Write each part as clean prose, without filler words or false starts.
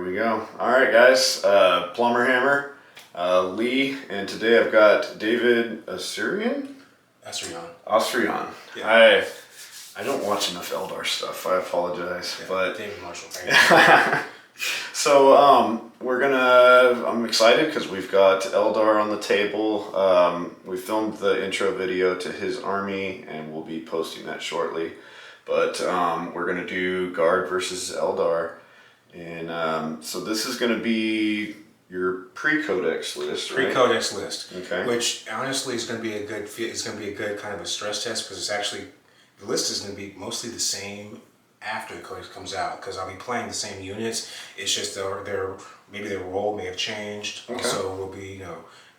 we go. All right, guys. Plumber Hammer, Lee, and today I've got David Asurian. Asuryan. Yeah. I don't watch enough Eldar stuff. I apologize, Yeah, but David Marshall. so I'm excited because we've got Eldar on the table. We filmed the intro video to his army, and we'll be posting that shortly. But we're gonna do Guard versus Eldar, and so this is gonna be your pre-codex list, right? Pre-codex list. Okay. Which honestly is going to be a good. It's going to be a good kind of a stress test because it's actually the list is going to be mostly the same after the codex comes out because I'll be playing the same units. It's just maybe their role may have changed. Okay. Also, will be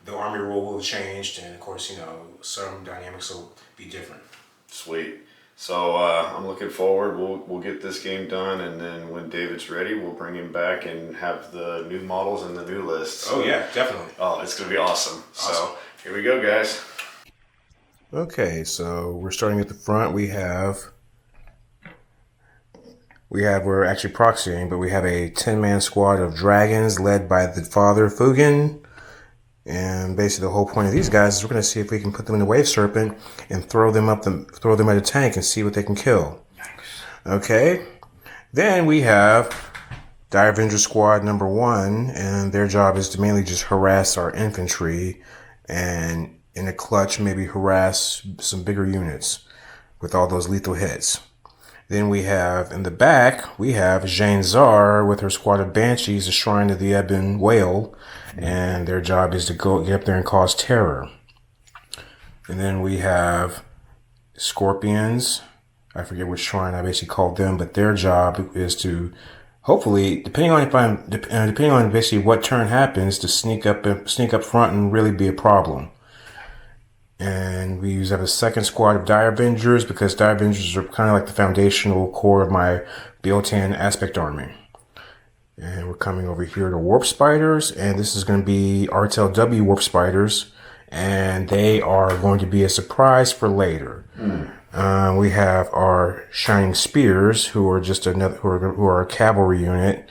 the army role will have changed, and of course some dynamics will be different. Sweet. So I'm looking forward. We'll get this game done, and then when David's ready, we'll bring him back and have the new models and the new list. Oh yeah, definitely. Oh, it's gonna be awesome. So here we go, guys. Okay, so we're starting at the front. We're actually proxying, but we have a 10-man squad of dragons led by the father Fugen. And basically the whole point of these guys is we're going to see if we can put them in the Wave Serpent and throw them at a tank and see what they can kill. Okay. Then we have Dire Avenger Squad number 1, and their job is to mainly just harass our infantry and in a clutch maybe harass some bigger units with all those lethal hits. Then we have in the back, we have Jane Zar with her squad of Banshees, the Shrine of the Ebon Whale, and their job is to go get up there and cause terror. And then we have Scorpions. I forget which shrine I basically called them, but their job is to hopefully, depending on basically what turn happens, to sneak up front and really be a problem. And we have a second squad of Dire Avengers because Dire Avengers are kind of like the foundational core of my Biel-Tan aspect army. And we're coming over here to Warp Spiders, and this is going to be RTLW Warp Spiders, and they are going to be a surprise for later. We have our Shining Spears, who are just who are a cavalry unit.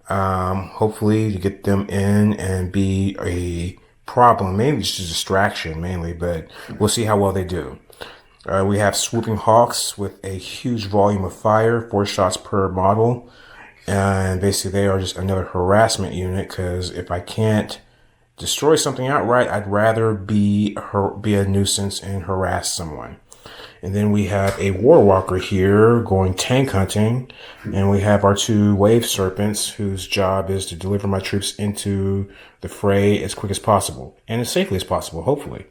Hopefully to get them in and be a problem, maybe just a distraction mainly, but we'll see how well they do. We have Swooping Hawks with a huge volume of fire, 4 shots per model. And basically they are just another harassment unit because if I can't destroy something outright, I'd rather be a nuisance and harass someone. And then we have a Warwalker here going tank hunting. And we have our 2 Wave Serpents whose job is to deliver my troops into the fray as quick as possible. And as safely as possible, hopefully.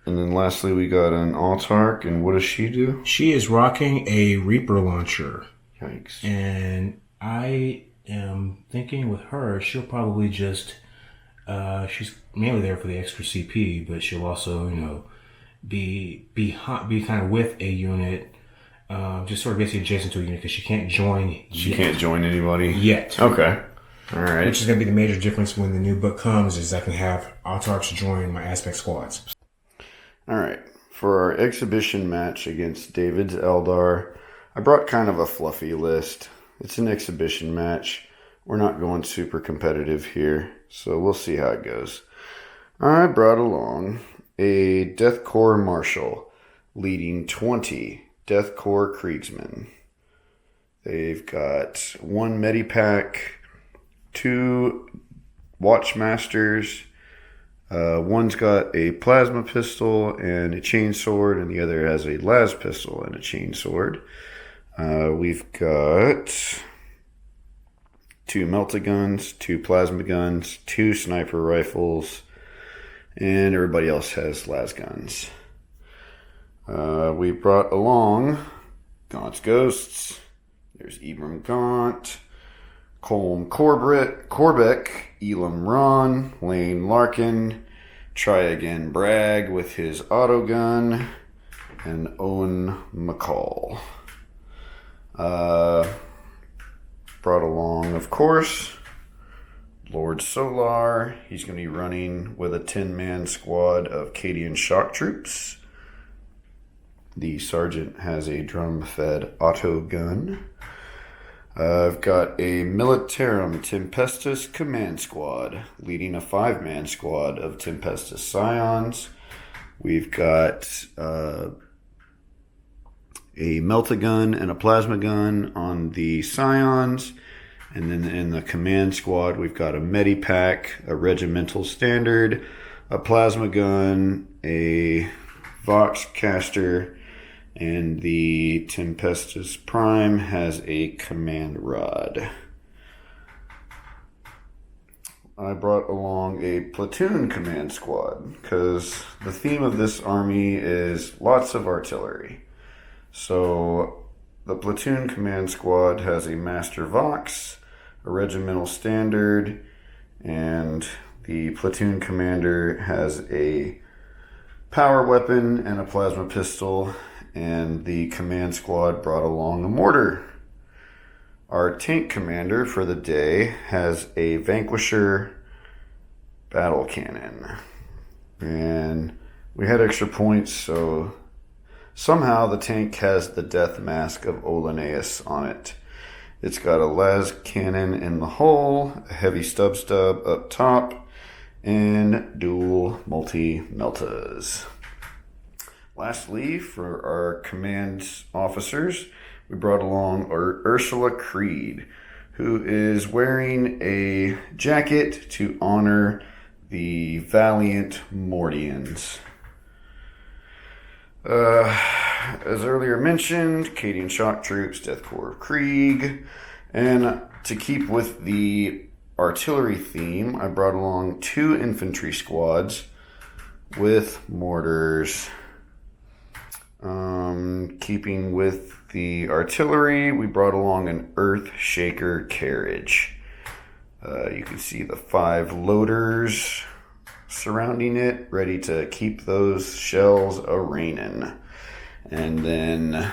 And then lastly, we got an Autarch, and what does she do? She is rocking a Reaper launcher. Yikes. And I am thinking with her, she'll probably just, she's mainly there for the extra CP, but she'll also, be kind of with a unit, just sort of basically adjacent to a unit because she can't join. She can't join anybody yet. Okay. All right. Which is going to be the major difference when the new book comes is I can have Autarchs join my aspect squads. All right. For our exhibition match against David's Eldar, I brought kind of a fluffy list. It's an exhibition match. We're not going super competitive here, so we'll see how it goes. I brought along a Death Corps Marshal leading 20 Death Corps Kriegsmen. They've got 1 Medipack, 2 Watchmasters. One's got a plasma pistol and a chainsword, and the other has a las pistol and a chainsword. We've got 2 melta-guns, 2 plasma guns, 2 sniper rifles, and everybody else has las guns. We brought along Gaunt's Ghosts. There's Ibram Gaunt, Colm Corbeck, Elam Ron, Lane Larkin, Try Again Bragg with his autogun, and Owen McCall. Brought along, of course, Lord Solar. He's going to be running with a 10-man squad of Cadian shock troops. The sergeant has a drum-fed auto gun. I've got a Militarum Tempestus Command Squad, leading a 5-man squad of Tempestus Scions. We've got a melt-a-gun and a plasma gun on the Scions. And then in the command squad, we've got a Medipack, a Regimental Standard, a plasma gun, a Vox Caster, and the Tempestus Prime has a command rod. I brought along a platoon command squad because the theme of this army is lots of artillery. So the platoon command squad has a Master Vox, a Regimental Standard, and the platoon commander has a power weapon and a plasma pistol, and the command squad brought along a mortar. Our tank commander for the day has a Vanquisher battle cannon. And we had extra points, so somehow the tank has the death mask of Olaneus on it. It's got a las cannon in the hull, a heavy stub up top, and dual multi-meltas. Lastly, for our command officers, we brought along our Ursula Creed, who is wearing a jacket to honor the valiant Mordians. As earlier mentioned, Cadian Shock Troops, Death Corps of Krieg, and to keep with the artillery theme, I brought along 2 infantry squads with mortars. Keeping with the artillery, we brought along an Earth Shaker carriage. You can see the 5 loaders surrounding it, ready to keep those shells a-raining. And then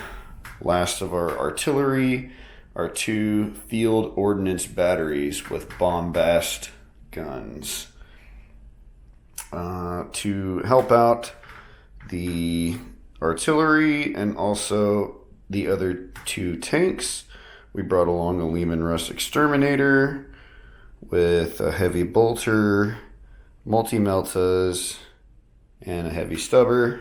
last of our artillery are 2 field ordnance batteries with bombast guns. To help out the artillery and also the other 2 tanks, we brought along a Lehman Russ Exterminator with a heavy bolter, multi-meltas, and a heavy stubber.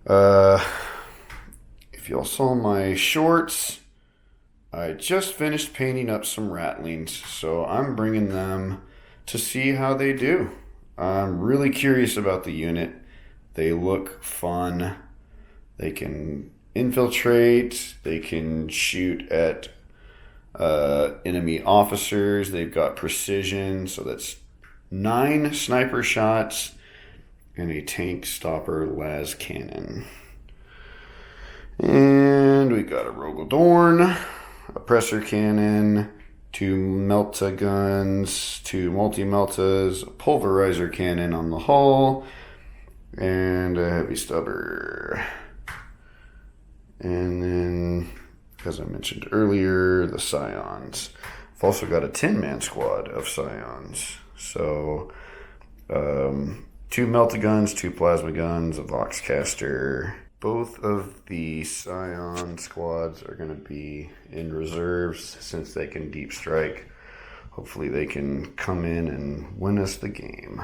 If y'all saw my shorts, I just finished painting up some Ratlings, so I'm bringing them to see how they do. I'm really curious about the unit. They look fun. They can infiltrate. They can shoot at enemy officers. They've got precision, so that's 9 sniper shots and a tank stopper las cannon. And we got a Rogaldorn, a presser cannon, 2 melta guns, 2 multi-meltas, a pulverizer cannon on the hull, and a heavy stubber. And then, as I mentioned earlier, the Scions. I've also got a 10-man squad of Scions. So, 2 melta guns, 2 plasma guns, a Vox caster. Both of the Scion squads are going to be in reserves since they can deep strike. Hopefully they can come in and win us the game.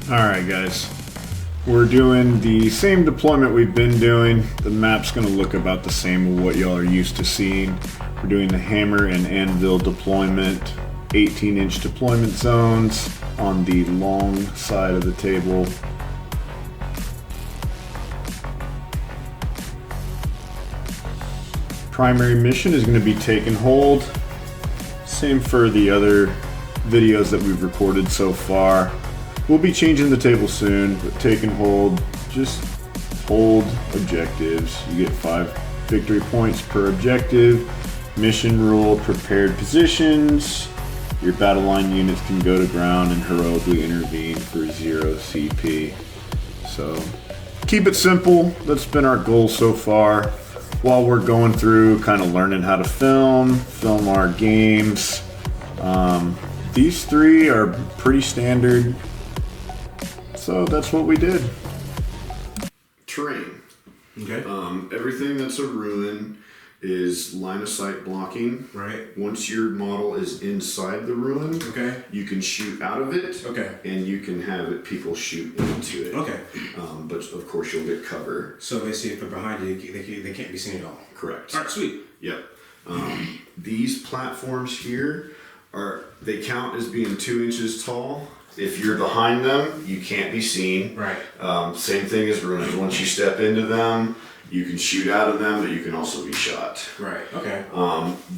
Alright guys, we're doing the same deployment we've been doing. The map's going to look about the same as what y'all are used to seeing. We're doing the hammer and anvil deployment, 18-inch deployment zones on the long side of the table. Primary mission is going to be take and hold. Same for the other videos that we've recorded so far. We'll be changing the table soon, but take and hold, just hold objectives. You get 5 victory points per objective. Mission rule, prepared positions. Your battle line units can go to ground and heroically intervene for 0 CP. So keep it simple. That's been our goal so far. While we're going through kind of learning how to film our games. These 3 are pretty standard. So that's what we did. Terrain. Okay. Everything that's a ruin is line of sight blocking. Right. Once your model is inside the ruin, Okay. you can shoot out of it. Okay. And you can have people shoot into it. Okay. But of course you'll get cover. So basically, if they're behind you, they can't be seen at all. Correct. All right, sweet. Yep. These platforms here they count as being 2 inches tall. If you're behind them, you can't be seen. Right. Same thing as ruins. Once you step into them, you can shoot out of them, but you can also be shot. Right. Okay.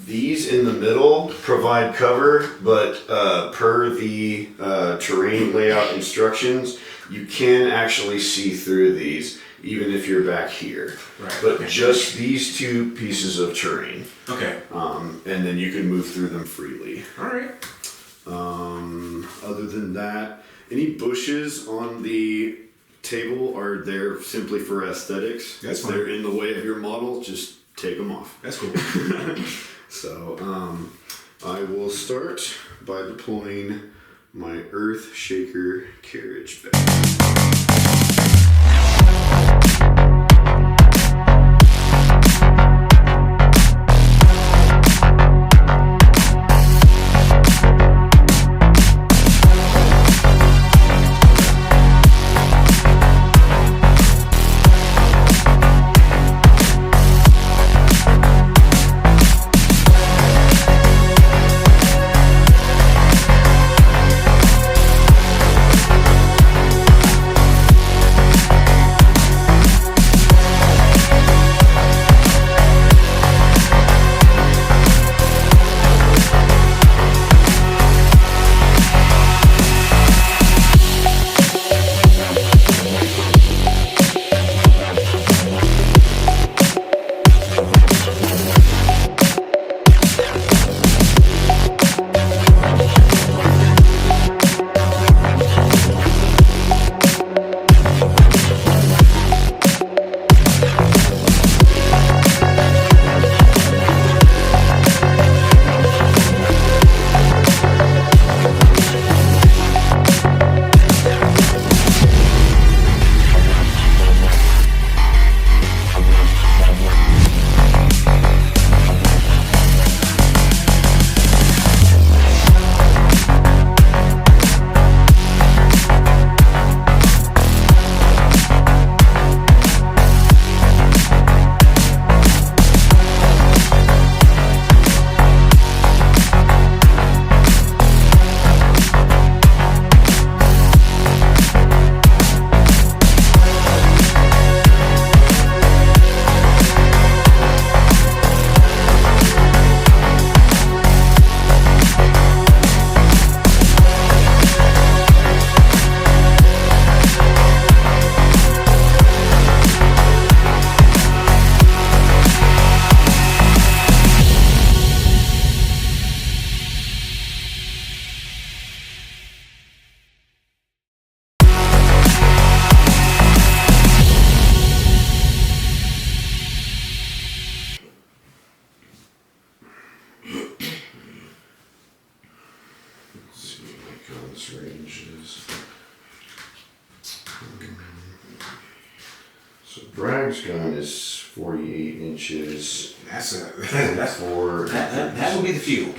These in the middle provide cover, but per the terrain layout instructions, you can actually see through these, even if you're back here. Right. But Okay. just these 2 pieces of terrain. Okay. And then you can move through them freely. All right. Other than that, any bushes on the table are there simply for aesthetics. That's if fine. they're in the way of your model, just take them off. That's cool. So I will start by deploying my Earth Shaker carriage bag. Brag's gun is 48 inches. That's For that will be the fuel.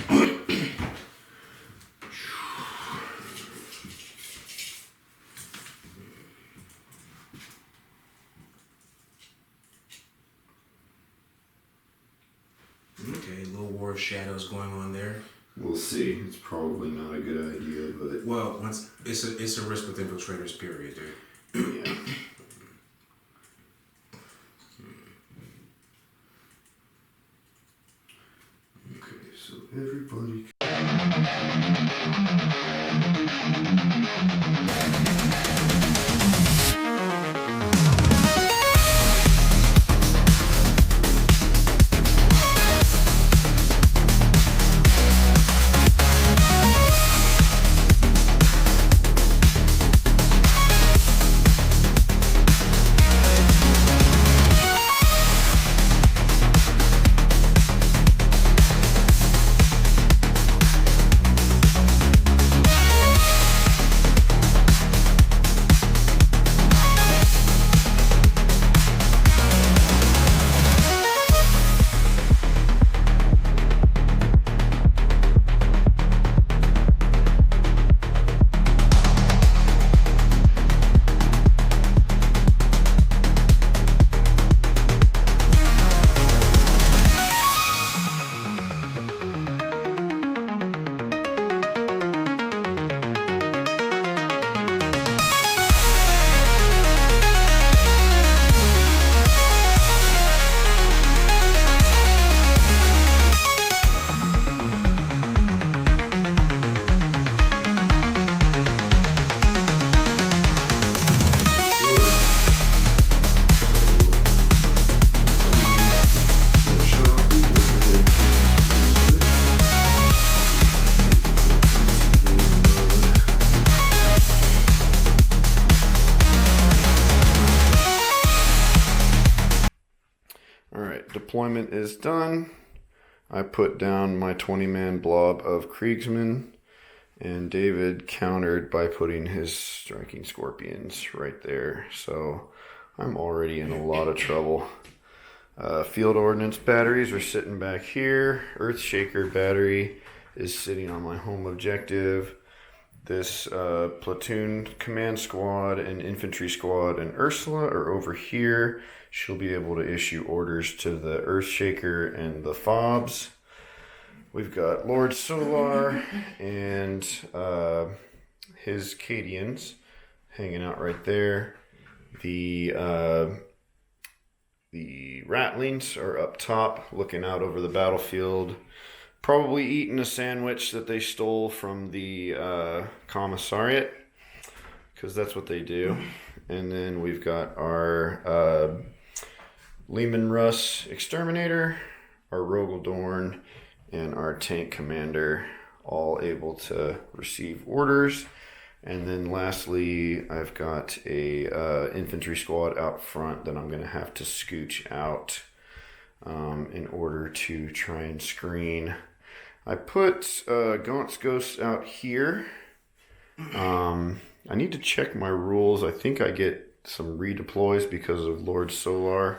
Okay, a little war of shadows going on there. We'll see. It's probably not a good idea, but Well, once it's a risk with infiltrators, period, dude. yeah. Okay, so everybody. deployment is done, I put down my 20-man blob of Kriegsmen, and David countered by putting his striking scorpions right there. So I'm already in a lot of trouble. Field ordnance batteries are sitting back here. Earthshaker battery is sitting on my home objective. This platoon command squad and infantry squad and Ursula are over here. She'll be able to issue orders to the Earthshaker and the Fobs. We've got Lord Solar and his Cadians hanging out right there. The Ratlings are up top looking out over the battlefield, probably eating a sandwich that they stole from the commissariat, because that's what they do. And then we've got our Lehman Russ Exterminator, our Rogaldorn, and our tank commander, all able to receive orders. And then lastly, I've got a infantry squad out front that I'm going to have to scooch out in order to try and screen. I put Gaunt's Ghosts out here. I need to check my rules. I think I get some redeploys because of Lord Solar.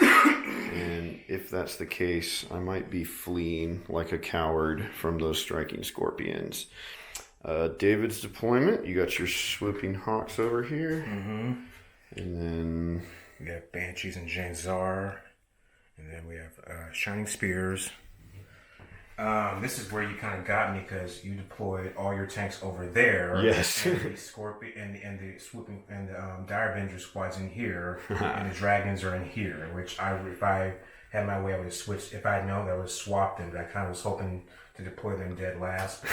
And if that's the case, I might be fleeing like a coward from those striking scorpions. David's deployment, you got your swooping hawks over here. Mm-hmm. And then we got Banshees and Janzar. And then we have Shining Spears. This is where you kind of got me because you deployed all your tanks over there. Yes. And the Scorpion and the swooping and the Dire Avenger squad's in here, and the dragons are in here. Which if I had my way, I would have switched. If I had known, I would have swapped them. But I kind of was hoping to deploy them dead last.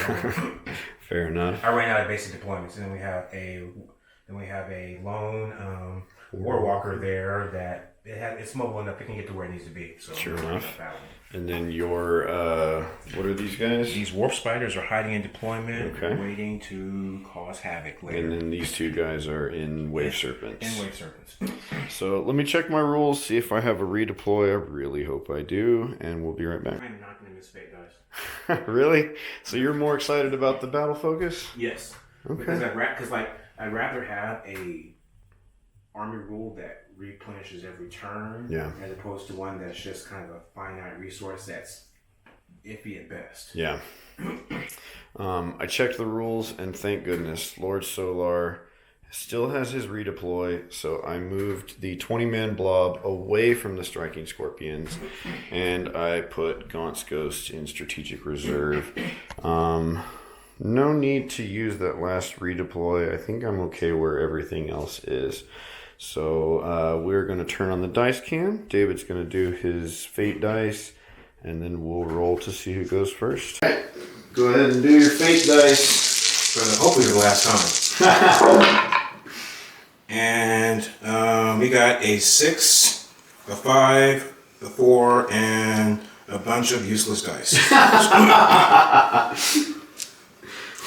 fair enough. I ran out of basic deployments, and then we have a lone Warwalker there that it's mobile enough; it can get to where it needs to be. So sure enough. And then your, what are these guys? These Warp Spiders are hiding in deployment, okay, waiting to cause havoc later. And then these two guys are in Wave Serpents. In Wave Serpents. So let me check my rules, see if I have a redeploy. I really hope I do, and we'll be right back. I'm not going to miss fate dice. Really? So you're more excited about the battle focus? Yes. Okay. Because I'd rather have a army rule that replenishes every turn, as opposed to one that's just kind of a finite resource that's iffy at best. Yeah. I checked the rules, and thank goodness, Lord Solar still has his redeploy, so I moved the 20-man blob away from the striking scorpions, and I put Gaunt's Ghost in strategic reserve. No need to use that last redeploy. I think I'm okay where everything else is. So we're going to turn on the dice cam. David's going to do his fate dice, and then we'll roll to see who goes first. All right, go ahead and do your fate dice. Hopefully the last time. And we got a 6, a 5, a 4, and a bunch of useless dice.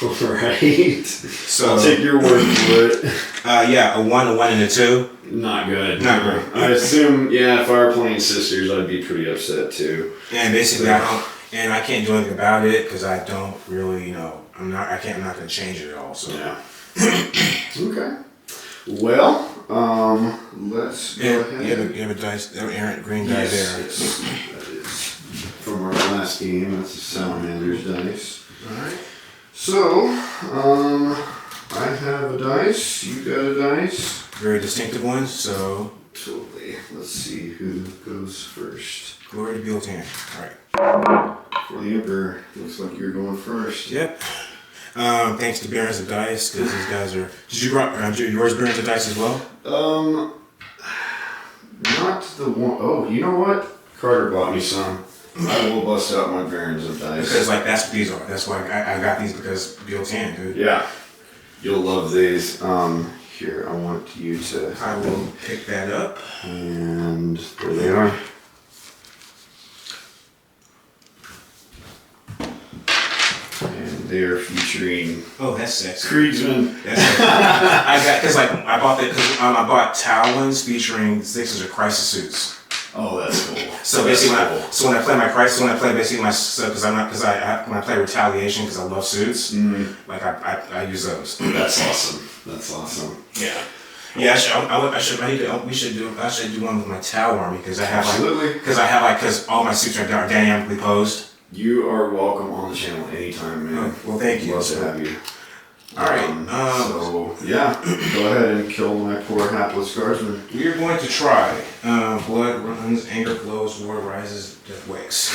Alright. So I'll take your word for it. a 1, and a 2. Not good. Not great. I assume, if I were playing sisters, I'd be pretty upset too. And basically, I can't do anything about it because I don't really, I'm not going to change it at all. So yeah. Okay. Well, let's go ahead. You have a dice, errant green die there. Yes, that is from our last game. That's a Salamander's dice. All right. So, I have a dice. You got a dice. Very distinctive ones. So totally. Let's see who goes first. Glory to Biel-Tan. All right. For the Emperor, looks like you're going first. Yep. Thanks to Barons of Dice, because these guys are. Did you brought yours Barons of Dice as well? Not the one oh you know what? Carter bought me some. I will bust out my Barons of Dice. Because that's what these are. That's why I got these because Biel-Tan, dude. Yeah. You'll love these. Here, I want you to. I will pick that up. And there they are. And they are featuring. Oh, that's sexy. Kriegsmen. That's sexy. I bought Talons featuring 6 of crisis suits. Oh, that's cool. So basically, when I play my crisis, when I play basically my when I play retaliation because I love suits, like I use those. That's awesome. That's awesome. Yeah. Yeah, I should do one with my Tau army because I have because all my suits are dynamically posed. You are welcome on the channel anytime, man. Well, thank you. Love to have you. All right. So yeah, go ahead and kill my poor hapless guardsman. We are going to try. Blood runs, anger flows, war rises, death wakes.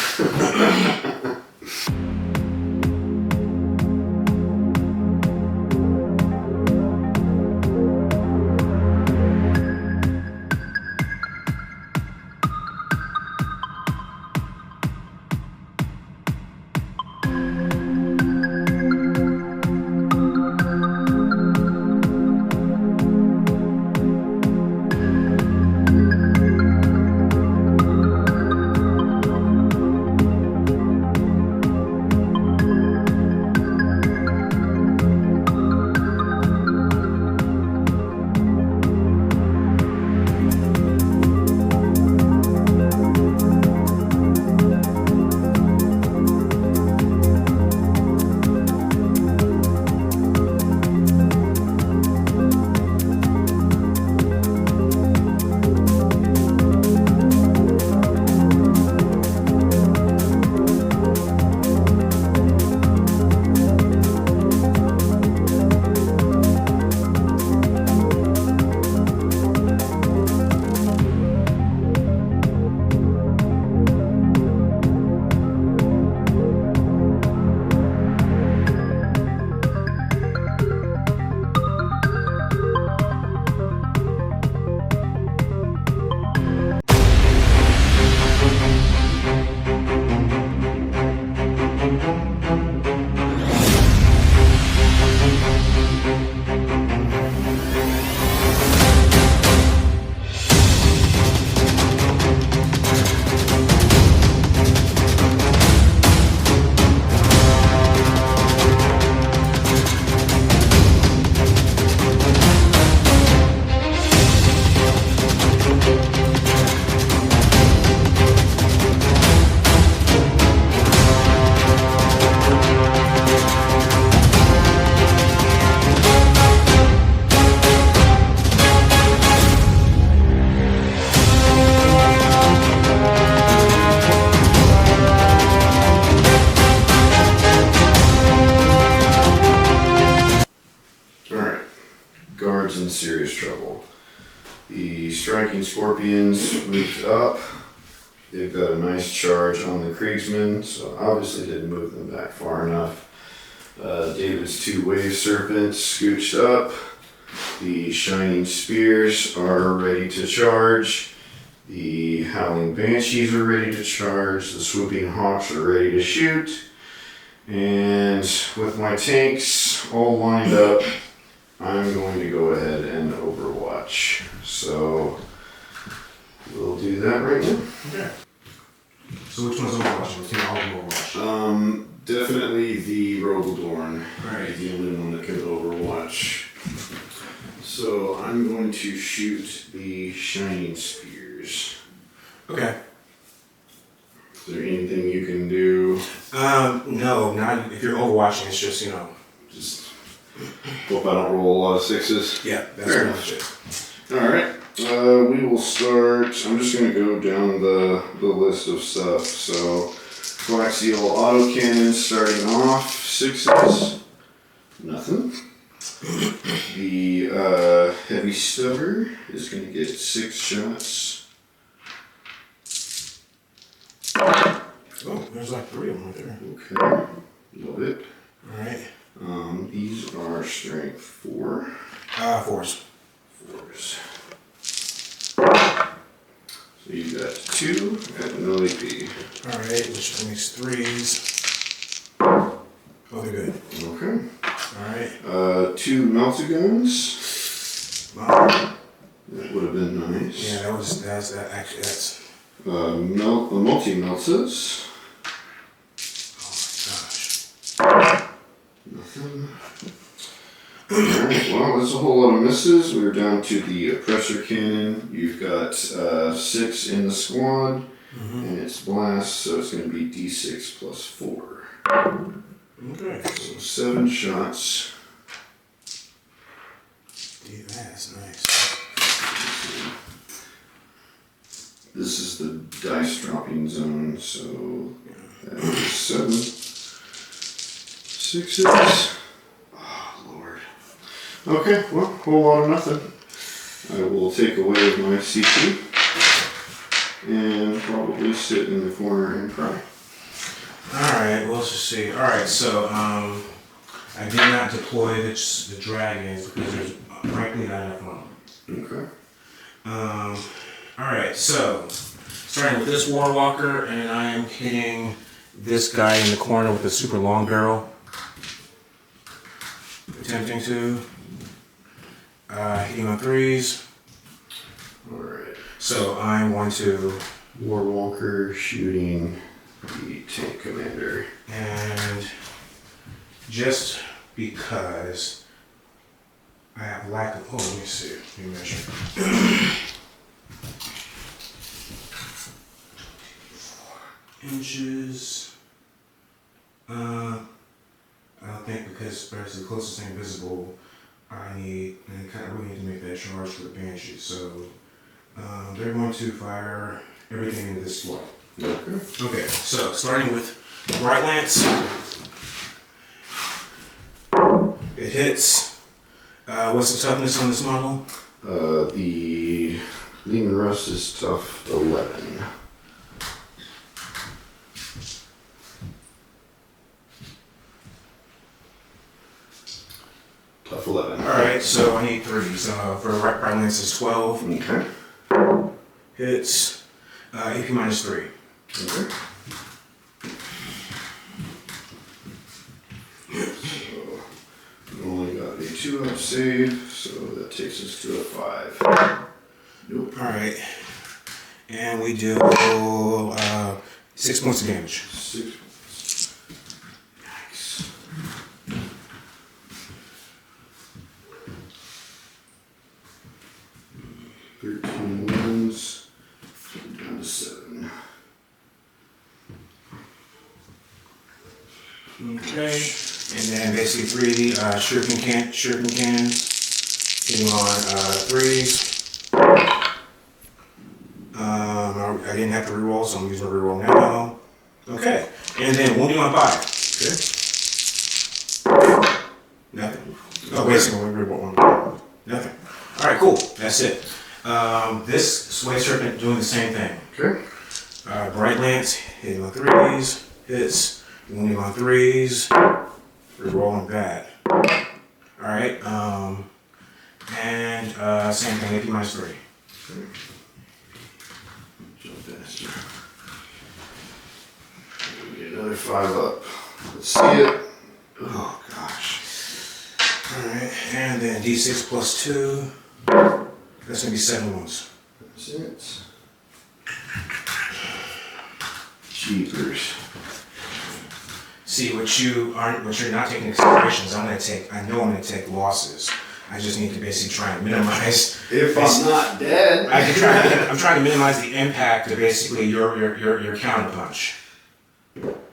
Guards in serious trouble. The striking Scorpions moved up. They've got a nice charge on the Kriegsmen, so obviously didn't move them back far enough. David's 2 Wave Serpents scooched up. The Shining Spears are ready to charge. The Howling Banshees are ready to charge. The Swooping Hawks are ready to shoot. And with my tanks all lined up, I'm going to go ahead and overwatch. So we'll do that right now. Okay. So which one's overwatch? Between all of them overwatch? Definitely the Rogaldorn. Right. The only one that can overwatch. So I'm going to shoot the Shining Spears. Okay. Is there anything you can do? No, not if you're overwatching. It's just Just hope I don't roll a lot of 6s. yeah, that's Fair pretty much it. Alright, we will start. I'm just going to go down the list of stuff. So, coaxial autocannon starting off, 6s. Nothing. The heavy stubber is going to get 6 shots. Oh, there's like 3 of them right there. Okay, love it. Alright. These are strength 4. 4s. 4s. So you got 2 at no AP. Alright, which makes 3s. Oh, they're good. Okay. Alright. 2 Meltaguns. Wow. That would have been nice. Yeah, that's Multi-Meltas. oh my gosh. Nothing. Alright, well, that's a whole lot of misses. We're down to the oppressor cannon. You've got 6 in the squad, and it's blast, so it's going to be d6 plus 4. Okay. So 7 shots. Dude, that's nice. This is the dice dropping zone, so that is 7. 6s. Oh, Lord. Okay, well, whole lot of nothing. I will take away my CP and probably sit in the corner and cry. Alright, well, let's just see. Alright, so I did not deploy the dragons because there's frankly not enough room. Okay. Alright, so starting with this Warwalker, and I am hitting this guy in the corner with the super long barrel. Attempting to hitting on 3s. Alright. So I'm going to, Warwalker shooting the tank commander. and just because I have lack of, oh, let me see, let me measure. Inches. I don't think because there's the closest thing visible, I need, and kind of really need to make that charge for the Banshee. So they're going to fire everything into this slot. Okay. Okay, so starting with Bright Lance. It hits. What's the toughness on this model? The Lean Rust is tough 11. Tough 11. Alright, so I need 3s. For Bright Lance is 12. Okay. Hits. AP minus 3. Okay. So we only got a 2-up save, so that takes us to a 5. Nope. Alright. And we do 6 points of damage. 6. Nice. 13 wounds. Down to 7. Okay. And then basically 3 shuriken cannons hitting on 3s. I didn't have to reroll, so I'm using a reroll now. Okay. And then wounding on 5. Okay. Nothing. Oh, basically we reroll one. Nothing. Alright, cool. That's it. This Sway Serpent doing the same thing. Okay. Bright Lance hitting on 3s. Hits. Wounding on 3s. Rerolling that. Alright, and same thing, AP minus 3. Okay. Jump faster. Get another 5 up. Let's see it. Oh gosh. Alright, and then D6 plus 2. That's gonna be 7 wounds. That's it. Jeepers. See, what you're not taking considerations, I know I'm gonna take losses. I just need to basically try and minimize. If I'm not dead. I'm trying to minimize the impact of basically your counter punch.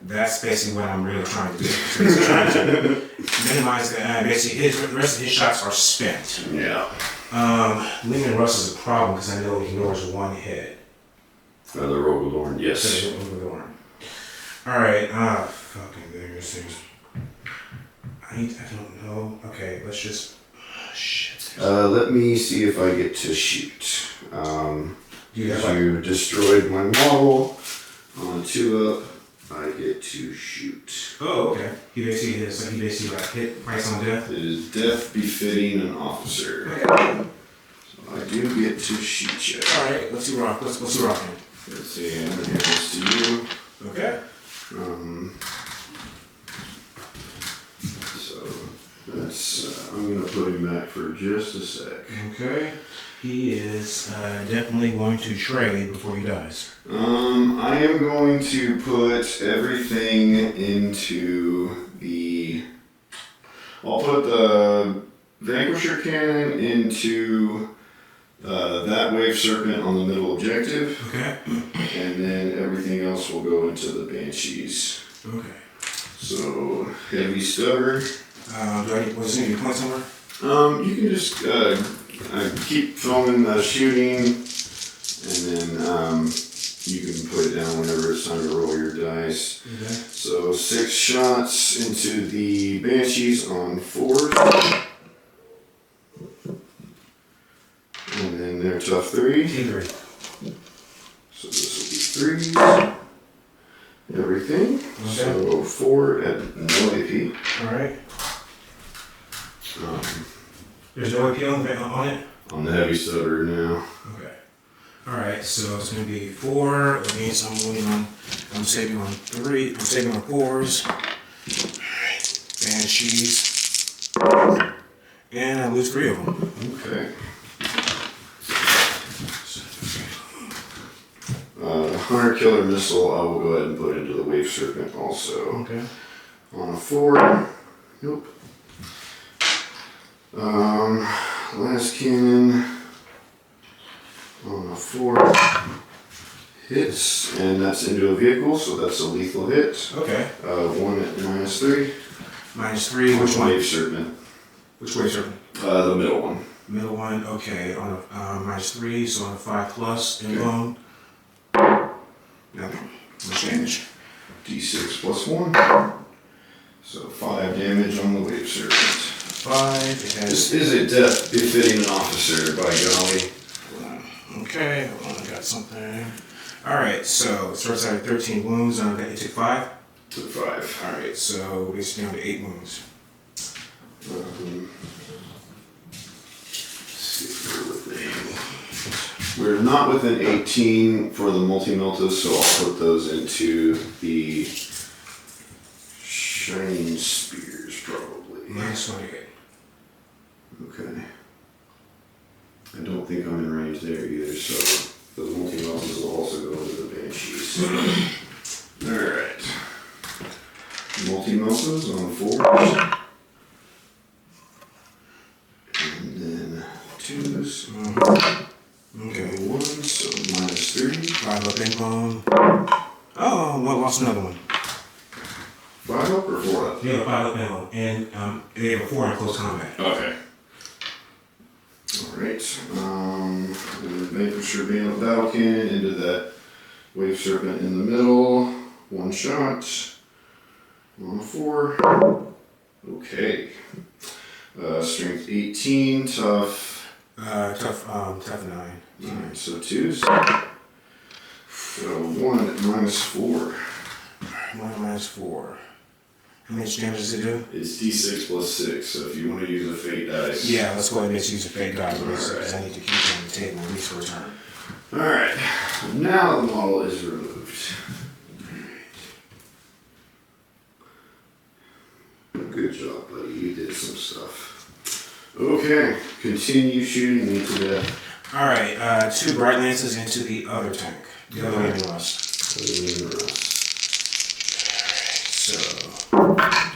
That's basically what I'm really trying to do. So he's trying to minimize the basically the rest of his shots are spent. Yeah. Lehman Russ is a problem because I know he ignores 1 hit. The Rogolorn, yes. Alright, fucking these things. I don't know. Okay, let's just. Shit. Let me see if I get to shoot. You destroyed my model on a 2-up. I get to shoot. Oh, okay. He basically like hit price on death. It is death befitting an officer. Okay. So I do get to shoot you. Alright, let's do rocking. Let's see, I'm gonna give this to you. Okay. So that's I'm gonna put him back for just a sec. Okay. He is definitely going to trade before he dies. I am going to put everything into the. I'll put the Vanquisher Cannon into that Wave Serpent on the middle objective. Okay. And then everything else will go into the Banshees. Okay. So, Heavy Stubber. Was it your point somewhere? You can just keep filming the shooting, and then you can put it down whenever it's time to roll your dice. Okay. So 6 shots into the Banshees on 4s. And then they're tough 3. T3. So this will be 3s. Everything. Okay. So 4 at no AP. Alright. There's no AP on it? On the Heavy Stubber now. Okay. Alright, so it's going to be 4. That means I'm saving on 3. I'm saving on 4s. Alright. Banshees. And I lose 3 of them. Okay. Hunter Killer Missile, I will go ahead and put into the Wave Serpent also. Okay. On a 4. Nope. Last Cannon. On a 4. Hits, and that's into a vehicle, so that's a lethal hit. Okay. 1 at -3. -3. Which one? Wave Serpent. Which Wave Serpent? The middle one. Middle one. Okay. On a -3, so on a 5+ inbone. Nothing. Much damage. D6 + 1. So 5 damage on the Wave Serpent. 5. It has. This is a death befitting an officer, by golly. Okay, hold on, I got something. Alright, so it starts out at 13 wounds, and it took 5? Took 5. Alright, so it's down to 8 wounds. Let's see if we're within. We're not within 18 for the multi-meltas, so I'll put those into the Shining Spears, probably. -28. Okay. I don't think I'm in range there either, so the multi-meltas will also go into the Banshees. Alright. Multi-meltas on 4s. And then 2s. Okay. 1s, so -3. 5 up inbone. Oh, well, lost another one. 5 up or 4 up? Yeah, 5 up inbone. And they have a 4 in close combat. Okay. Alright. Vanquisher Battle Cannon into that Wave Serpent in the middle. 1 shot. On a 4. Okay. Strength 18, tough. Tough 9. Alright, so 2s. So 1 at -4. 1 -4. How much damage does it do? It's D6 + 6, so if you want to use a fate dice. Yeah, let's go ahead and just use a fake die because Alright. I need to keep it on the table at least for a turn. Alright, now the model is removed. Good job, buddy. You did some stuff. Okay, continue shooting me to death. Alright, 2 Bright Lances into the other tank. The other one in Rust. So.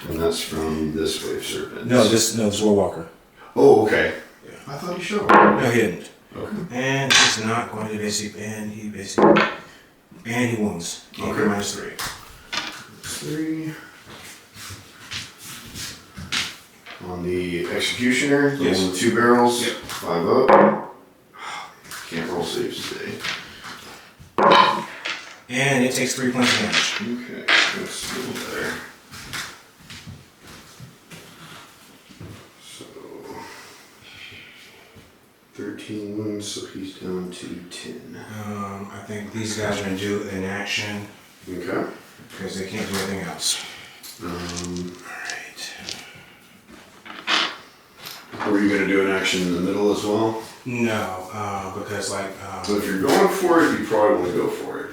And that's from this Wave Serpent. No, this Warwalker. Oh, okay. Yeah. I thought he showed. No, he didn't. Okay. And he's not going to basically, and he wounds. Can't Okay. go -3. 3. On the Executioner, the Yes. one with 2 barrels. Yep. 5 up. Can't roll saves today. And it takes 3 points of damage. Okay, that's a little better. So 13 wounds, so he's down to 10. I think these guys are going to do an action Okay. because they can't do anything else. Um, Alright. were you going to do an action in the middle as well? No, because So if you're going for it, you probably want to go for it.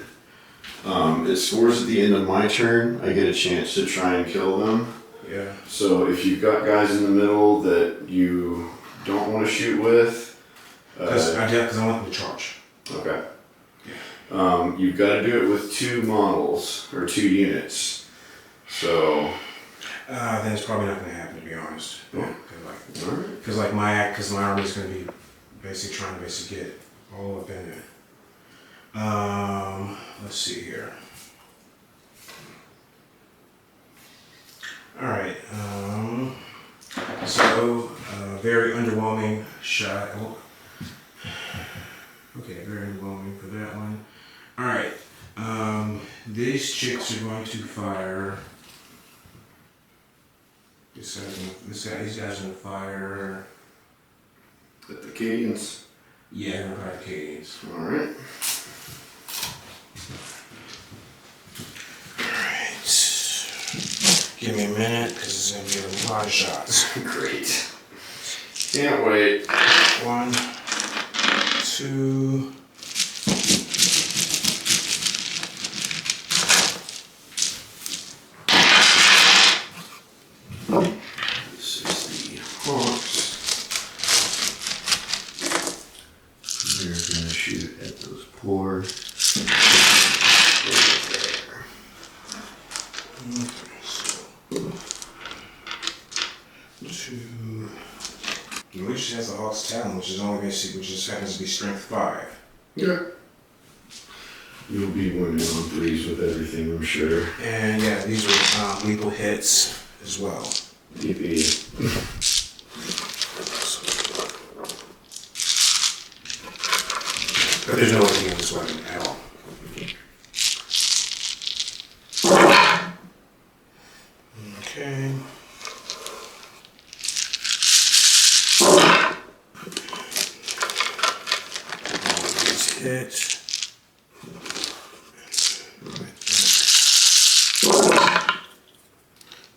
It scores at the end of my turn. I get a chance to try and kill them. yeah. So if you've got guys in the middle that you don't want to shoot with, Because I want them to charge. okay. You've got to do it with 2 models or 2 units. So then it's probably not going to happen, to be honest. Oh. Because like my army is going to be basically trying to basically get all up in it. Let's see here. All right. So very underwhelming shot. Oh. Okay, very underwhelming for that one. All right. These chicks are going to fire. These guys are going to fire. At the cadence. Yeah, they're going to fire cadence. Alright. Alright. Give me a minute, because it's going to be a lot of shots. Great. Can't wait. 1, 2. This is the Hawks. They're going to shoot at those pores. Right there. Okay, so 2. Which has the Hawk's Talon, which is only basically, which just happens to be strength 5. Yeah. You'll be winning on 3s with everything, I'm sure. And yeah, these are lethal hits as well. DP. But there's no working on this weapon at all. Okay. These hit.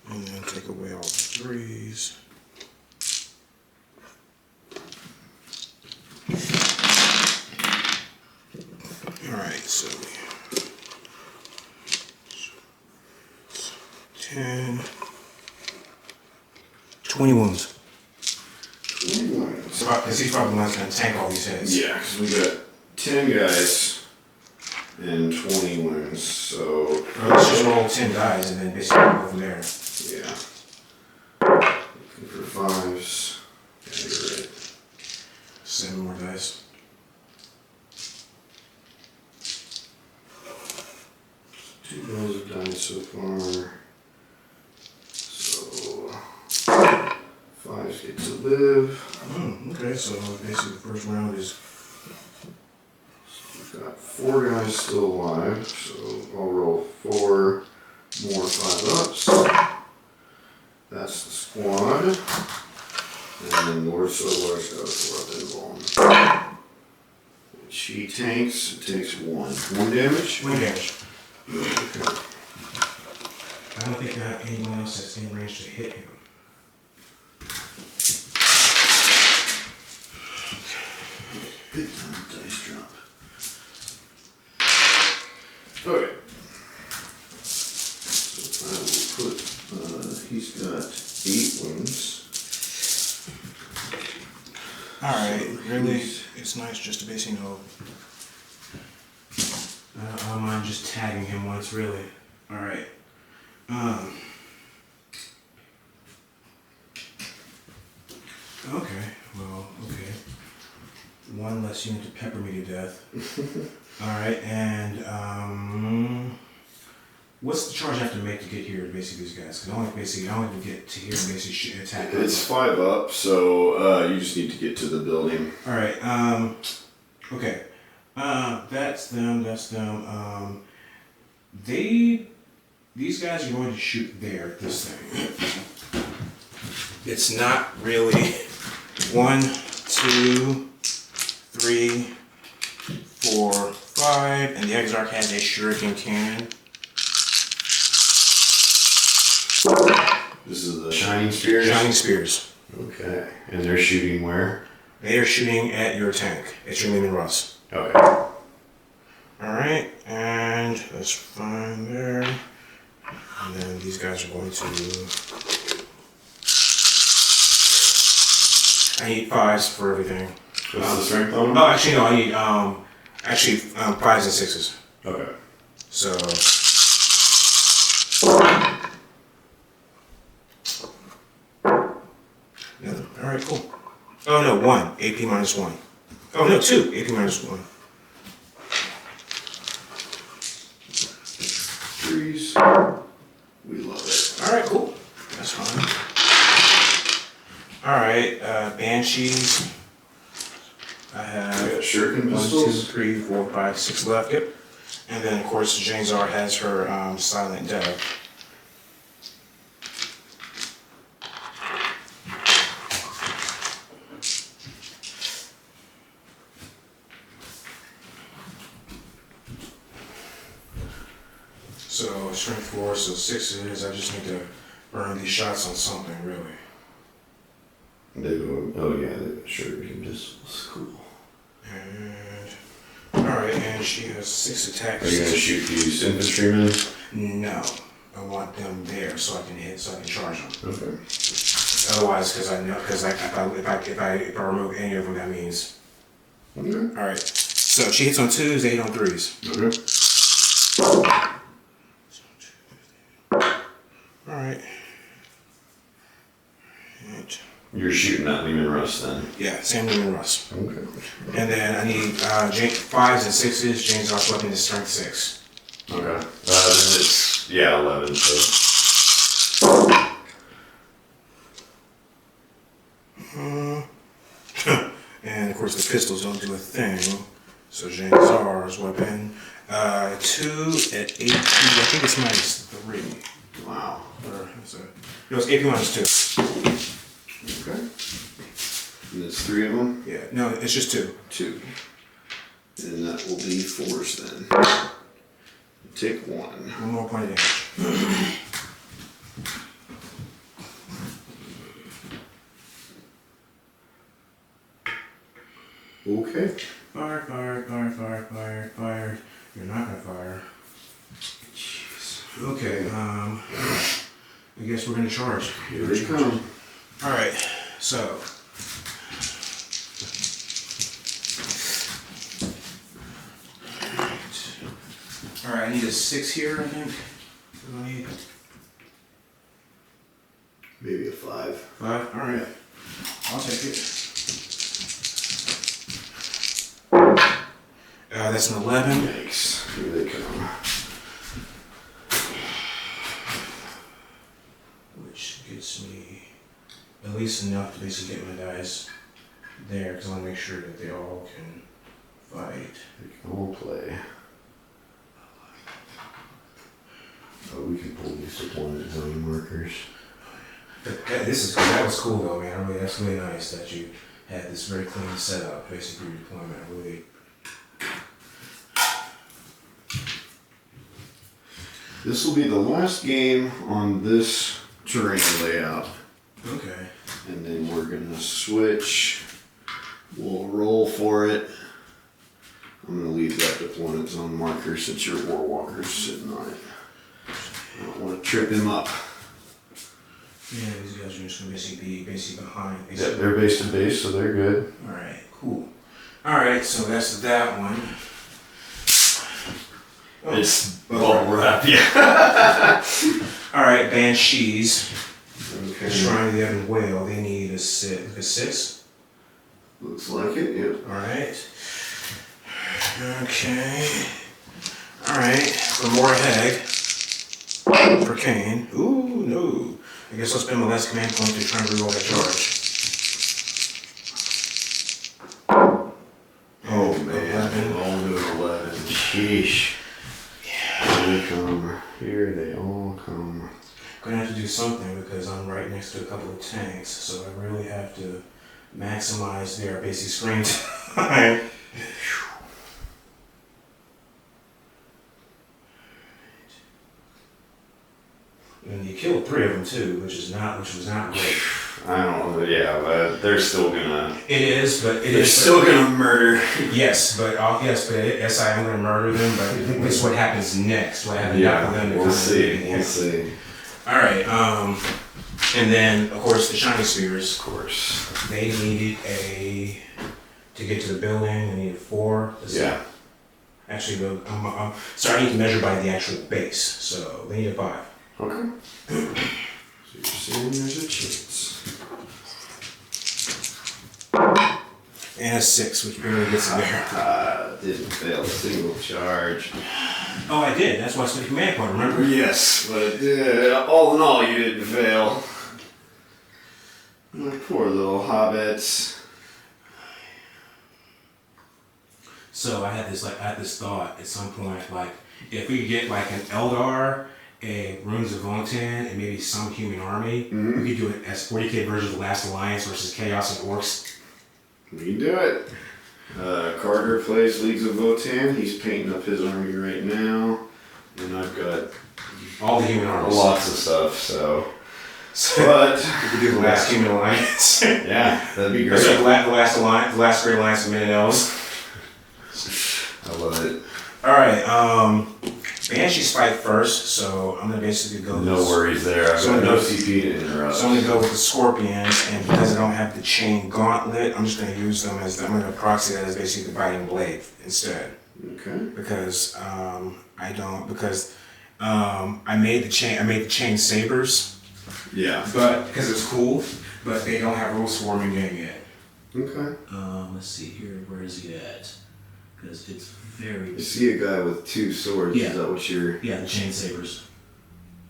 And then take away all the 3s. Alright, so 10, 20 wounds. 20 wounds. Because he's probably not going to tank all these hits. Yeah, because we got 10 guys and 20 wounds, so. Let's just roll 10 dice and then basically go from there. Yeah. Looking for 5s. Yeah, you're right. 7 more dice. 2 rolls have died so far. So 5s get to live. Okay, so basically the first round is. We've got 4 guys still alive, so I'll roll 4 more 5-ups. That's the squad. And then Lord Solar's got a weapon bomb. Which he tanks, it takes 1. 1 damage? 1 damage. Okay. I don't think that anyone else has any range to hit him. Big time dice drop. Okay. So I will put, he's got 8 wounds. Alright, really, it's nice just to basically know. I don't mind just tagging him once, really. Alright. Okay, well, okay. 1 less unit to pepper me to death. Alright, and, what's the charge I have to make to get here to basically these guys? Because I only can get to here and basically attack them. It's 5 up, so you just need to get to the building. Alright, okay. That's them. These guys are going to shoot there, this thing. It's not really 1, 2, 3, 4, 5, and the Exarch has a shuriken cannon. This is the Shining Spears? Shining Spears. Okay. And they're shooting where? They are shooting at your tank. It's your Lehman Russ. Okay. Alright, and that's fine there. And then these guys are going to. I need 5s for everything. What's the strength on them? No, actually, no, I need 5s and 6s. Okay. So. Alright, cool. Oh no, 1. AP minus 1. Oh no, 2. AP minus 1. Threes. We love it. Alright, cool. That's fine. Alright, Banshees. I have We got shuriken 1, 2, pistols. 3, 4, 5, 6 left. Yep. And then, of course, Janzar has her Silent Dove. So, strength 4, so 6 I just need to burn these shots on something, really. They go, oh yeah, shuriken pistols. Cool. And, alright, and she has 6 attacks. Are you gonna shoot these infantrymen? No. I want them there so I can hit, so I can charge them. Okay. Otherwise, because I know, because if I remove any of them, that means. Okay. All right. So she hits on 2s, they hit on 3s. Okay. All right. And, You're shooting at Lehman Russ then. yeah, Sam Newman Russ. Okay. And then I need 5s and 6s. James Ross weapon is strength 6. Okay. Then it's 11. So. And of course the pistols don't do a thing. So James Czar's weapon, 2 at 18. I think it's minus 3. Wow. Or is it? No, it's AP minus 2. Okay. And it's 3 of them. Yeah. No, it's just 2. 2. And that will be 4s then. Take 1. 1 more point of damage. Okay. Fire, fire, fire, fire, fire, fire. You're not gonna fire. Jeez. Okay, I guess we're gonna charge. Here they come. Alright, so. Alright, I need a 6 here, I think. What do I need? Maybe a 5. 5? Alright. I'll take it. That's an 11. Yikes. Here they come. Which gets me at least enough to basically get my guys there, because I want to make sure that they all can fight. They can all play. Oh, we can pull these deployment zone markers. That was cool though, man. Really, that's really nice that you had this very clean setup, basically your deployment. Really. This will be the last game on this terrain layout. Okay. And then we're gonna switch. We'll roll for it. I'm gonna leave that deployment zone marker since your Warwalker's sitting on it. I don't want to trip him up. Yeah, these guys are just gonna basically be behind. Yeah, they're base to base, so they're good. Alright, cool. Alright, so that's that one. It's bubble wrap, yeah. Alright, Banshees. Okay. Shrine of the Ebon Whale, they need a 6. Looks like it, yeah. Alright. Okay. Alright, for more Hag. For Kane. Ooh, no. I guess I'll spend my last command point to try and reroll that charge. Oh man, 11. all doing 11. Sheesh. Here they come. Here they all come. Gonna have to do something because I'm right next to a couple of tanks, so I really have to maximize their basic screen time. And you killed 3 of them too, which was not great. I don't know, yeah, but they're still gonna. It is, but They're still gonna murder. Yes, but yes, I am gonna murder them. But this is what happens next. What happens after them? We'll see. We'll see. All right, and then of course the shiny spheres. Of course. They needed to get to the building. They needed 4. Yeah. Actually, so I need to measure by the actual base. So they needed 5. Okay. So you're saying there's a chance. And a 6, which barely gets in there. Didn't fail a single charge. Oh, I did. That's why I said the command point, remember? Yes, but all in all, you didn't fail. My poor little hobbits. So I had this thought at some point, like, if we could get like an Eldar, a Runes of Biel-Tan, and maybe some human army, we could do it as 40k version of the Last Alliance versus Chaos and Orcs. We can do it. Carter plays Leagues of Biel-Tan. He's painting up his army right now. And I've got all the human armies. Lots of stuff, so. But we could do the Last Human Alliance. Yeah, that'd be great. The Last Alliance, the Last Great Alliance of Men and Elves. I love it. Alright, Banshees fight first, so I'm gonna basically go. No worries there. I've got no CP to interrupt. So I'm gonna go with the Scorpions, and because I don't have the Chain Gauntlet, I'm just gonna use them as I'm gonna proxy that as basically the Biting Blade instead. Okay. Because I made the chain sabers. Yeah. But because it's cool, but they don't have rules for them in game yet. Okay. Let's see here. Where is he at? Because it's very. I see a guy with 2 swords. Yeah. Is that what you're? Yeah, the chain sabers.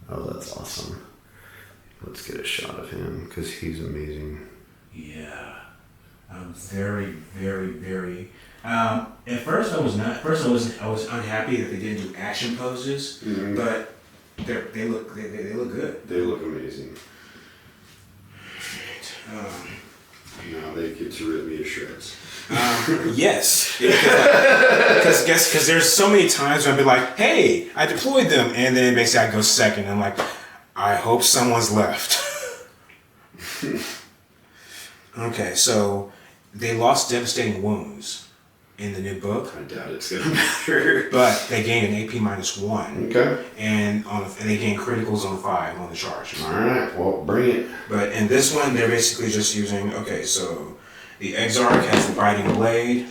Oh, that's awesome. Let's get a shot of him because he's amazing. Yeah, I'm very, very, very. At first, I was not. At first, I was unhappy that they didn't do action poses, but they look good. They look amazing. Now they get to rip me to shreds. Yes, because there's so many times when I'd be like, "Hey, I deployed them," and then basically I go second. I'm like, I hope someone's left. Okay, so they lost devastating wounds in the new book. I doubt it's gonna matter. But they gained an AP -1. Okay. And they gained criticals on 5 on the charge. All right. Well, bring it. But in this one, they're basically just using. Okay, so the Exarch has the Biting Blade.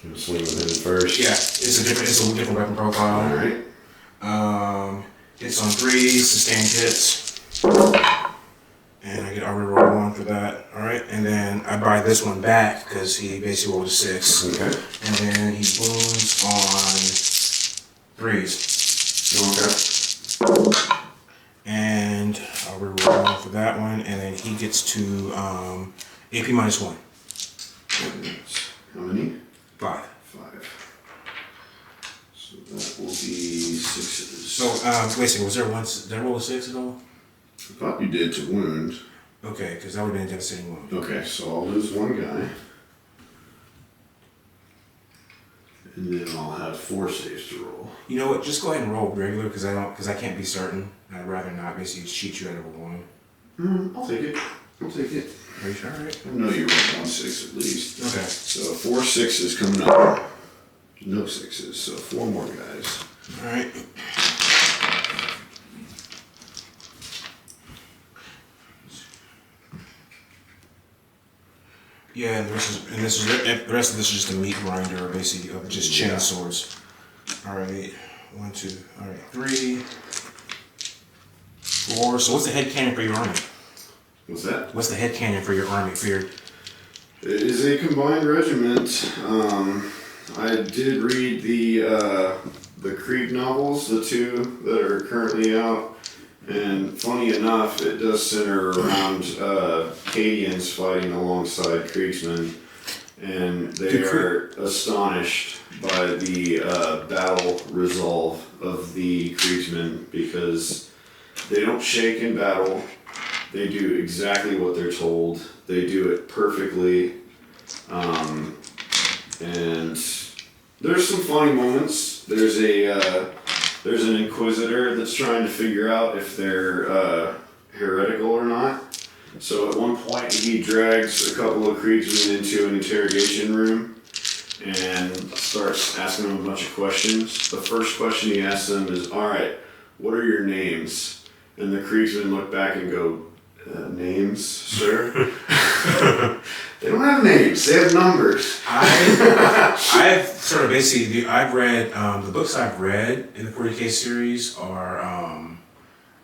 You'll swing with him first. Yeah, it's a different weapon profile. All right. Hits on 3, sustained hits. And I get armor roll 1 for that. Alright, and then I buy this one back because he basically rolled a 6. Okay. And then he wounds on 3s. Okay. And I'll reroll 1 for that one. And then he gets to AP -1. How many? 5. 5. So that will be 6s. So, wait a second, was there one? Did I roll a 6 at all? I thought you did to wound. Okay, because that would have been a devastating wound. Okay, so I'll lose 1 guy. And then I'll have 4 saves to roll. You know what? Just go ahead and roll regular because I can't be certain. I'd rather not basically cheat you out of a wound. I'll take it. I'll take it. Are you sure? All right. I know you rolled 1 6 at least. Okay. So 4 6s coming up. No 6s, so 4 more guys. All right. Yeah, and the rest of this is just a meat grinder, basically, of just chain swords. All right, 1, 2. All right, 3, 4. So what's the head cannon for your army? What's that? What's the head cannon for your army? It is a combined regiment. I did read the Krieg novels, the 2 that are currently out. And funny enough, it does center around Cadians fighting alongside Kriegsmen, and they are astonished by the battle resolve of the Kriegsmen because they don't shake in battle. They do exactly what they're told. They do it perfectly, and there's some funny moments. There's an inquisitor that's trying to figure out if they're heretical or not. So at one point he drags a couple of Kriegsmen into an interrogation room and starts asking them a bunch of questions. The first question he asks them is, "All right, what are your names?" And the Kriegsmen look back and go, "Names, sir?" They don't have names. They have numbers. I've sort of basically, I've read, the books I've read in the 40k series are,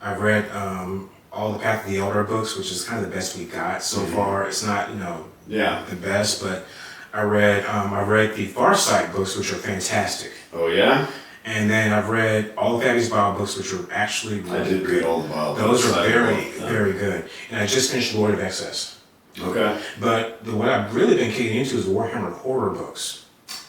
I've read all the Path of the Eldar books, which is kind of the best we got so far. It's not, Yeah. the best, but I read the Far Side books, which are fantastic. Oh yeah. And then I've read all the Fabulous Bible books, which are actually really I did read all the Bible Those books. are I very, love them. very good. And I just finished Lord of Excess. Okay. But what I've really been kicking into is Warhammer horror books.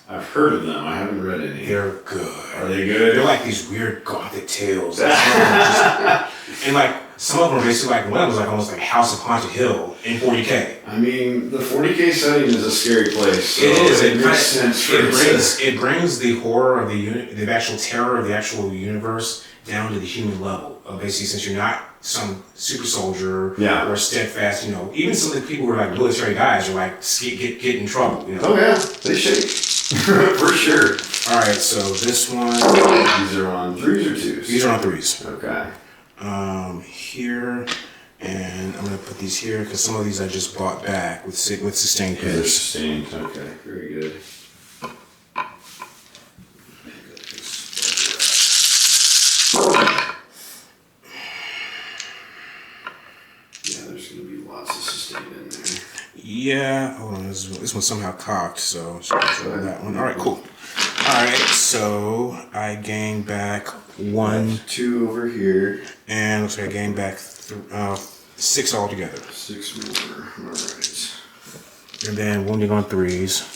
I've heard of them. I haven't read any. They're good. Are they good? They're like these weird gothic tales. And like some of them are basically like one of them was like almost like House of Haunted Hill in 40K. I mean, the 40K setting is a scary place. So It is. It makes sense for It brings the horror of the actual terror of the actual universe down to the human level. Basically, since you're not some super soldier or steadfast, even some of the people who are like military guys are like get in trouble. Oh yeah, they shake for sure. All right, so this one. These are on 3s or 2s? These are on 3s. Okay. Here, and I'm gonna put these here because some of these I just bought back with sustained They're pitch. sustained. Okay, very good. Yeah, there's gonna be lots of sustained in there. Yeah, hold on. This one's somehow cocked, so show that one. All right, cool. All right, so I gained back 1, 2 over here. and looks like I gained back 6 altogether. 6 more. All right. And then wounding on 3s.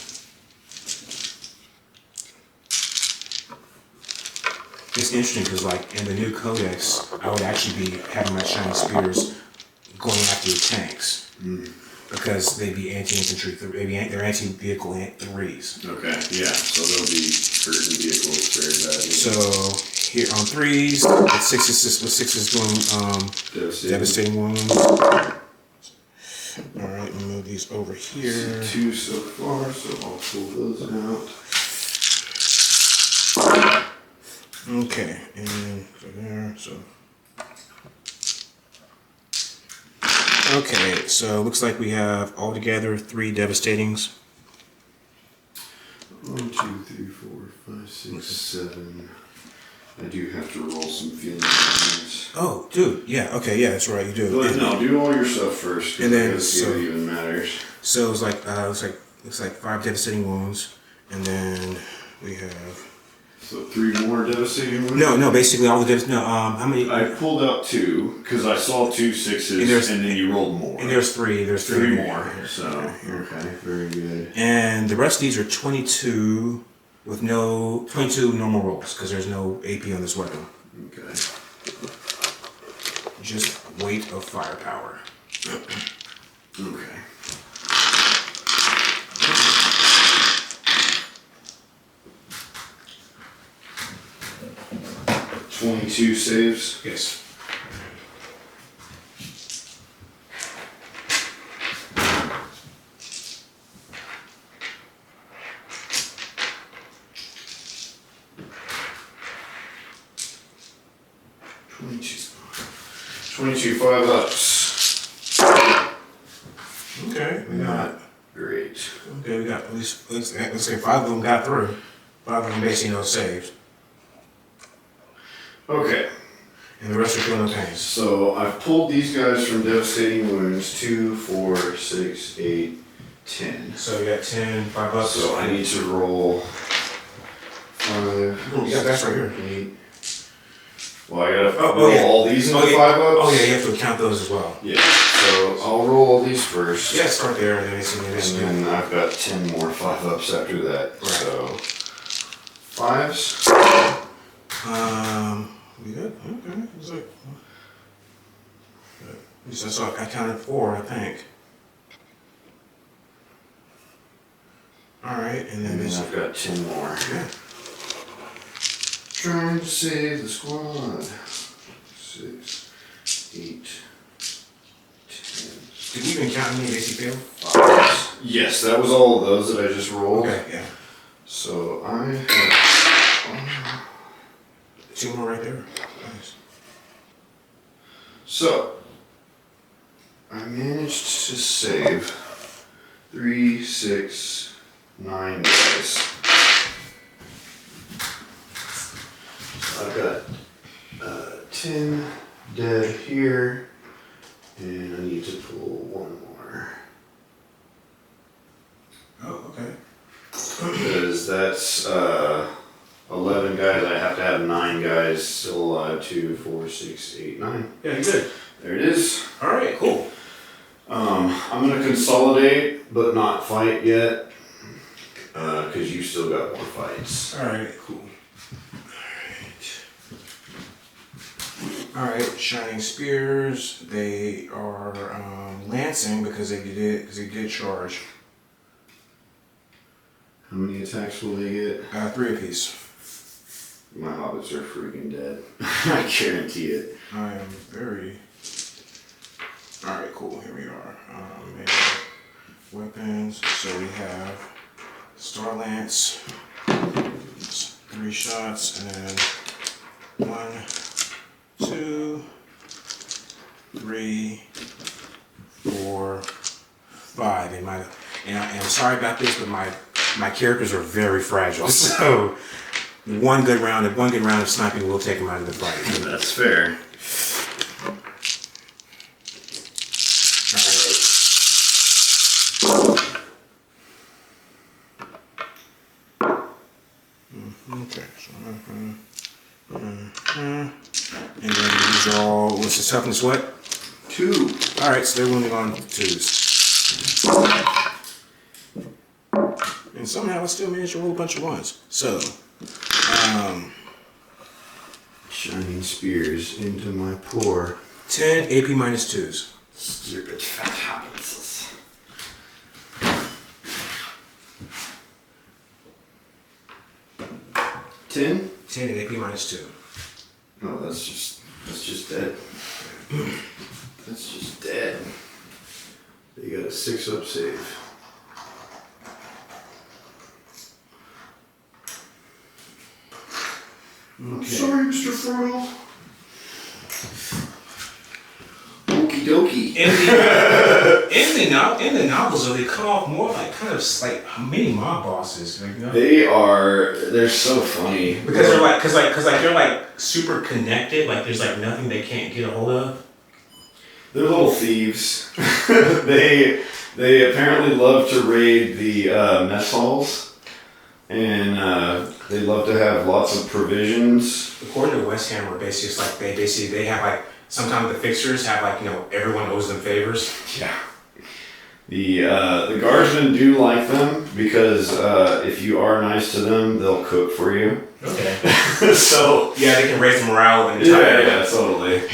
It's interesting because, like, in the new codex, I would actually be having my shiny spears going after the tanks. Because they'd be anti-infantry, they're anti-vehicle 3s. Okay, yeah, so they'll be hurting vehicles very badly. So here on 3s, with 6 is doing devastating wounds. All right, move these over here. 2 so far, so I'll pull those out. Okay, and so there, so. Okay, so looks like we have altogether 3 devastatings. 1, 2, 3, 4, 5, 6, 7. I do have to roll some feeling points. Oh, dude, yeah, okay, yeah, that's right, you do. But no, do all your stuff first. And then, see what even matters. So it's like looks like 5 devastating wounds, and then we have. So 3 more devastating wounds? No, basically all the how many? I pulled out 2 because I saw 2 6s, and then you rolled more. And there's 3. There's 3 more. So okay, very good. And the rest of these are 22 with 22 normal rolls because there's no AP on this weapon. Okay. Just weight of firepower. Okay. $22 saves. Yes. $22 5-ups. Okay. Not great. Okay, we got at least let's say 5 of them got through. 5 of them basically saved. Okay. And the rest are feeling no pains. So I've pulled these guys from devastating wounds 2, 4, 6, 8, 10. So you got 10, 5 ups. So I need to roll 5. Yeah, that's right here. 8. Well, I gotta roll all these into 5 ups. Oh yeah, you have to count those as well. Yeah. So I'll roll all these first. Yeah, start there, and And then I've got 10 more 5 ups after that. Right. So 5s. We good? Okay. It's like, so I counted 4, I think. All right, and then I've got 10 more. Yeah. Trying to save the squad. 6, 8, 10. Did you even count any AC fail? 5s. Yes, that was all of those that I just rolled. Okay, yeah. So I have 2 more right there. Nice. So I managed to save 3, 6, 9 guys. So I've got 10 dead here, and I need to pull 1 more. Oh, okay. Because that's 11 guys. I have to have 9 guys still alive. 2, 4, 6, 8, 9. Yeah, you good. There it is. All right, cool. I'm gonna consolidate, but not fight yet, because you still got more fights. All right, cool. All right, Shining Spears. They are lancing because they did charge. How many attacks will they get? 3 apiece. My hobbits are freaking dead. I guarantee it. I am very. All right, cool. Here we are. Maybe weapons. So we have Star Lance. 3 shots, and then 1, 2, 3, 4, 5. And I'm sorry about this, but my characters are very fragile. So one good round of sniping will take them out of the fight. That's fair. Okay, so and then these are all, what's the toughness, what? 2. Alright, so they're wounding on 2s. And somehow I still managed to roll a bunch of 1s. So, Shining spears into my poor 10 AP minus 2s. stupid fat hobbits. 10? 10 AP minus 2. No, that's just dead. That's just dead. You got a 6-up save. I'm sorry, Mr. Frodo. Okie dokie. In the novels, though, they come off more like kind of like mini mob bosses. Like, you know? They're so funny. Because they're like, they're like super connected. Like there's like nothing they can't get a hold of. They're little thieves. They apparently love to raid the mess halls, and they love to have lots of provisions. According to West Ham, basically it's like they have like sometimes the fixers have like, you know, everyone owes them favors. Yeah. The guardsmen do like them because if you are nice to them, they'll cook for you. Okay. So yeah, they can raise the morale of the entire. yeah, totally.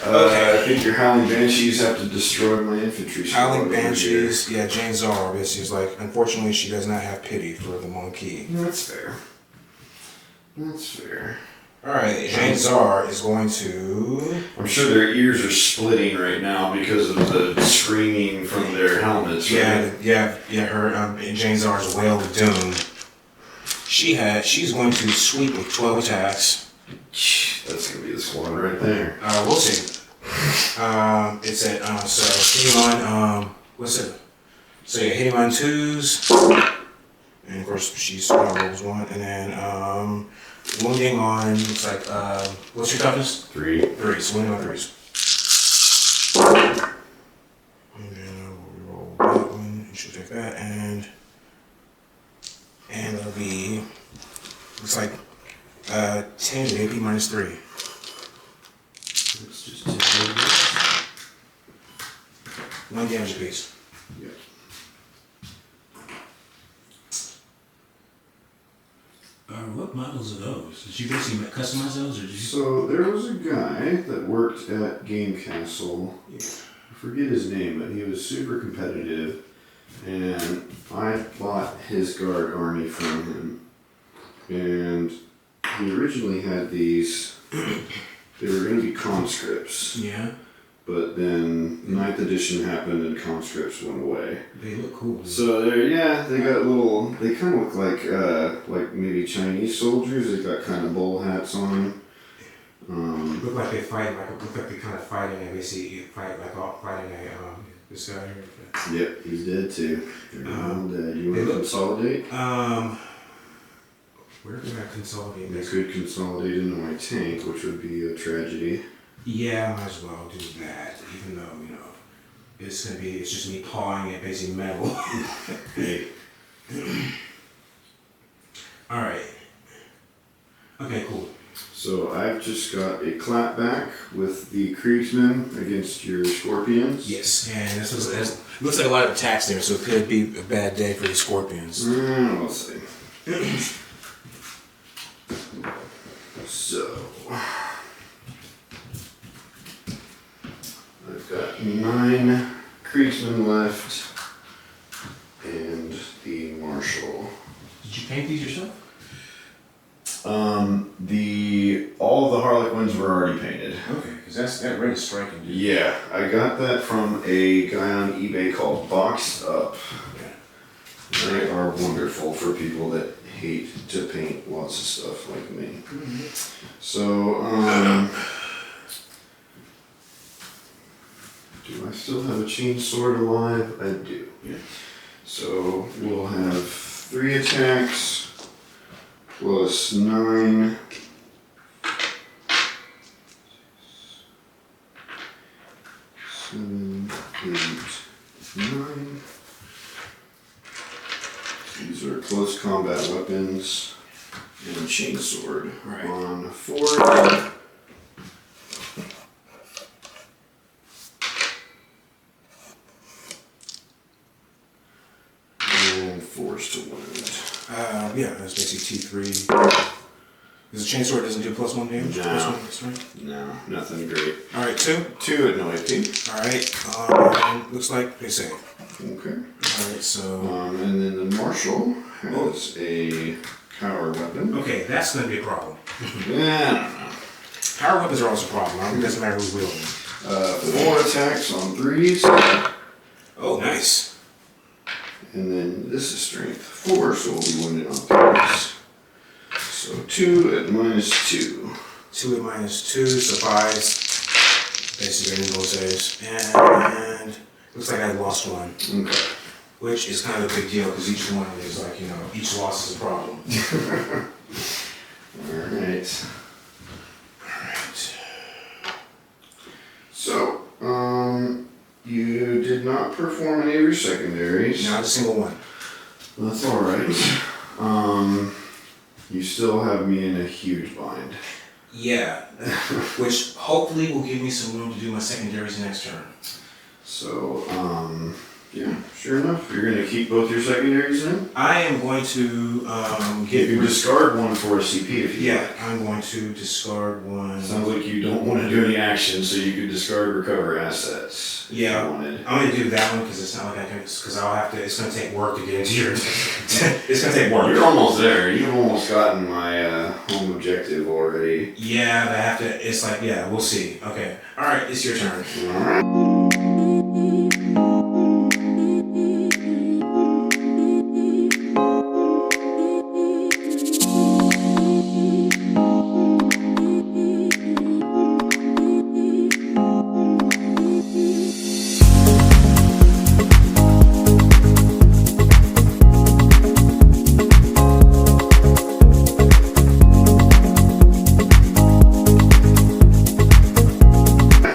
Okay. I think your Howling Banshees have to destroy my infantry squad. Howling Banshees, yeah, Jane Zar basically is like, unfortunately she does not have pity for the monkey. That's fair. That's fair. Alright, Jane Zar is going to... I'm sure their ears are splitting right now because of the screaming from their helmets. Right? Yeah, her Jane Zar's Wail of Doom. She's going to sweep with 12 attacks. That's gonna be the squad right there. We'll see. It's at so hitting on what's it? So yeah, hitting on 2s, and of course she's rolls 1, and then wounding on looks like what's your toughness? 3. 3. So wounding on 3s. And then we'll roll that one. You should take that, and that'll be looks like 10 AP minus 3. Let's just take it. 1 damage apiece. Yep. What models are those? Did you basically customize those, or did you? So there was a guy that worked at Game Castle. I forget his name, but he was super competitive, and I bought his guard army from him. And he originally had these. They were going to be conscripts. Yeah. But then 9th edition happened and conscripts went away. They look cool. So they got little. They kind of look like maybe Chinese soldiers. They got kind of bowl hats on. Look like they fight. Look like they kind of fight in a basically fighting this guy here. Yep, he's dead too. They're all dead. You want to consolidate? Where can I consolidate They this? could consolidate into my tank, which would be a tragedy. Yeah, might as well do that. Even though, you know, it's just me pawing at basically metal. Hey, just got a clapback with the Kriegsmen against your Scorpions. Yes, and looks like a lot of attacks there, so it could be a bad day for the Scorpions. We'll see. So, I've got 9 Kriegsmen left and the Marshal. Did you paint these yourself? All of the Harlequins were already painted. Okay, because that red is striking, dude. Yeah, I got that from a guy on eBay called Boxed Up. They are wonderful for people that hate to paint lots of stuff like me. So, do I still have a chain sword alive? I do. Yeah. So we'll have 3 attacks plus 9. 7, 8, 9. These are close combat weapons and a chainsword. Right. On 4. And 4s to wound. Yeah, that's basically T3. Because the chainsword doesn't do +1 damage? No. +1, that's right. No, nothing great. Alright, 2. 2 at no AP. Alright, looks like they say. Okay. Alright, so. And then the Marshal has a power weapon. Okay, that's going to be a problem. Yeah, I don't know. Power weapons are always a problem. It doesn't matter who's wielding them. 4 attacks on 3s. Oh, nice. And then this is strength 4, so we'll be wounded on 3s. So 2 at -2. 2 at -2, surprise. Basically, any goal saves. And looks like I lost 1. Okay. Which is kind of a big deal because each one is like, each loss is a problem. Alright. Alright. So, you did not perform any of your secondaries. Not a single one. That's alright. You still have me in a huge bind. Yeah. Which hopefully will give me some room to do my secondaries next turn. So, yeah, sure enough, you're going to keep both your secondaries in? I am going to You discard one for a CP if you Yeah, like. I'm going to discard 1. Sounds like you don't want to do any action, so you could discard recover assets. If Yeah. you wanted. I'm going to do that one because it's not like I can, because I'll have to, it's going to take work to get into your, it's going to take work. You're almost there. You've almost gotten my home objective already. Yeah, but I have to, it's like, yeah, we'll see. Okay. Alright, it's your turn. Alright.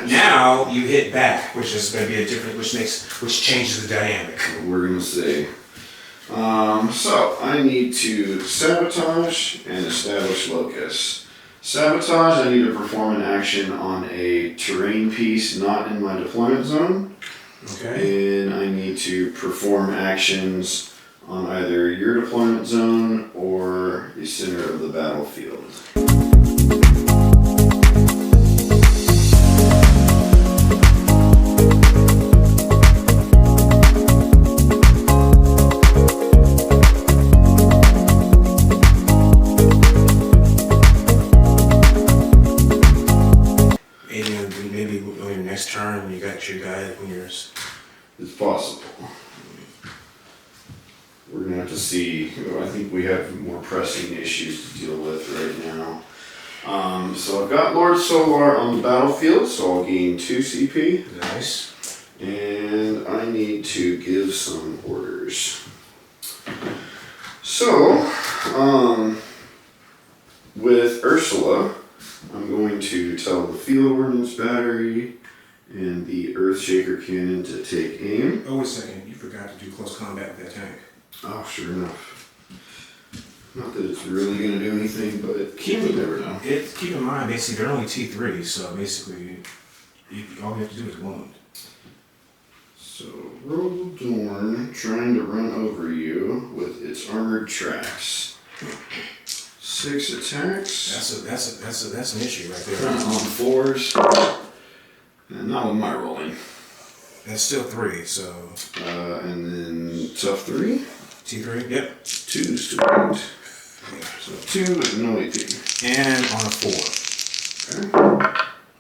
Now you hit back, which is going to be a different, which changes the dynamic. We're going to see. So, I need to sabotage and establish locus. Sabotage, I need to perform an action on a terrain piece not in my deployment zone. Okay. And I need to perform actions on either your deployment zone or the center of the battlefield. Maybe on your next turn, you got your guy when you're. It's possible. We're gonna have to see. I think we have more pressing issues to deal with right now. So I've got Lord Solar on the battlefield, so I'll gain 2 CP. Nice. And I need to give some orders. So, with Ursula, I'm going to tell the Field Ordnance Battery and the Earthshaker Cannon to take aim. Oh, wait a second. You forgot to do close combat with that tank. Oh, sure enough. Not that it's really going to do anything, but you never know. Keep in mind, basically, they're only T3, so basically, all you have to do is wound. So, Rogaldorn trying to run over you with its armored tracks. 6 attacks. That's an issue right there. On 4s. And not with my rolling. That's still 3, so. And then tough 3. T3, yep. 2s to wound. So 2 with no AP. And on a 4. Okay.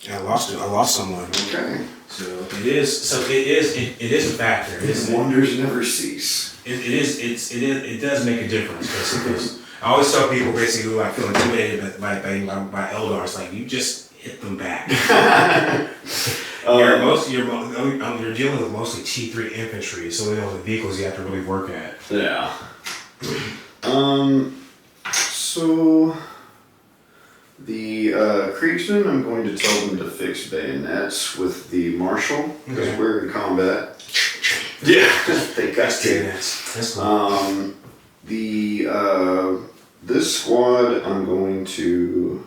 And I lost someone. Okay. So it is a factor. Wonders never cease. It does make a difference, basically. 'Cause I always tell people basically who I feel intimidated by Eldar. It's like you just hit them back. You're dealing with mostly T3 infantry, so the vehicles you have to really work at. Yeah. So the Kriegsmen, I'm going to tell them to fix bayonets with the Marshal because Okay. we're in combat. Yeah, they got to. That's cool. This squad, I'm going to.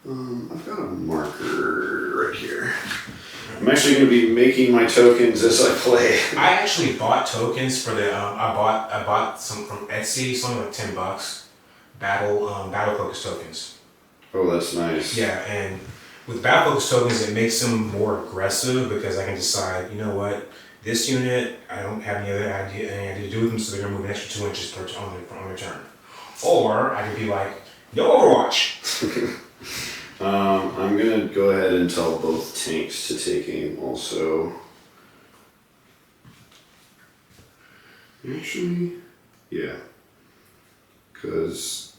I've got a marker right here. I'm actually going to be making my tokens as I play. I actually bought tokens for the. I bought some from Etsy, something like $10. Battle focus tokens. Oh, that's nice. Yeah, and with battle focus tokens, it makes them more aggressive because I can decide, you know what, this unit, I don't have any idea to do with them, so they're gonna move an extra 2 inches on their turn. Or I could be like, no Overwatch. I'm gonna go ahead and tell both tanks to take aim also. Actually, yeah. Because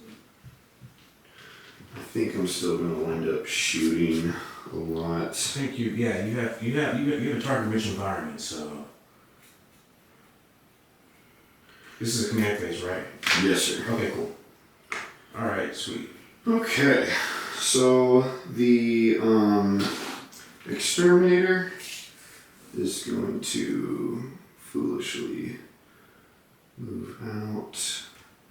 I think I'm still gonna wind up shooting a lot. Thank you. Yeah, you have a target-rich environment, so this is a command phase, right? Yes, sir. Okay, cool. All right, sweet. Okay, so the exterminator is going to foolishly move out.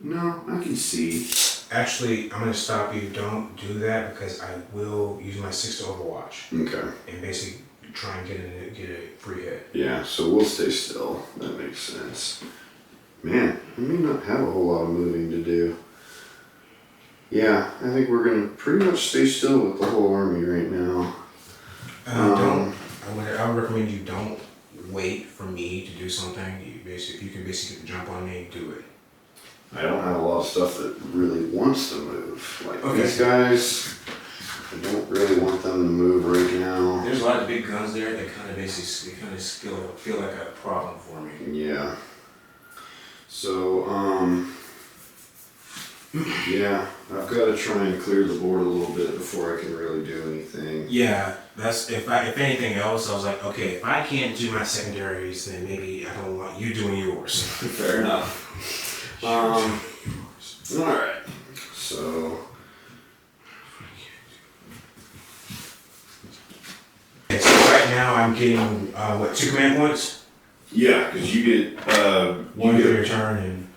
No, I can see. Actually, I'm gonna stop you. Don't do that because I will use my 6 to Overwatch Okay. and basically try and get a free hit. Yeah, so we'll stay still. That makes sense. Man, I may not have a whole lot of moving to do. Yeah, I think we're gonna pretty much stay still with the whole army right now. I would recommend you don't wait for me to do something. If you can basically get the jump on me, do it. I don't have a lot of stuff that really wants to move. Like Okay. these guys, I don't really want them to move right now. There's a lot of big guns there that kind of basically feel like a problem for me. Yeah. So, yeah, I've got to try and clear the board a little bit before I can really do anything. Yeah, that's if anything else, I was like, okay, if I can't do my secondaries, then maybe I don't want you doing yours. Fair enough. All right. So, Okay, so right now I'm getting 2 command points, yeah, because you get one for your turn and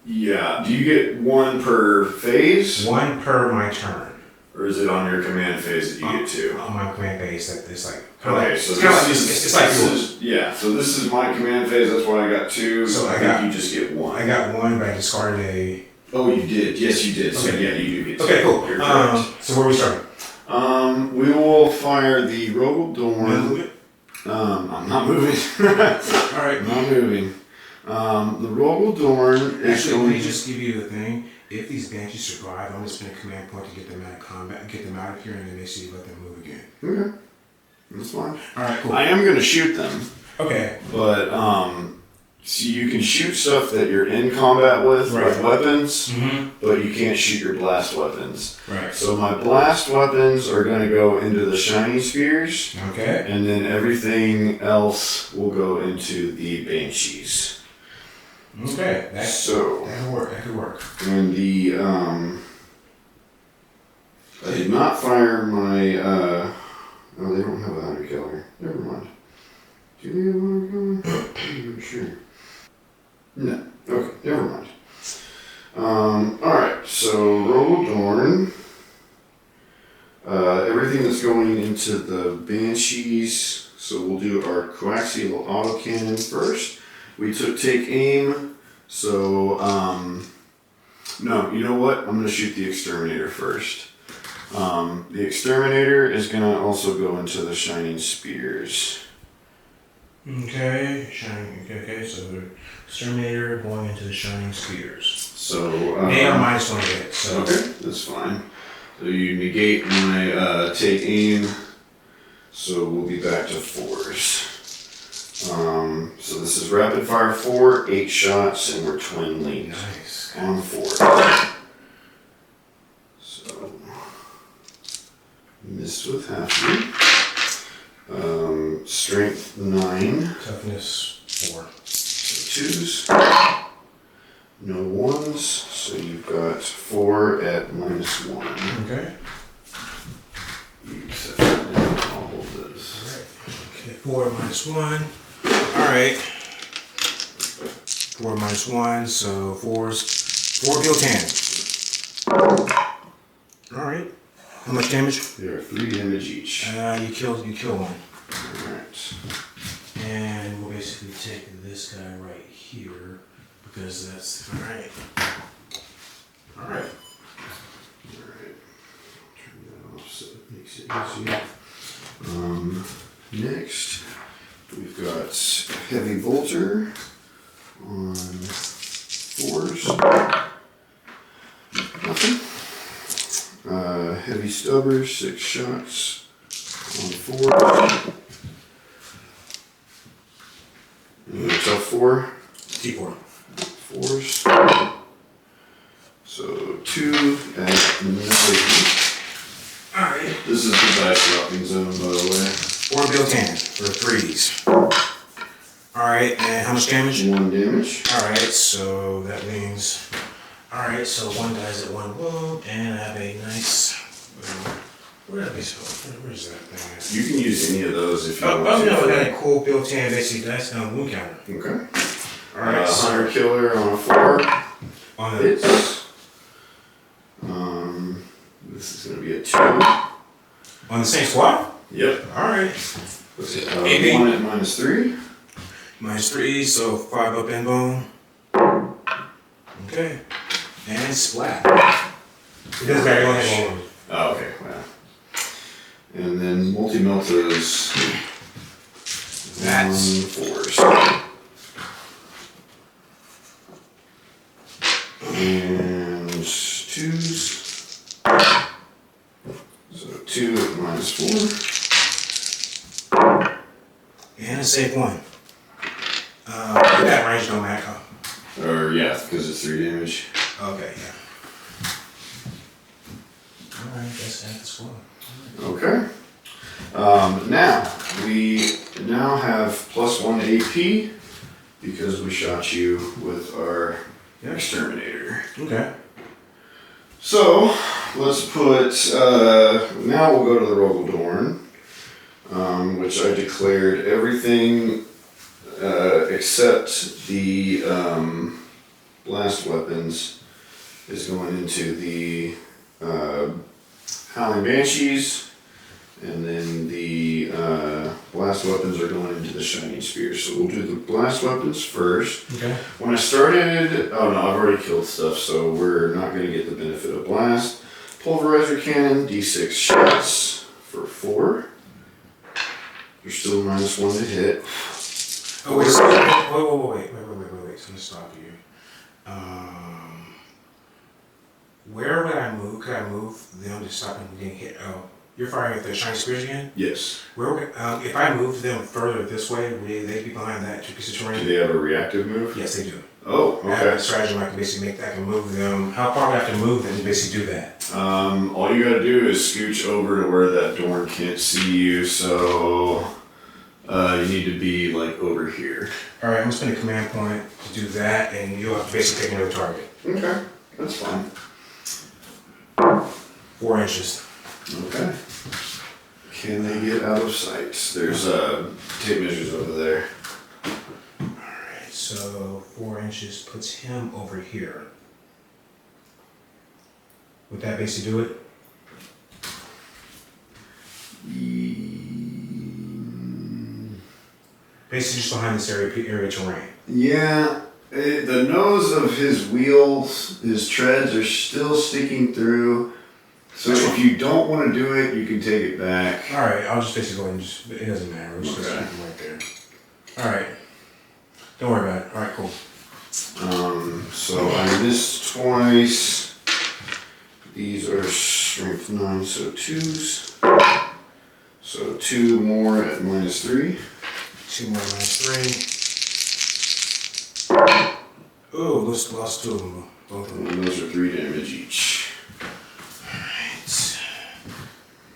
yeah. Do you get 1 per phase, 1 per my turn. or is it on your command phase that you get 2? On my command base, that it's like Okay, so it's kind of like this yours. is yeah. So this is my command phase. That's why I got 2. So I think you just get 1. I got 1, but I discarded a. Oh, you did. Yes, you did. So Okay. yeah, you do get 2. Okay, cool. You're correct. So where are we starting? We will fire the Rogaldorn. Move it. I'm not moving. All right. I'm not moving. The Rogaldorn is Actually, let going me just give you a thing. If these banshees survive, I'm gonna spend a command point to get them out of combat, get them out of here, and then basically let them move again. Okay. That's fine. All right, cool. I am going to shoot them, Okay. but so you can shoot stuff that you're in combat with Right. weapons, Mm-hmm. but you can't shoot your blast weapons. Right. So my blast weapons are going to go into the shining spears, Okay. and then everything else will go into the banshees. Okay. That So, could work. That could work. and the I did not fire my oh, they don't have a hunter killer. Never mind. Do they have a hunter killer? I'm not sure. No. Okay, never mind. Alright. Dorn. Everything that's going into the Banshees. So we'll do our coaxial autocannon first. We took take aim. So, no, you know what? I'm going to shoot the Exterminator first. The Exterminator is going to also go into the Shining Spears. Okay, okay, so the Exterminator going into the Shining Spears. So, they are minus 1 hit, so. Okay, that's fine. So you negate my take aim. So we'll be back to 4s. So this is rapid fire 4, 8 shots, and we're twin linked on 4. So missed with half. Strength 9. Toughness 4. So 2s. No 1s. So you've got 4 at minus 1. Okay. You set that down. I'll hold this. Alright. Okay, 4 minus 1. Alright. 4 minus 1, so 4's 4 Biel-Tan. Alright. How much damage? There are 3 damage each. You kill one. Alright. And we'll basically take this guy right here because that's alright. Alright. Alright. Turn that off so it makes it easier. Next, we've got Heavy Bolter on 4s. Nothing. Heavy Stubber, 6 shots on 4s. And tough 4. T4. 4s. So 2 at 9. Alright. This is the dice dropping zone, by the way. 4 Biel-Tan for 3s. Alright, and how much damage? 1 damage. Alright, so that means. Alright, so 1 dies at 1 wound, and I have a nice. Where's that thing? You can use any of those if you Oh, want to. no, I got a cool Biel-Tan basically dice on wound counter. Okay. Alright, Hunter Killer on a 4. on the. Hits. This is going to be a 2. On the same squad? Yep. Alright. 1 at minus 3. Minus 3, so 5 up in bone. Okay. And splat. It doesn't matter, you only have 1 wound. Oh, okay. Wow. And then multi-meltas. That's 4s. And 2s. So 2 at minus 4. And a save 1. That range don't matter. Or, yeah, because it's 3 damage. Okay, yeah. Alright, that's at the squad. Okay. Now, we now have +1 AP because we shot you with our Exterminator. Okay. So, let's put, now we'll go to the Rogaldorn, which I declared everything except the blast weapons is going into the Howling Banshees, and then the blast weapons are going into the Shining Spears. So we'll do the blast weapons first. Okay. When I started, oh no, I've already killed stuff, so we're not going to get the benefit of blast. Pulverizer Cannon, D6 shots for 4. You're still -1 to hit. Oh, wait, wait. So let me stop you. Where would I move? Could I move them to stop them from getting hit? Oh, you're firing at the Shining Spears again? Yes. Where would, if I moved them further this way, would they be behind that piece of Do terrain? they have a reactive move? Yes, they do. Oh, I have a okay. strategy where I can basically make that. I can move them. How far would I have to move them to basically do that? All you gotta do is scooch over to where that Dorn can't see you, so you need to be like over here. All right, I'm gonna spend a command point to do that, and you'll have to basically take another target. Okay, that's fine. 4 inches. Okay. Can they get out of sight? There's tape measures over there. Alright, so 4 inches puts him over here. Would that basically do it? Basically just behind this area terrain. Yeah, the nose of his wheels, his treads are still sticking through. So if you don't want to do it, you can take it back. All right, I'll just basically go ahead and just, it doesn't matter. We'll just Okay. keep them right there. All right. Don't worry about it. All right, cool. So I missed twice. These are strength 9, so 2s. So 2 more at -3. 2 more -3. Oh, lost 2 of them. Both of them. And those are 3 damage each. Alright.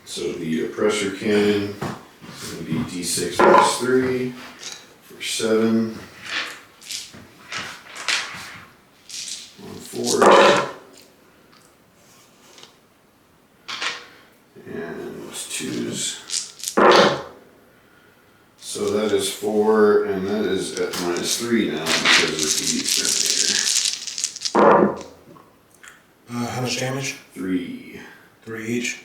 So the pressure cannon is going to be D6 -3 for 7. On 4. And 2s. So that is 4, and that is at -3 now because of the exterminator. How much damage? 3. 3 each?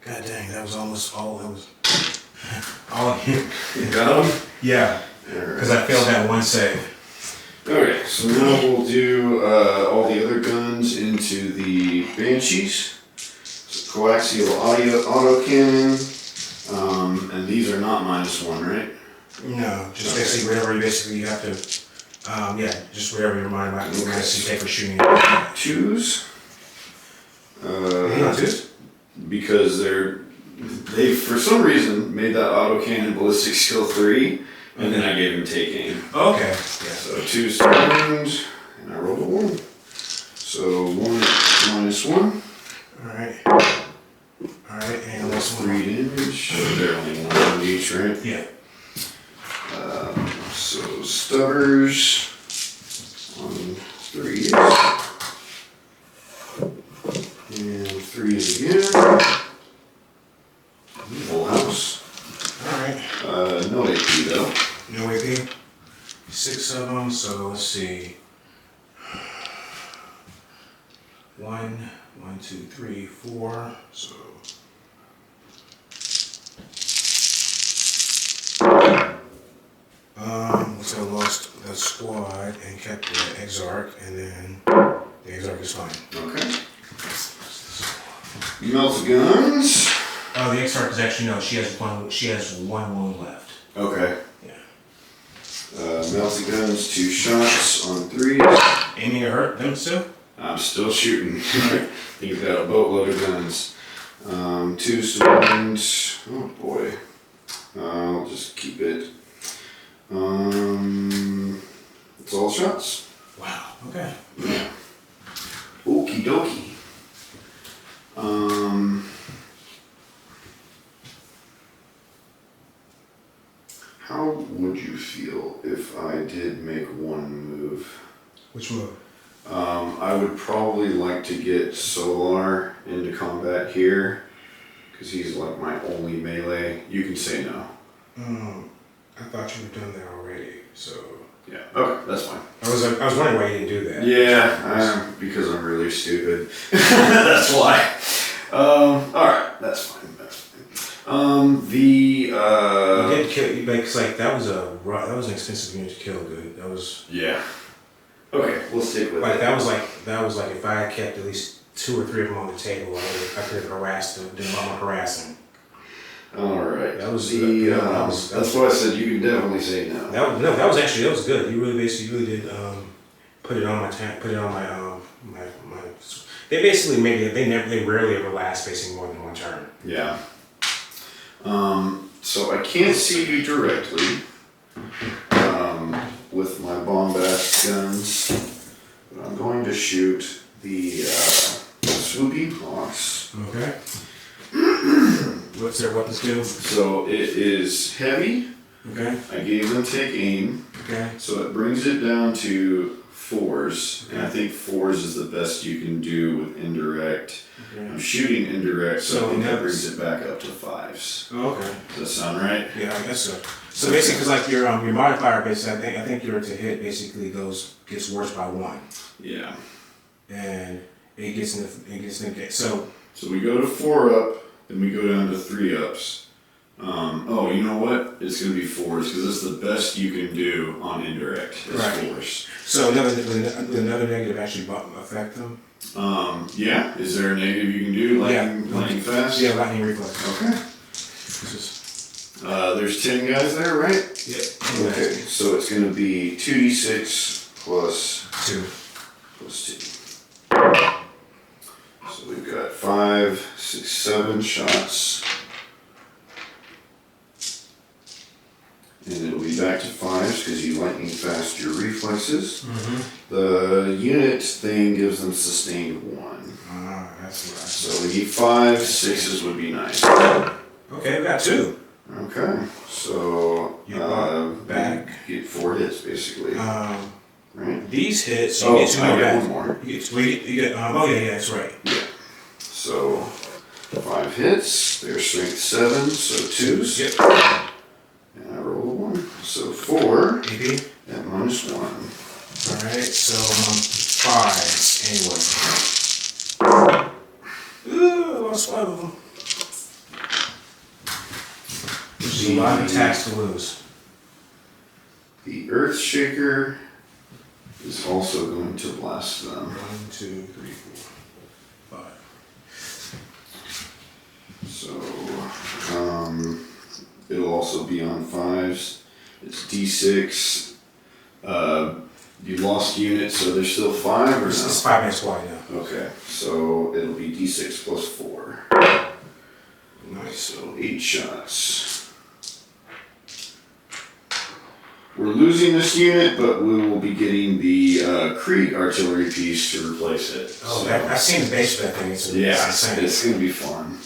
God dang, that was almost all, that was... all of you. You got them? Yeah, because I failed that one save. Okay, so now we'll do all the other guns into the Banshees. So coaxial autocannon. And these are not -1, right? No, just Okay. basically whatever you have to, yeah, just whatever your mind might Okay. you take for shooting. 2s. Not 2s? Because they for some reason made that autocannon ballistic skill 3, and then I gave him take aim. Okay. Yeah. So 2 stones, and I rolled a 1. So 1 -1. Alright. Alright, and That's that's 3 damage. So they're only 1 each, right? Yeah. So stubbers on 3s. And 3s again. Full house. Alright. No AP though. No AP. 6 of them, so let's see. 1, 2, 3, 4. So. Looks like I lost the squad and kept the Exarch, and then the Exarch is fine. Okay. Melt guns. Oh, the Exarch is actually no. She has one wound left. Okay. Yeah. Melty guns, 2 shots on 3s. Aiming to hurt them too? I'm still shooting. You've got a boatload of guns. 2 swords. Oh boy. I'll just keep it. It's all shots. Wow. Okay. Yeah. Okie dokie. How would you feel if I did make one move? Which move? I would probably like to get Solar into combat here, because he's like my only melee. You can say no. I thought you were done that already, so. Yeah. Okay, that's fine. I was wondering why you didn't do that. Yeah, because I'm really stupid. That's why. Alright, that's fine. You did kill, because like that was an expensive unit to kill, dude. That was. Yeah. Okay, we'll stick with Like it. that was like if I had kept at least 2 or 3 of them on the table, I could have harassed them, did a lot more harassing. Alright. That was that's why I said you can definitely say no. That was good. You really did put it on my my. They basically they rarely ever last basically more than one turn. Yeah. So I can't see you directly with my bombast guns, but I'm going to shoot the swoopy box. Okay. What's their weapons do? So it is heavy. Okay. I gave them take aim. Okay. So it brings it down to 4s, and I think 4s is the best you can do with indirect. Okay. I'm shooting indirect, so So I think that that's- brings it back up to 5s. Oh, okay. Does that sound right? Yeah, I guess so. So basically, because like your modifier, basically, I think your to hit basically gets worse by 1, Yeah. and it gets in the so we go to 4 up, then we go down to 3 ups. Oh, you know what? It's going to be 4s because it's the best you can do on indirect. It's Right. 4s. So another negative actually affect them. Yeah. Is there a negative you can do? Lightning fast? Yeah, lightning reflex. Okay. There's 10 guys there, right? Yeah. Okay. So it's going to be 2d6 plus 2. 2. So we've got 5, 6, 7 shots. And it'll be back to 5s because you lightning fast your reflexes. Mm-hmm. The unit thing gives them sustained 1. That's right. So we need 5, 6s would be nice. Okay, we got 2. Okay, so You back. you get 4 hits basically. Right? These hits, you get 2 I more get back. one more. You get oh yeah, that's right. Yeah. So 5 hits. They're strength 7, so 2s. Yep. And I roll a 1, so 4 AP. at -1. Alright, so 5 anyway. Ooh, I lost 5 of them. Which is a lot of attacks to lose. The Earth Shaker is also going to blast them. 1, 2, 3, 4, 5. So, it'll also be on 5s. It's D6. You lost units, so there's still 5 or It's no? 5-man squad now. Okay, so it'll be D6 plus 4. Nice. So 8 shots. We're losing this unit, but we will be getting the Krieg artillery piece to replace it. Oh, So- I've seen the base of that thing. It's yeah, insane. it's going to be fun.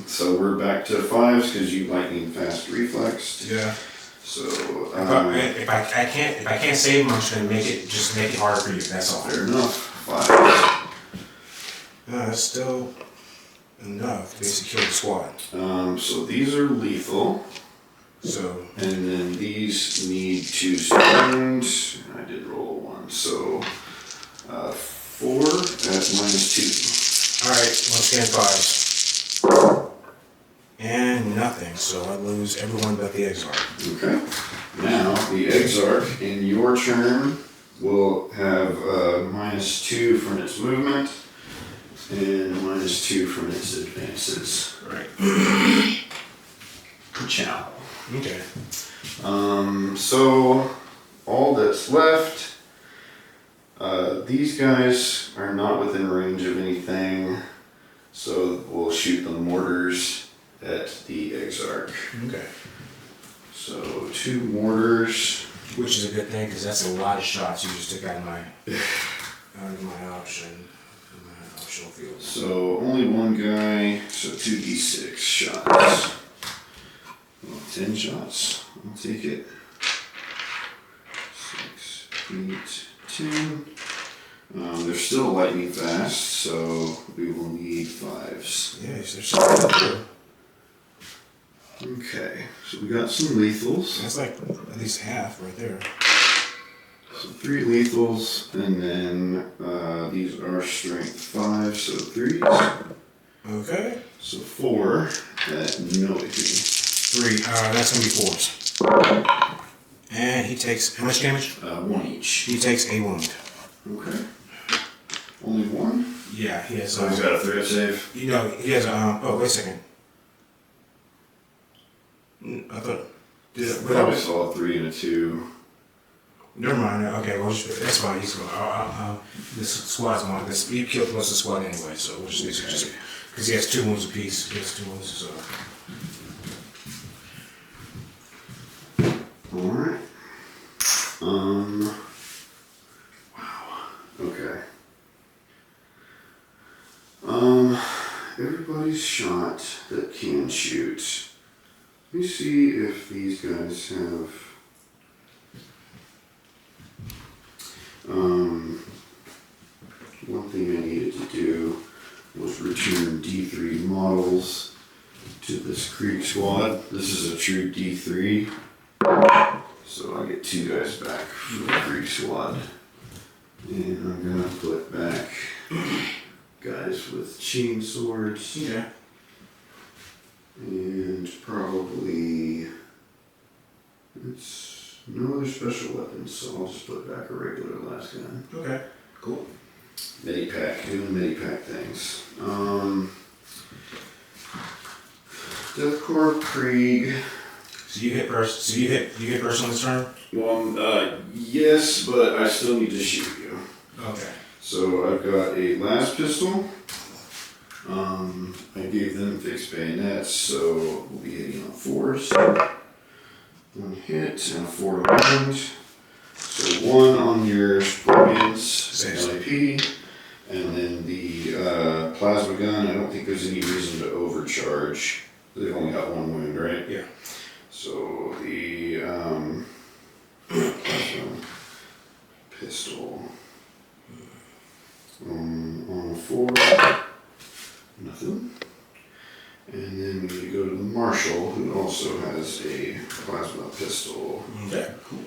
So we're back to 5s because you lightning fast reflexed. Yeah. So If I can't save them, I'm just gonna make it harder for you. That's all. fair enough. 5s. That's still enough to basically kill the squad. So these are lethal, So and then these need 2 stones. I did roll 1, so 4 at -2. all right, once again 5s. And nothing, so I lose everyone but the Exarch. Okay. Now the Exarch in your turn will have -2 from its movement and -2 from its advances. Right. Ciao. Okay. So all that's left. These guys are not within range of anything, so we'll shoot the mortars at the Exarch. Okay. So 2 mortars. Which is a good thing because that's a lot of shots you just took out of my optional field. So only 1 guy, so 2d6 shots. Well, 10 shots. I'll take it. 6, 8, 10. They're still lightning fast, so we will need 5s. Yes, there's something up there. Okay, so we got some lethals. That's like at least half right there. So 3 lethals, and then these are strength 5, so 3s. Okay. So 4 at no AP. 3. That's gonna be 4s. And he takes how much damage? 1 each. He takes a wound. Okay. Only 1? Yeah, he has. So he's got a threat save. You know, he has. Oh, wait a second. I thought. I probably saw a 3 and a 2. Never mind. Okay, well, that's fine. He's going. This squad's on. He killed most of the squad anyway, so we'll just because he has 2 wounds apiece. He has 2 wounds, so. Alright. Wow. Okay. Everybody's shot that can shoot. Let me see if these guys have. One thing I needed to do was return D3 models to this Krieg squad. This is a true D3. So I get 2 guys back from the Krieg squad. And I'm gonna put back guys with chain swords. Okay. And probably it's no other special weapons, so I'll just put back a regular last gun. Okay. Cool. Medipack, doing medipack things. Deathcore Krieg. So you hit first. So you hit first on this turn. Well, yes, but I still need to shoot you. Okay. So I've got a last pistol. I gave them fixed bayonets, so we'll be hitting on 4s. 1 hit and a 4 to wound. So 1 on your scorpions, LAP, and then the plasma gun. I don't think there's any reason to overcharge. They've only got 1 wound, right? Yeah. So the plasma pistol on 4, nothing. And then we need to go to the Marshal, who also has a plasma pistol. Okay. Cool.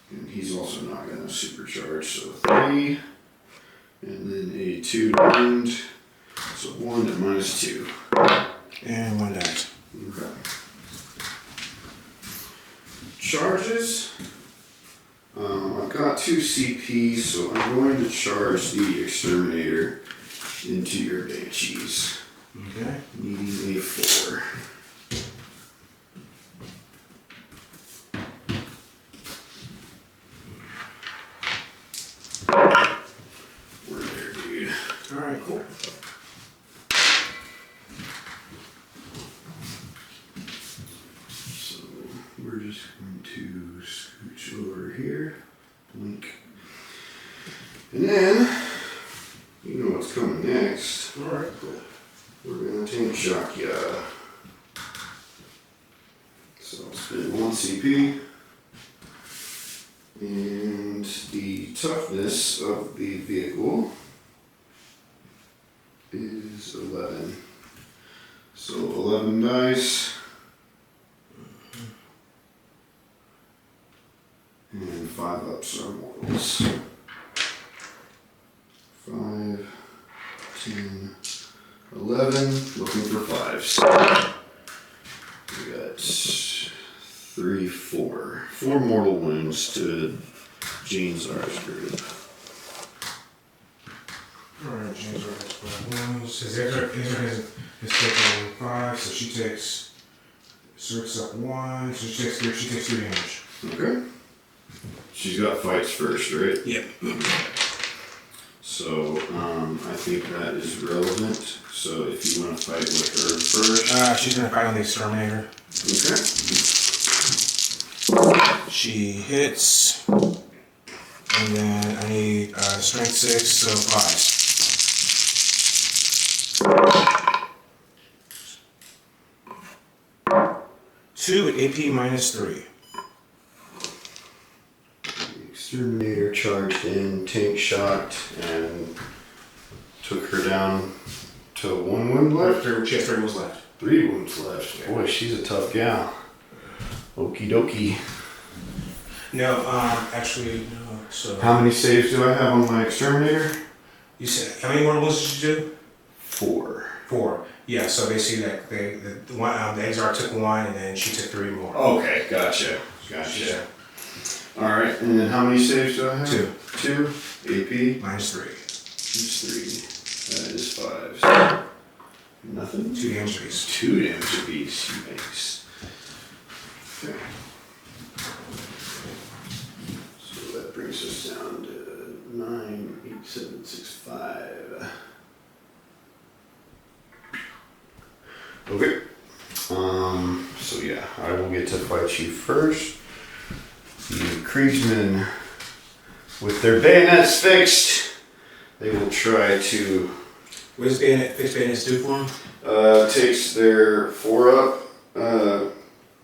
And he's also not going to supercharge, so 3. And then a 2 to wound. So 1 to -2. And 1 dies. Okay. Charges. I've got 2 CP, so I'm going to charge the Exterminator into your Banshees. Okay. Needing a 4. We're there, dude. All right. Cool. So we're just going to scooch over here, blink, and then you know what's coming next. All right. Cool. We're gonna tank shock ya. So I'll spend 1 CP, and the toughness of the vehicle is 11. So 11 dice. And 5 ups are mortals. 5, 10, 11, looking for 5s. We got 3, 4. 4 mortal wounds to Jean Czar's group. Alright, James Roberts. His extra is taking 5, so she takes. Circ's up 1, so she takes 3 damage. Okay. She's got fights first, right? Yep. So, I think that is relevant. So, if you want to fight with her first. She's gonna fight on the Exterminator. Okay. She hits. And then I need strength 6, so 5. 2 with AP -3. Exterminator charged in, tank shocked, and took her down to 1 wound left. She has 3 wounds left. 3 wounds left. Boy, she's a tough gal. Okie dokie. No, actually, no. So How many saves do I have on my Exterminator? you said how many mortal wounds did you do? 4. 4. Yeah. So basically, like the one, the Exar took 1, and then she took 3 more. Okay, gotcha. Gotcha. Alright, and then how many saves do I have? 2. 2. AP? -3. Is 3. That is 5. Nothing? 2 damage apiece. 2 damage apiece. Yikes. Okay. So that brings us down to 9, 8, 7, 6, 5. Okay. So yeah, I will get to fight you first. The Kriegsmen, with their bayonets fixed, they will try to. What does fixed bayonets do for them? Takes their 4-up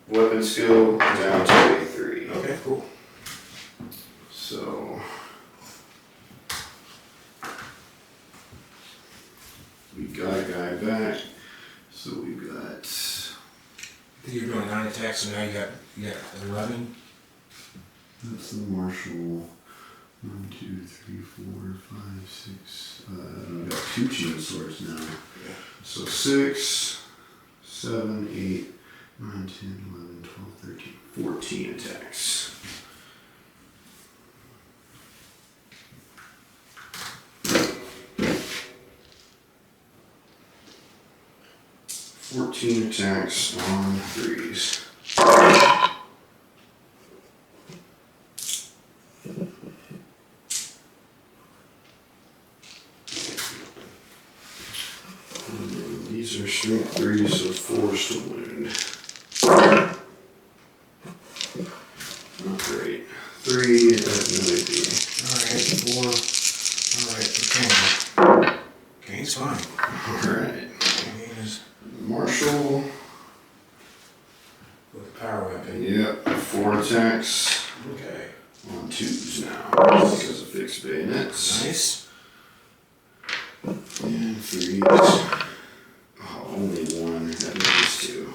weapon skill down to a 3. Okay, cool. So we got a guy back. So we've got. I think you're doing 9 attacks, so now you got 11. That's the Marshal. 1, 2, 3, 4, 5, 6. We got 2 chainswords now. So 6, 7, 8, 9, 10, 11, 12, 13, 14 attacks. Attacks on 3s. These are strength 3s, so 4s to wound. Not great. 3 at no AP. Alright, 4. Alright, okay, he's fine. Alright. Marshal. With a power weapon. Yep, 4 attacks. Okay. On 2s now. This is a fixed bayonets. Nice. And 3s. Oh, only 1. That means 2.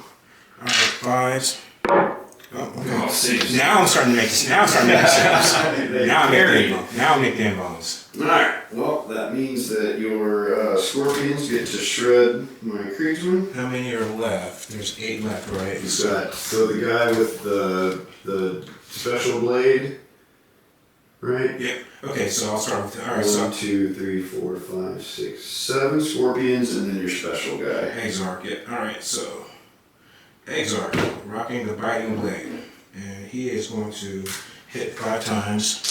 Alright, 5s. Oh, okay. Oh, 6. Now I'm starting to make sense. Now I'm making the bones. Alright, well, that means that your scorpions get to shred my Kriegsman. How many are left? There's 8 left, right? So the guy with the special blade, right? Yeah. Okay, so I'll start with. Alright, 1, so 2, 3, 4, 5, 6, 7 scorpions, and then your special guy. Exarch. Yeah. Alright, so Exarch, rocking the biting blade, and he is going to hit 5 times.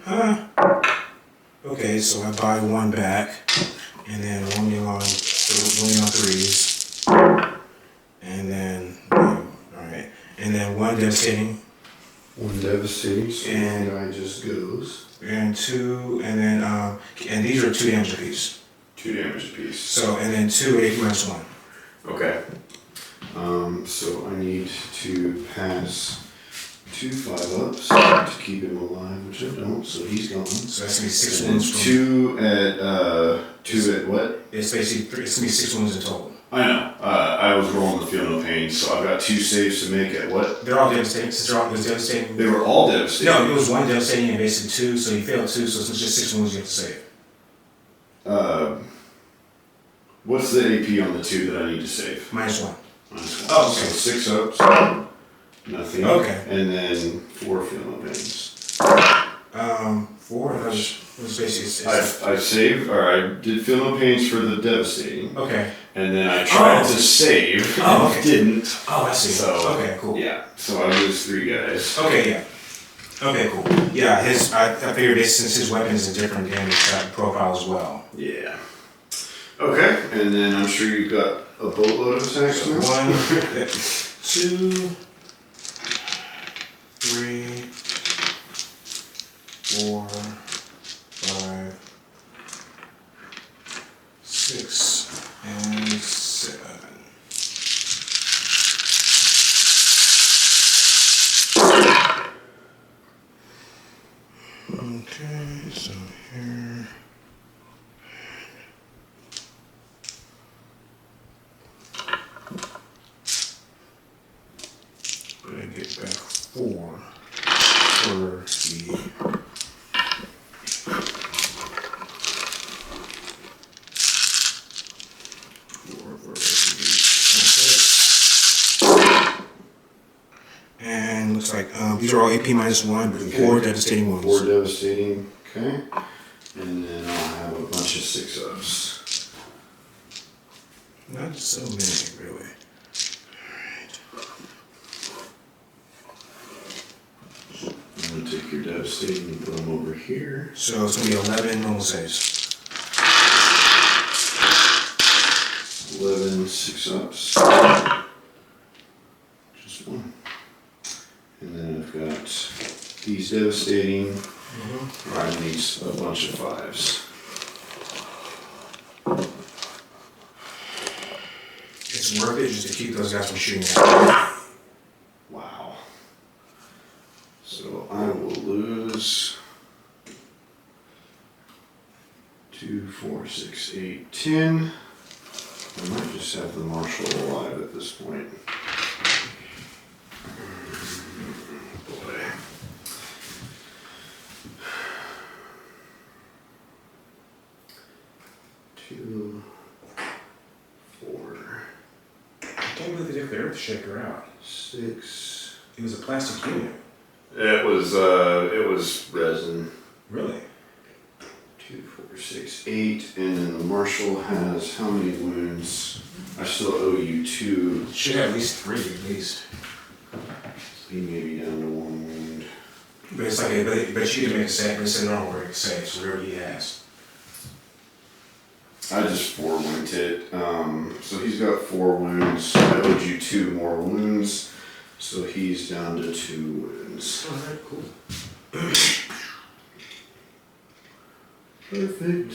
Huh? Okay, so I buy 1 back, and then only on 3s, and then alright, and then 1 devastating, 1 devastating, so and the guy just goes. And 2, and then and these are 2 damage apiece. 2 damage apiece. So and then 2 AP minus 1. Okay. So I need to pass 2 5-ups to keep him alive, which I don't, so he's gone. So that's gonna be 6 And wounds. 2 at what? It's basically it's gonna be 6 wounds in total. I know. I was rolling the feel no pain, so I've got 2 saves to make at what? They're all devastating. Since they're all devastating. They were all devastating. No, it was 1 devastating and basically 2, so you failed 2, so it's just 6 wounds you have to save. What's the AP on the 2 that I need to save? Minus 1. -1. Oh, okay. So 6 ups, nothing. Okay. And then 4 feel no pains. 4 was basically I saved, or I did feel no pains for the devastating. okay. And then I tried to save. Oh, okay. Didn't. Oh, I see. So, okay, cool. Yeah. So I lose 3 guys. Okay, yeah. Okay, cool. Yeah, I figured since his weapon is a different damage profile as well. Yeah. Okay, and then I'm sure you've got a boatload of attacks now. 1, 2, 3, 4, 5, 6, and 7. Okay, so here. I get back 4 for the. And looks like these are all AP minus 1, but 4 devastating wounds. 4 devastating, okay. And then I'll have a bunch of 6-ups. Not so many, really. I'm going to take your devastating and put them over here. So it's going to be 11 normal saves. 11 6-ups. Just 1. And then I've got these devastating. I need a bunch of 5s. It's worth it just to keep those guys from shooting at you. Wow. So I will lose 2, 4, 6, 8, 10. I might just have the marshal alive at this point. have to shake her out. 6. It was a plastic unit. It was resin. Really? 2, 4, 6, 8, and then the marshal has how many wounds? I still owe you 2. Should have at least 3 at least. He may be down to 1 wound. But it's like, but you can make a save. It's a normal rig save, so whatever he has. I just 4 wounded it. So he's got 4 wounds. I owed you 2 more wounds. So he's down to 2 wounds. Oh, very cool. Perfect.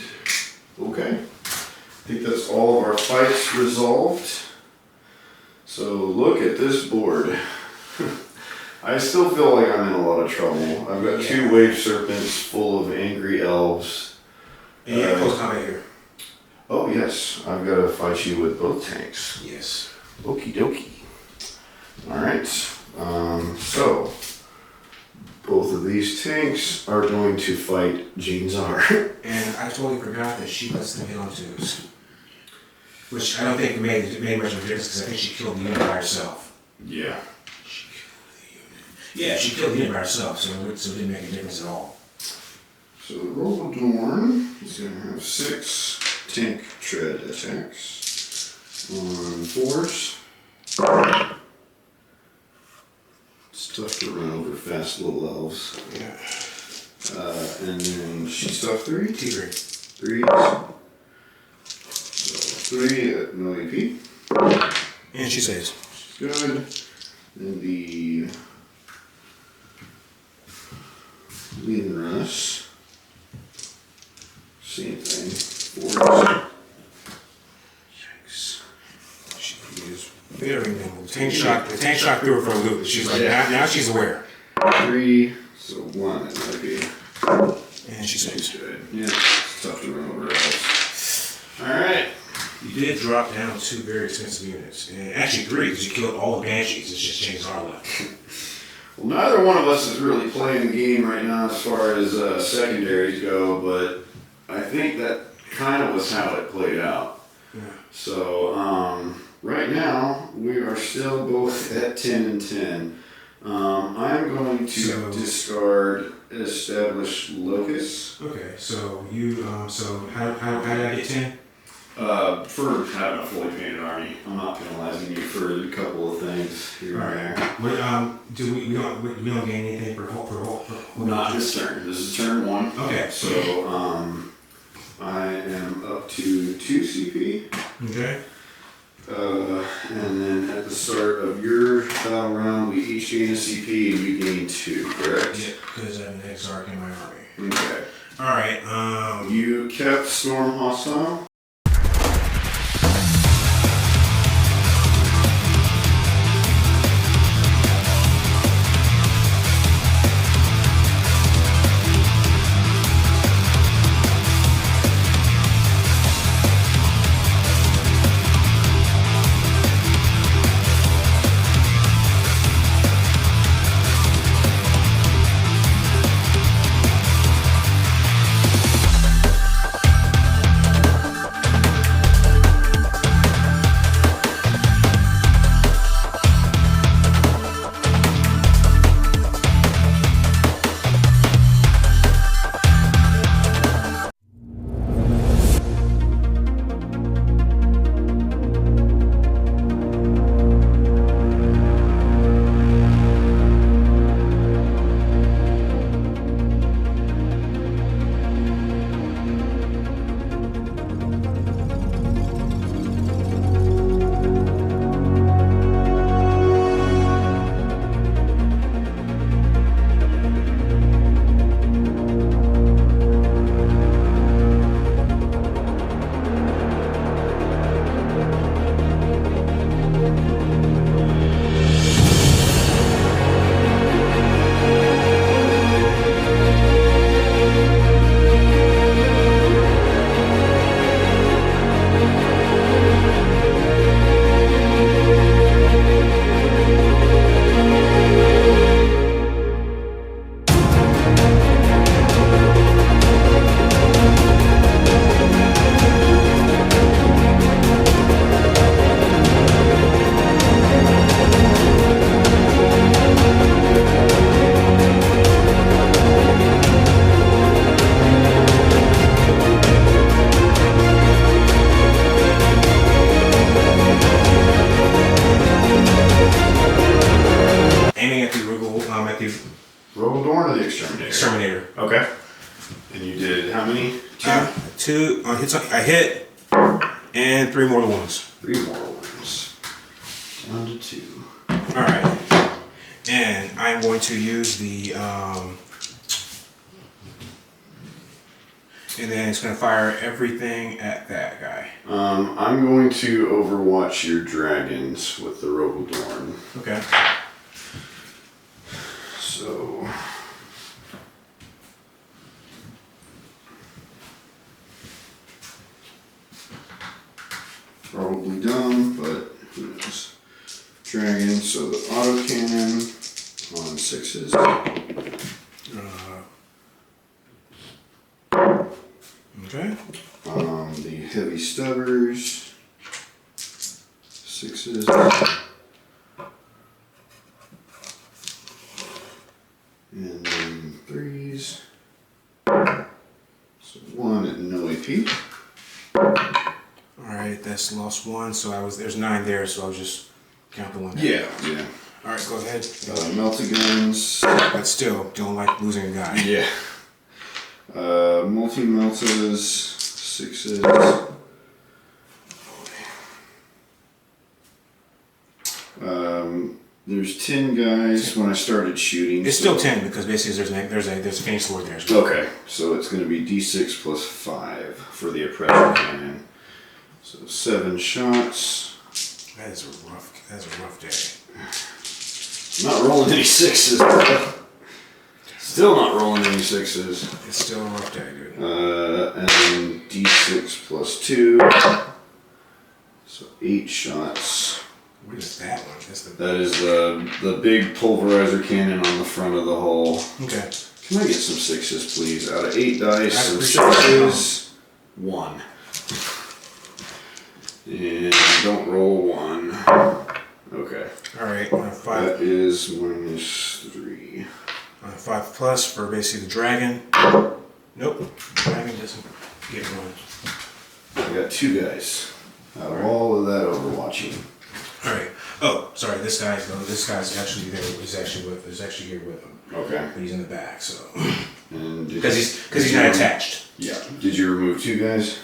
Okay. I think that's all of our fights resolved. So look at this board. I still feel like I'm in a lot of trouble. I've got 2 wave serpents full of angry elves. And you have close combat here. Oh yes, I've got to fight you with both tanks. Yes. Okie dokie. Alright, so both of these tanks are going to fight Jean Czar. And I totally forgot that she lets them hit on 2s. Which I don't think made much of a difference because I think she killed the unit by herself. Yeah. She killed the unit. Yeah, she killed the unit by herself, so it didn't make a difference at all. So the Roldorn is going to have 6 tank tread attacks on 4s. It's tough to run over fast little elves. Yeah. And then she's tough 3. T3. 3s. So 3 at no AP. And she saves. She's good. Then the Linrus. Same thing. 4s. Yikes. She is very nimble. The tank shot through her for a loop. She's like, now she's aware. 3, so 1 it might be. And she saves. Good. Yeah, it's tough to run over elves. Alright. You did drop down 2 very expensive units. And actually 3 because you killed all the Banshees. It's just James R left. Well, neither one of us is really playing the game right now as far as secondaries go, but I think that kind of was how it played out. Yeah. So, right now, we are still both at 10 and 10. I'm going to discard Established Locus. Okay, so you, so how did I get 10? For having a fully painted army. I'm not penalizing you for a couple of things here and there. What, we don't gain anything for Not this turn. This is turn 1. Okay. So, I am up to 2 CP. Okay. And then at the start of your battle round, we each gain a CP and you gain 2, correct? Yeah, because I have an Exarch in my army. Okay. Alright, You kept Storm hostile? Rogodorn or the Exterminator? Exterminator. Okay. And you did how many? Two hits. I hit, and 3 mortal wounds. 3 mortal wounds. Down to 2. All right. And I'm going to use the, and then it's going to fire everything at that guy. I'm going to overwatch your dragons with the Rogodorn. Okay. So... Probably dumb, but who knows. Dragon, so the autocannon on 6s. Okay. The heavy stubbers, 6s. And then 3s. So 1 at no AP. All right, that's lost 1. So there's 9 there, so I'll just count the 1 there. Yeah. All right, go ahead. Melta-guns. But still, don't like losing a guy. Yeah. Multi-meltas, 6s. There's 10 guys when I started shooting. It's still 10 because basically there's a Phoenix Lord there as well. Okay, so it's going to be D6 plus 5 for the oppression cannon. So 7 shots. That's a rough day. Not rolling any 6s. Still not rolling any 6s. It's still a rough day, dude. And then D6 plus 2. So 8 shots. What is that one? That is the big pulverizer cannon on the front of the hull. Okay. Can I get some 6s, please? Out of 8 dice, some appreciate 6s. 1. And don't roll 1. Okay. Alright, on a 5. That is minus 3. On a 5 plus for basically the dragon. Nope. Dragon doesn't get 1. I got 2 guys. Out of all of that overwatching. Alright. Oh, sorry, this guy's actually there. He's actually here with him. Okay. But he's in the back, so. And Because he's not attached. Yeah. Did you remove 2 guys?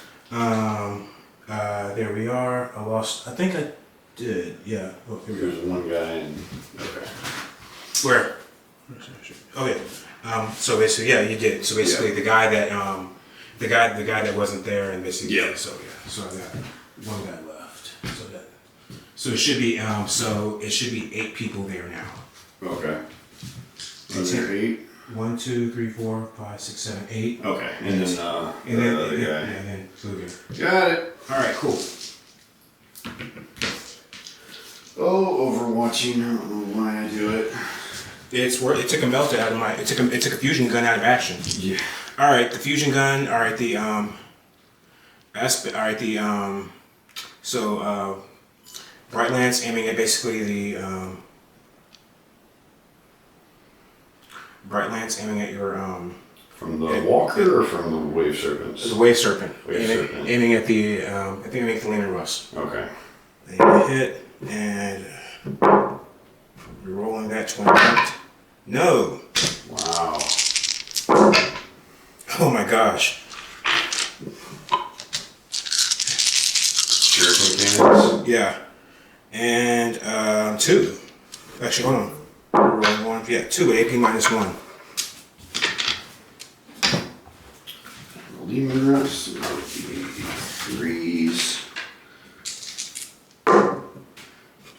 There we are. I think I did. Yeah. Oh, here we go. There's 1 guy and okay. Where? Oh yeah. So basically, yeah, you did. So basically, the guy that wasn't there, and basically, Yeah. So yeah. So I got 1 guy left. So it should be 8 people there now. Okay. Are there 8? 1, 2, 3, 4, 5, 6, 7, 8. Okay. And then the other guy. And then Fluger. Got it. All right, cool. Oh, overwatching. I don't know why I do it. It took a melt out of my. It took a fusion gun out of action. Yeah. All right, the fusion gun. All right, the So Bright Lance aiming at basically the Bright Lance aiming at your From the walker or from the wave serpents? the Wave Serpent. Wave Serpent. Aiming at the I think aiming at the Lehman Russ. Okay. They hit and we're rolling that 20. No. Wow. Oh my gosh. Shuriken cannons? Yeah. And 2. Actually, hold on. We're rolling 1. Yeah, 2 AP minus 1. Lehman Russ would be 3s.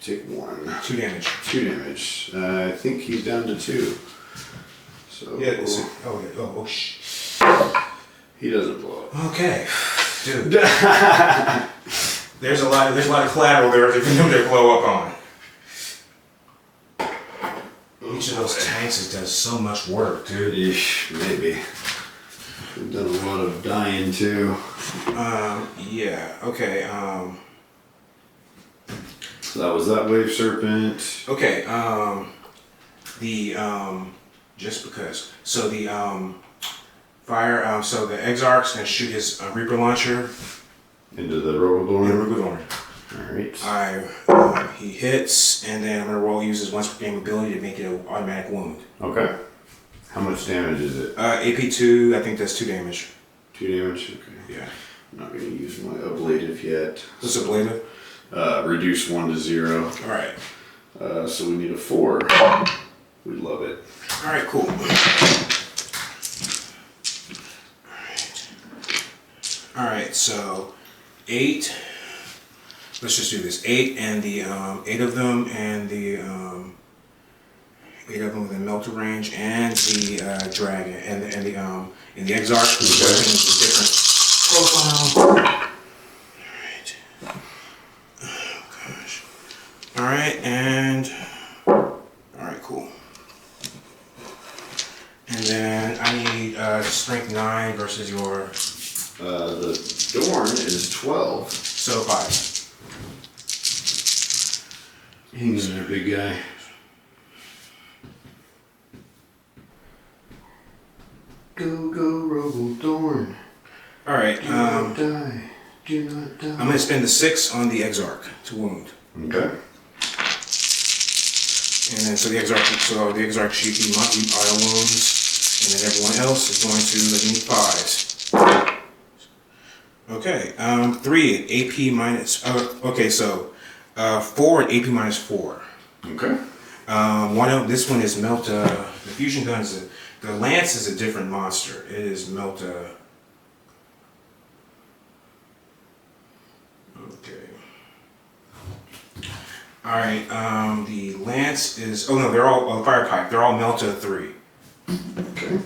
Take 1. 2 damage. 2 damage. I think he's down to 2. So Yeah. Oh, shh. he doesn't blow up. Okay, dude. There's a lot of collateral there for them to blow up on. Each of those tanks does so much work, dude. Eesh, maybe. We've done a lot of dying too. Yeah. Okay. So that was that wave serpent. Okay. Just because. So the fire. So the Exarch's gonna shoot his Reaper launcher. Into the Rogodorn. Alright. He hits, and then I'm gonna use his once per game ability to make it an automatic wound. Okay. How much damage is it? AP2, I think that's 2 damage. 2 damage? Okay. Yeah. I'm not going to use my ablative yet. What's ablative? Reduce 1 to 0. Alright. So we need a 4. We love it. Alright, cool. Alright, so 8. Let's just do this. 8 and the 8 of them and the 8 of them with the melter range and the dragon and the exarch whose weapon is a different profile. Alright. Oh gosh. Alright, and alright, cool. And then I need strength 9 versus your The Dorn is 12. so 5. Hang in there, big guy. Go, go, Rogel Dorn. Alright, Do not die. Do not die. I'm gonna spend the 6 on the exarch to wound. Okay. And then so the exarch should be auto wounds, and then everyone else is going to let me 5s. Okay, 3 AP minus. Okay, so 4 AP minus 4. Okay. This one is melt. The fusion gun is the lance is a different monster. It is melt. Okay. All right. The lance is. Oh no, they're all fire pipe. They're all Melta 3. Okay.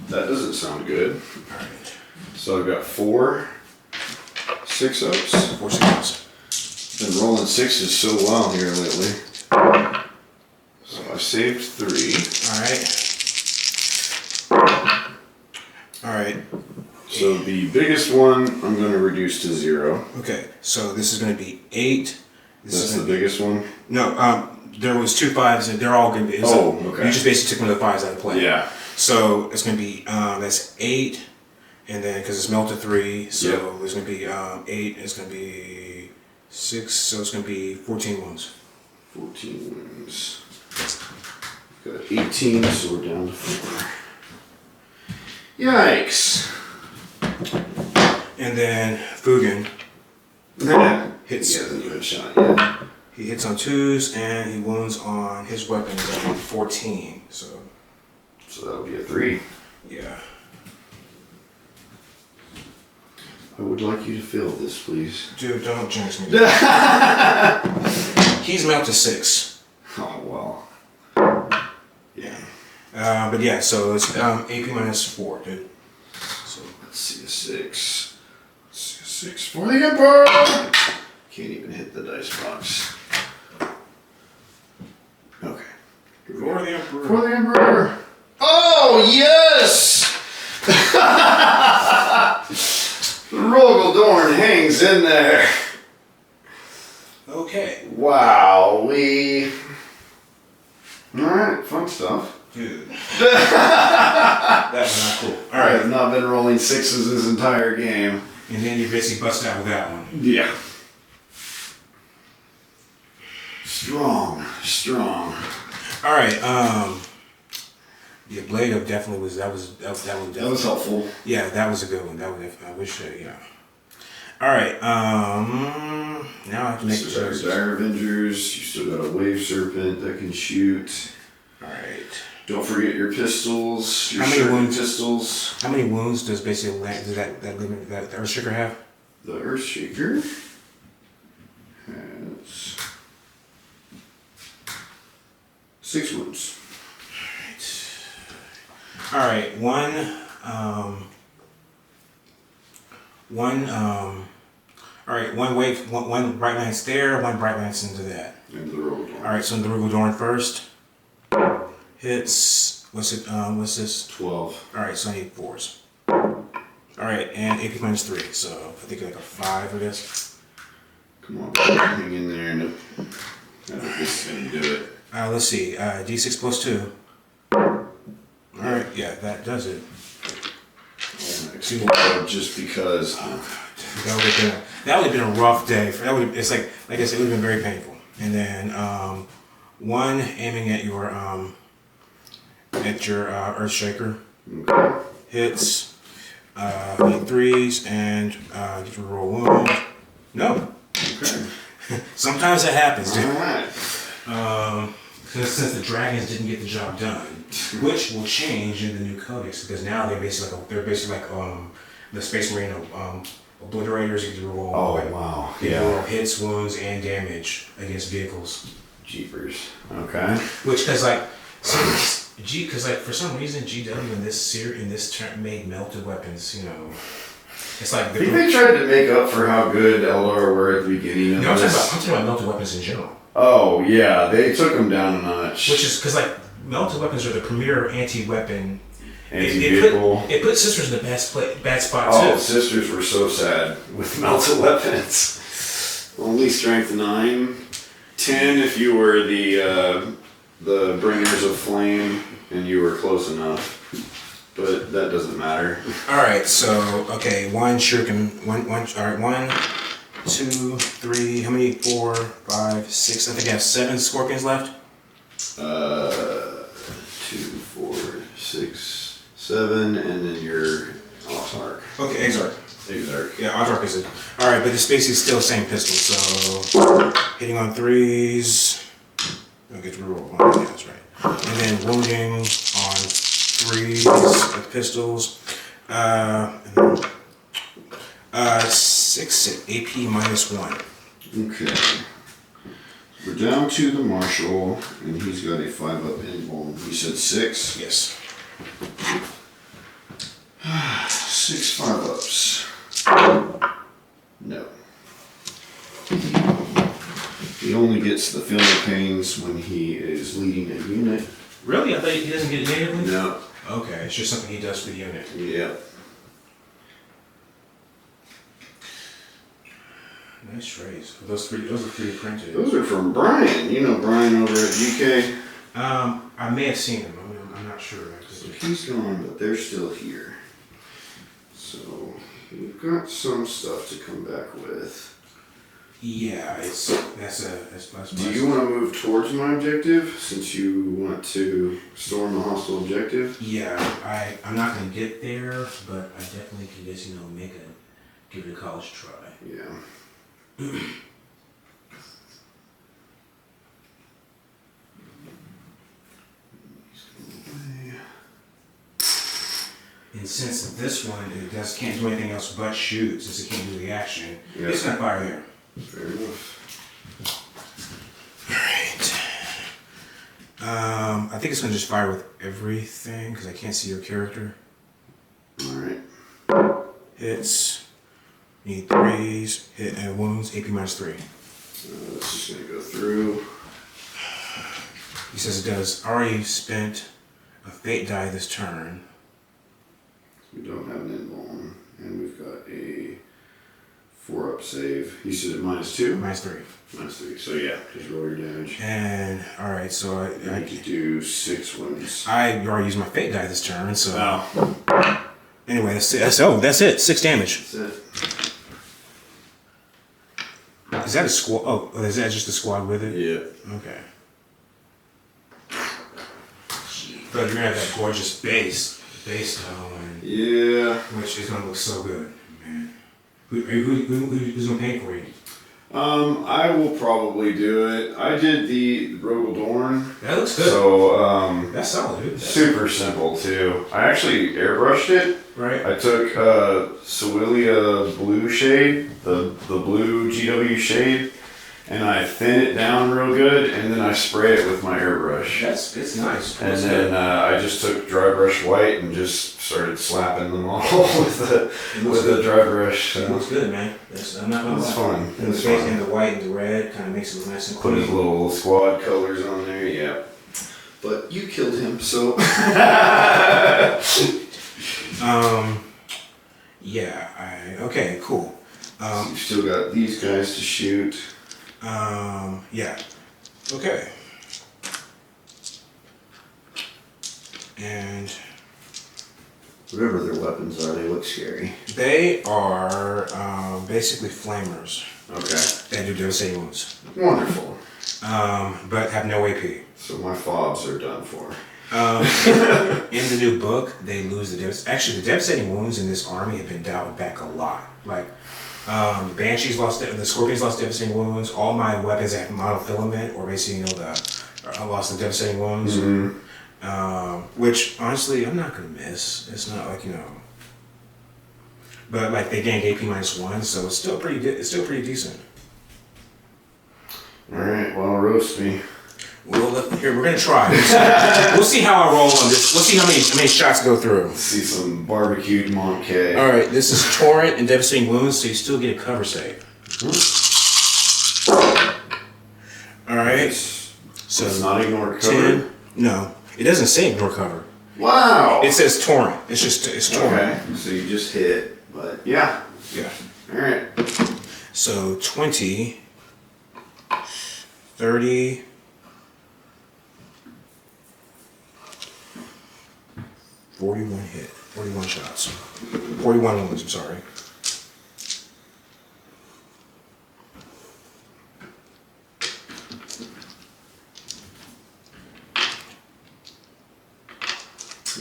That doesn't sound good. All right. So I've got 4 6-ups. 4 6. Been rolling 6s so well here lately. So I saved 3. All right. So the biggest one I'm going to reduce to 0. Okay. So this is going to be 8. That's the biggest one? No. There was 2 5s and they're all going to be. Okay. You just basically took one of the 5s out of play. Yeah. So it's going to be that's 8, and then because it's melted 3, so Yep. there's going to be 8. It's going to be 6, so it's going to be 14 wounds. 14 wounds. Got 18, so we're down to 4. Yikes. And then Fugen hits. He hasn't even shot yet. He hits on 2s and he wounds on his weapon is on 14. So that'll be a 3. yeah. I would like you to fill this, please. Dude, don't jinx me. He's melted 6. Oh, well. Yeah. But yeah, so it's AP minus 4, dude. So Let's see a 6. Let's see a 6 for the Emperor! Can't even hit the dice box. Okay. Here we go. for the Emperor. For the Emperor! Oh, yes! Rogel Dorn hangs in there. Okay. Wow, Alright, fun stuff. Dude. That's not cool. I have not been rolling 6s this entire game. And then you basically bust out with that one. Yeah. Strong. Alright, the Blade of definitely was that was definitely That was helpful. yeah, that was a good one. That was I wish yeah. Alright, now I have to make So choices. Dire Avengers, you still got a Wave Serpent that can shoot. Alright. Don't forget your pistols, your How many wounds? pistols. How many wounds does basically does that Earthshaker have? The Earthshaker has 6 wounds. Alright, one bright lance there, one bright lance into that. And the Rogel Dorn. Alright, so the Rogel Dorn first. Hits what's this? 12. Alright, so I need 4s. Alright, and AP minus 3, so I think like a 5 I guess. Come on, buddy, hang in there. Nope. I think this is gonna do it. Let's see, D6 plus 2. Alright, yeah, that does it. Just because. That would have been a rough day. It's like I said, it would have been very painful. And then one aiming at your Hit your Earthshaker. Okay. Hits. Hit 3s and get your roll wound. No. Okay. Sometimes it happens, dude. Alright. Since the dragons didn't get the job done, which will change in the new codex because now they're basically like the Space Marine obliterators. You can roll. Oh, wow. You Yeah. can roll hits, wounds, and damage against vehicles. Jeepers. Okay. Which, because for some reason GW in this term made melted weapons. You know, it's like I think they tried to make up for how good Eldar were at the beginning of no, I'm this. talking about melted weapons in general. Oh, yeah. They took them down a notch. Which is because like melted weapons are the premier anti-weapon. Anti-vehicle. It put sisters in a bad spot Oh, too. sisters were so sad with melted weapons. Only strength 9. 10 if you were the bringers of flame and you were close enough. But that doesn't matter. Alright, so okay, one shuriken, alright, 1, 2, 3, how many? 4, 5, 6, I think I have 7 scorpions left. 2, 4, 6, 7, and then your Ozark. Okay, Exarch. Exarch. Yeah, Ozark is it. Alright, but the space is still the same pistol, so hitting on 3s. I'll get to roll. Yeah, that's right. And then wounding on 3s with pistols. And then, 6 AP -1. Okay. We're down to the Marshal, and he's got a 5-up invuln. You said 6? Yes. 6 5-ups. No. He only gets the feeling of pains when he is leading a unit. Really? I thought he doesn't get it natively? No. Okay, it's just something he does for the unit. Yeah. Nice trays. Those are 3D printed. Those are from Brian. You know Brian over at GK. I may have seen them. I'm not sure. So he's gone, but they're still here. So we've got some stuff to come back with. Yeah, that's Do you want to move towards my objective since you want to storm the hostile objective? Yeah, I'm not gonna get there, but I definitely can just give it a college try. Yeah. And since this one can't do anything else but shoot, since it can't do the action, Yeah. it's gonna fire there. Fair enough. Alright. I think it's gonna just fire with everything because I can't see your character. Alright. Hits. Need 3s. Hit and wounds. AP -3. This is going to go through. He says it does. Already spent a fate die this turn. We don't have an invuln. And we've got a 4-up save. You said -2? -3. -3. So yeah, just roll your damage. And alright, so I could do 6 wounds. I already used my fate die this turn, so Wow. anyway, that's it. 6 damage. That's it. Is that a squad? Oh, is that just a squad with it? Yeah. Okay. But you're gonna have that gorgeous base tone, Yeah. which is gonna look so good, man. Who's gonna pay for you? I will probably do it. I did the Rogel Dorn. That looks good. So, That's solid, dude. super simple too. I actually airbrushed it. Right. I took Cewilia blue shade, the blue GW shade, and I thin it down real good, and then I spray it with my airbrush. It's nice. And then I just took dry brush white and just started slapping them all with the dry brush. It looks good, man. I'm not gonna lie. It's fun. And the It's face fun. and the white and the red kind of makes it look nice and Put his clean. little squad colors on there, yeah. But you killed him, so. Yeah. Okay. Cool. You've still got these guys to shoot. Yeah. Okay. And Whatever their weapons are, they look scary. they are basically flamers. Okay. They do devastating wounds. Wonderful. But have no AP. So my fobs are done for. In the new book, they lose the actually the devastating wounds in this army have been dialed back a lot. Like the Banshees lost, the Scorpions lost devastating wounds. All my weapons have monofilament, or basically I lost the devastating wounds. Which honestly, I'm not gonna miss. It's not like but like they gained AP-1, so it's still pretty. It's still pretty decent. All right, well, roast me. Well, here we're gonna try. We'll see how I roll on this. We'll see how many shots go through. Let's see some barbecued Monkey. All right, this is Torrent and Devastating Wounds, so you still get a cover save. All right, so it's not ignore cover. 10. No, it doesn't say ignore cover. Wow. It says Torrent. It's Torrent. Okay, so you just hit, but yeah. Yeah. All right. So 20, 30. 41 hit, 41 shots, 41 wounds, I'm sorry.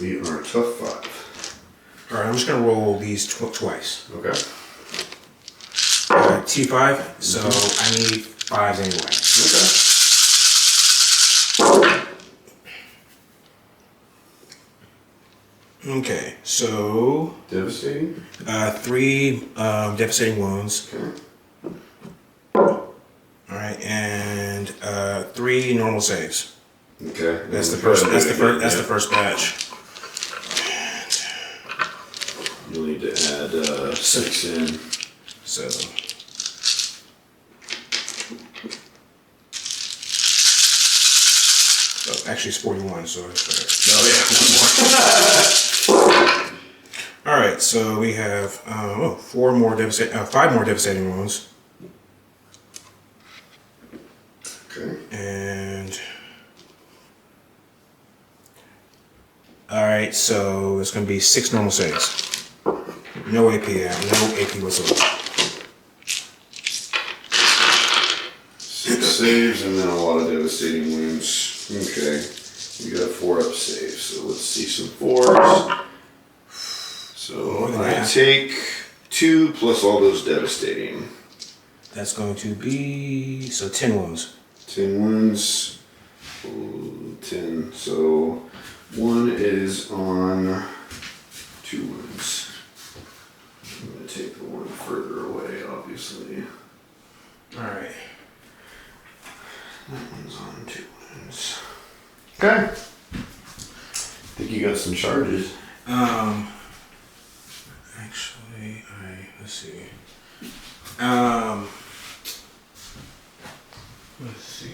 We are a tough 5. All right, I'm just gonna roll these twice. Okay. T5, so I need 5s anyway. Okay, so Devastating. 3 devastating wounds. Okay. All right, and 3 normal saves. Okay. That's the first. That's the first batch. You'll need to add 6 in. So. Oh, actually, it's 41, so it's Oh all right, so we have 5 more devastating wounds. Okay. And all right, so it's going to be 6 normal saves. No AP, no AP whatsoever. 6 saves and then a lot of devastating wounds. Okay. We got 4 up saves, so let's see some 4s. So I take 2 plus all those devastating. That's going to be 10 wounds. 10 wounds. 10. So 1 is on 2 wounds. I'm going to take the one further away, obviously. Alright. That one's on 2 wounds. Okay. Think you got some charges. Actually, let's see. Let's see.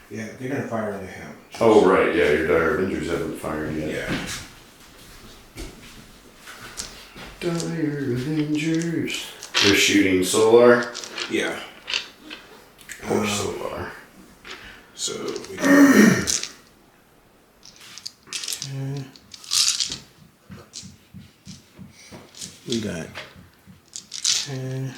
Yeah, they're gonna fire into him. Oh, right, yeah, your Dire Avengers haven't fired yet. Yeah. Dire Avengers. They're shooting Solar? Yeah. Or Solar. So we got 10. We got 10.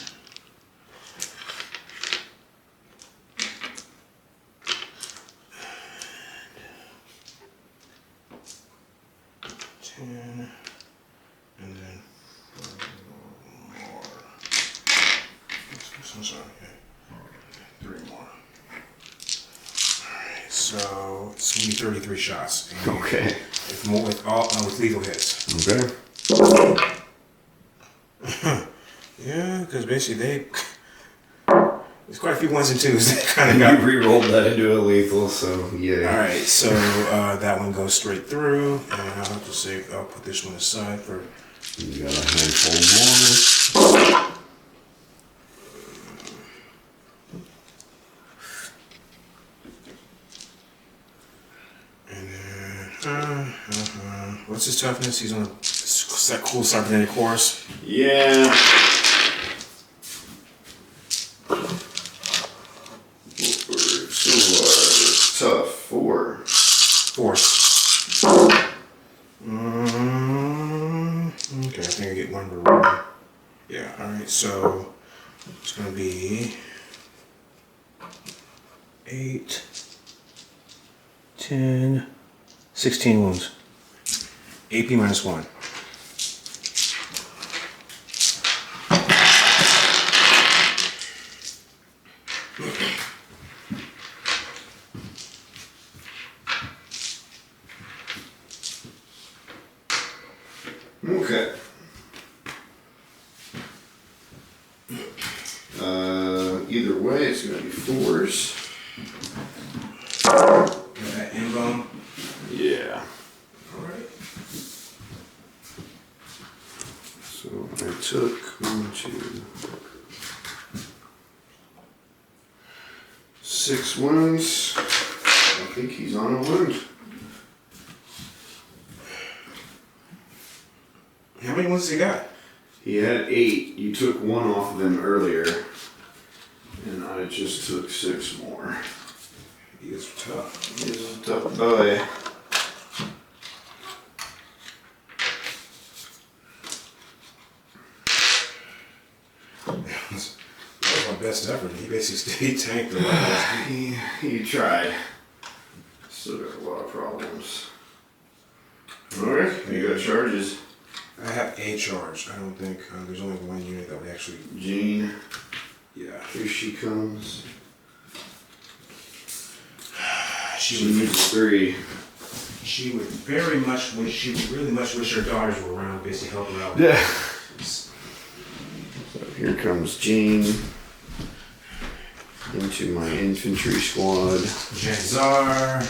And then 4 more. I'm sorry, okay. 3 more. Alright, so it's gonna be 33 shots. Okay. With lethal hits. Okay. Yeah, because basically there's quite a few 1s and 2s that kind of got. You re-rolled that into a lethal, so yeah. Alright, so that one goes straight through, and I'll just say I'll put this one aside for. You got a handful more. And then, what's his toughness? He's on that cool cybernetic horse. Yeah. Tough. 4. Force. Okay, I think I get 1 per roll. Yeah, alright, so it's gonna be 8, 10, 16 wounds. AP -1. Okay. Either way, it's going to be 4s. Got that emblem. Yeah. Alright. So I took 1, 2, 6 wounds. I think he's on a wound. How many wounds has he got? He had 8. You took 1 off of him earlier. And I just took 6 more. He is tough. He's a tough boy. That was my best effort. He basically tanked the last. He tried. Still got a lot of problems. Alright, you got charges. I have a charge. I don't think there's only one unit that would actually. Jean, Yeah. here she comes. She She would. needs 3. She would very much wish. She would really much wish her daughters were around, basically help her out. Yeah. So here comes Jean into my infantry squad. Janzar.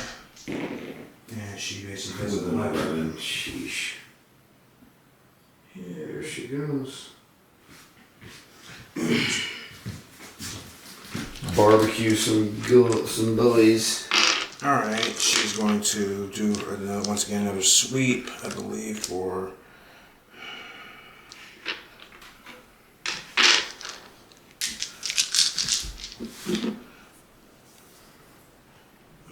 And she basically does With the an weapon. 11. Sheesh. Yeah, there she goes. Barbecue some boys. Alright, she's going to do once again another sweep, I believe, for.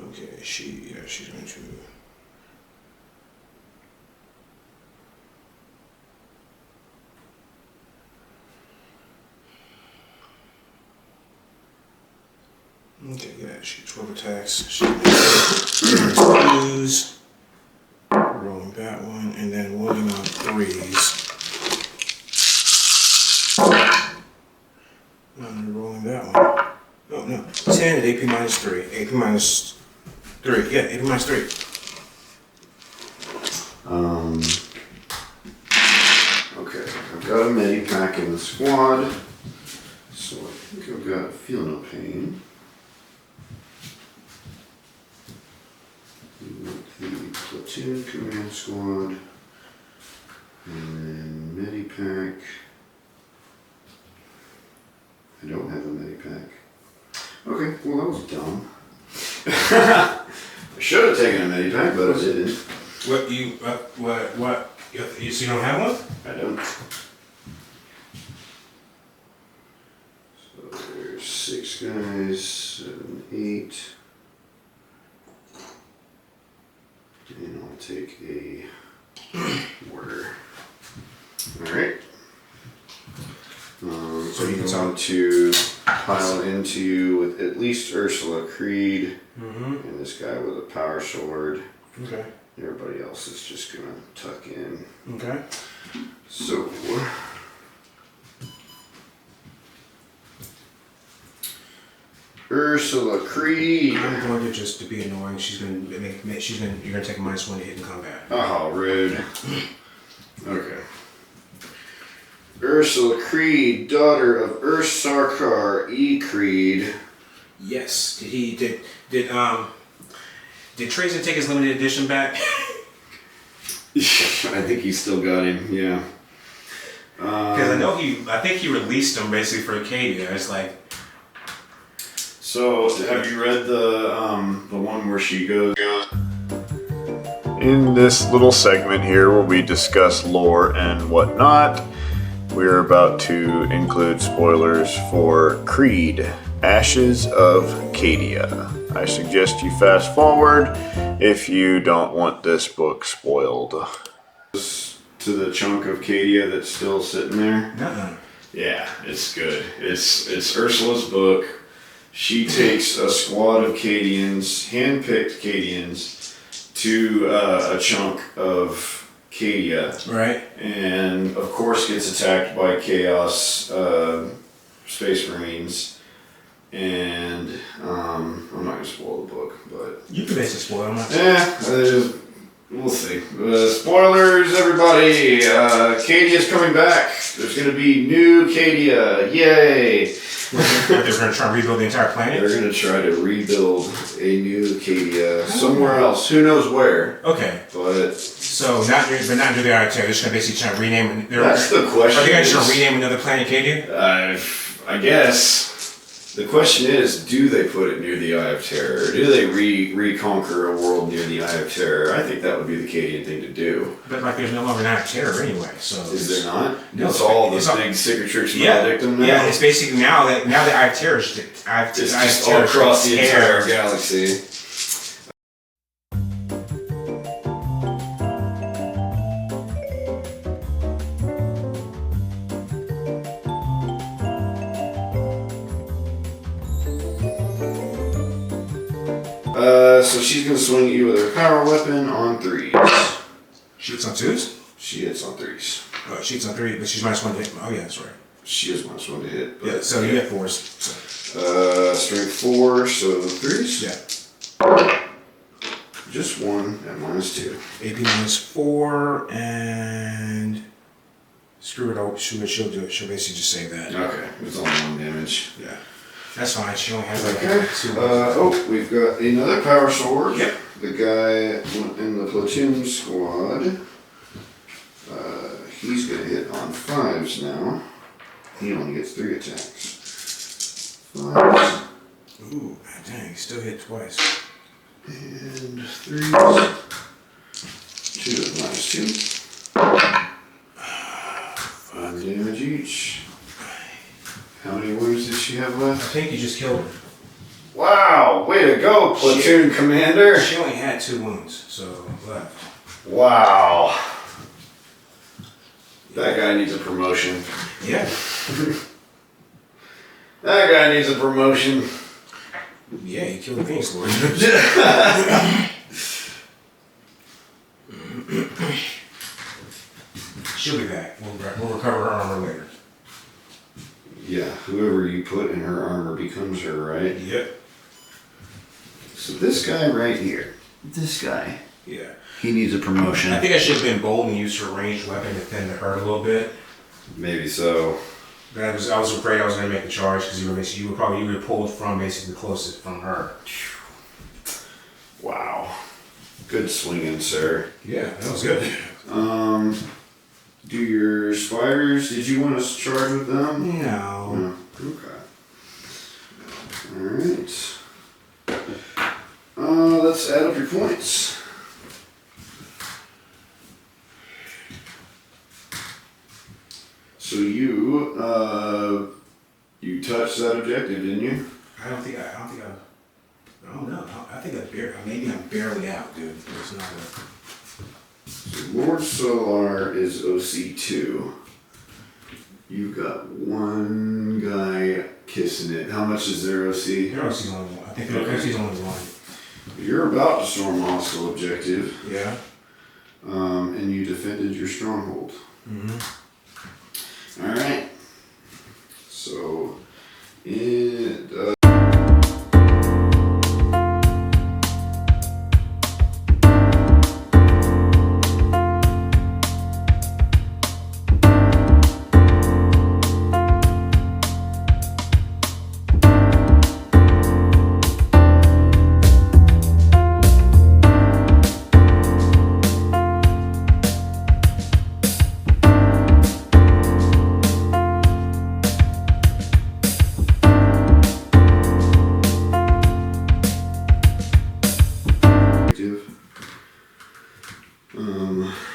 Okay, she's going to. Okay, yeah, she 12 attacks. She use rolling that one, and then wounding on 3s. Rolling that one. Oh no, 10 at AP -3. AP -3. Yeah, AP -3. Okay, I've got a medipack in the squad, so I think I've got Feel No Pain. The platoon command squad, and then medipack. I don't have a medipack. Okay, well that was dumb. I should have taken a medipack, but I didn't. What? So you don't have one? I don't. So there's 6 guys, 7, 8. And I'll take a mortar. Alright. So you want to pile into you with at least Ursula Creed and this guy with a power sword. Okay. Everybody else is just gonna tuck in. Okay. So Ursula Creed. I'm going to just to be annoying. You're gonna take a -1 to hit in combat. Oh, rude. Okay. Ursula Creed, daughter of Ursarkar E. Creed. Yes. Did Tracer take his limited edition back? I think he still got him. Yeah. Because I think he released him basically for Acadia. It's like. So, have you read the one where she goes? In this little segment here where we discuss lore and whatnot, we're about to include spoilers for Creed, Ashes of Cadia. I suggest you fast forward if you don't want this book spoiled. To the chunk of Cadia that's still sitting there. Uh-uh. Yeah, it's good. It's Ursula's book. She takes a squad of Cadians, hand-picked Cadians, to a chunk of Cadia. Right. And of course gets attacked by Chaos Space Marines. And I'm not going to spoil the book, but... You can basically spoil them. We'll see. Spoilers, everybody! Cadia's coming back. There's going to be new Cadia. Yay! They're going to try and rebuild the entire planet? They're going to try to rebuild a new Cadia somewhere else. Who knows where? Okay. But... So, not near the Arctic. They're just going to basically try to rename... That's the question. Are they going to try to rename another planet Cadia? I guess. The question is, do they put it near the Eye of Terror? Or do they reconquer a world near the Eye of Terror? I think that would be the Cadian thing to do. But like, there's no longer an Eye of Terror anyway, so... Is there not? No, it's all the big Cicatrix Maledictum now? Yeah, it's basically now the Eye of Terror is... It's just all across the entire galaxy. So she's going to swing at you with her power weapon on 3s. She hits on 2s? She hits on 3s. Oh, she hits on 3, but she's -1 to hit. Oh, yeah, that's right. She is -1 to hit. Yeah, so you get 4s. So. Strength 4, so 3s? Yeah. Just 1 at -2. AP -4, and... Screw it, she'll do it. She'll basically just save that. Okay, it's only 1 damage. Yeah. That's fine. She only has like okay. 2. We've got another power sword. Yep. The guy in the platoon squad. He's gonna hit on 5s now. He only gets 3 attacks. 5s. Ooh, dang, he still hit twice. And 3s. 2 at -2. 5 damage each. How many wounds did she have I left? think you just killed her. Wow! Way to go, platoon commander! She only had 2 wounds, so left. Wow! That guy needs a promotion. Yeah. That guy needs a promotion. Yeah, you killed the Phoenix Lord. She'll be back. We'll recover her armor later. Yeah, whoever you put in her armor becomes her, right? Yep. So this guy right here, this guy, Yeah. he needs a promotion. I think I should have been bold and used her ranged weapon to thin to hurt a little bit. Maybe so. But I was afraid I was going to make the charge because you would have pulled from basically the closest from her. Wow. Good swinging, sir. Yeah, that was good. Do your spiders, did you want to charge with them? No. No. Okay. Alright. Let's add up your points. So you touched that objective, didn't you? I don't know. Maybe I'm barely out, dude. It's not So Lord Solar is OC2. You've got 1 guy kissing it. How much is their OC? Their OC's only 1. I think their OC's only 1. You're about to storm hostile objective. Yeah. And you defended your stronghold. Mm-hmm. Alright. So,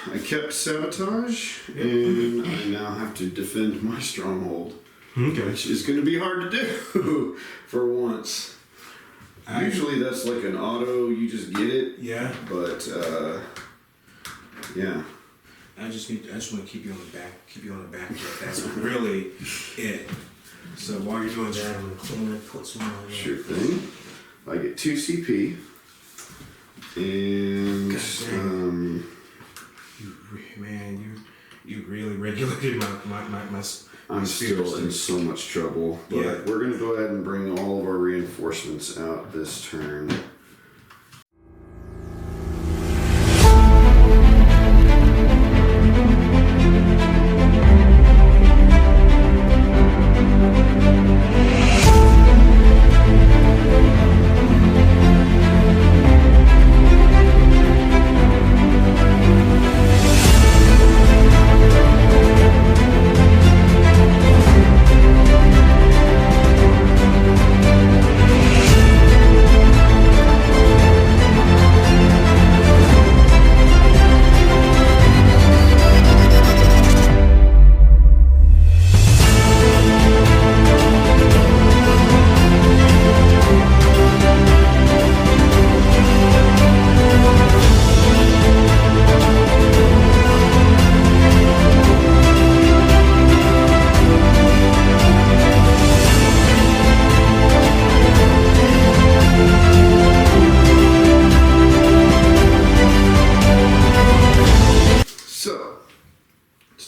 I kept sabotage, and I now have to defend my stronghold. Okay. Which is going to be hard to do for once. Usually that's like an auto, you just get it. Yeah. But, yeah. I just want to keep you on the back foot. That's really it. So while you're doing that, I'm gonna put some on there. Sure thing. I get 2 CP. And you really regulated my I'm still in so much trouble. But Yeah. we're gonna go ahead and bring all of our reinforcements out this turn.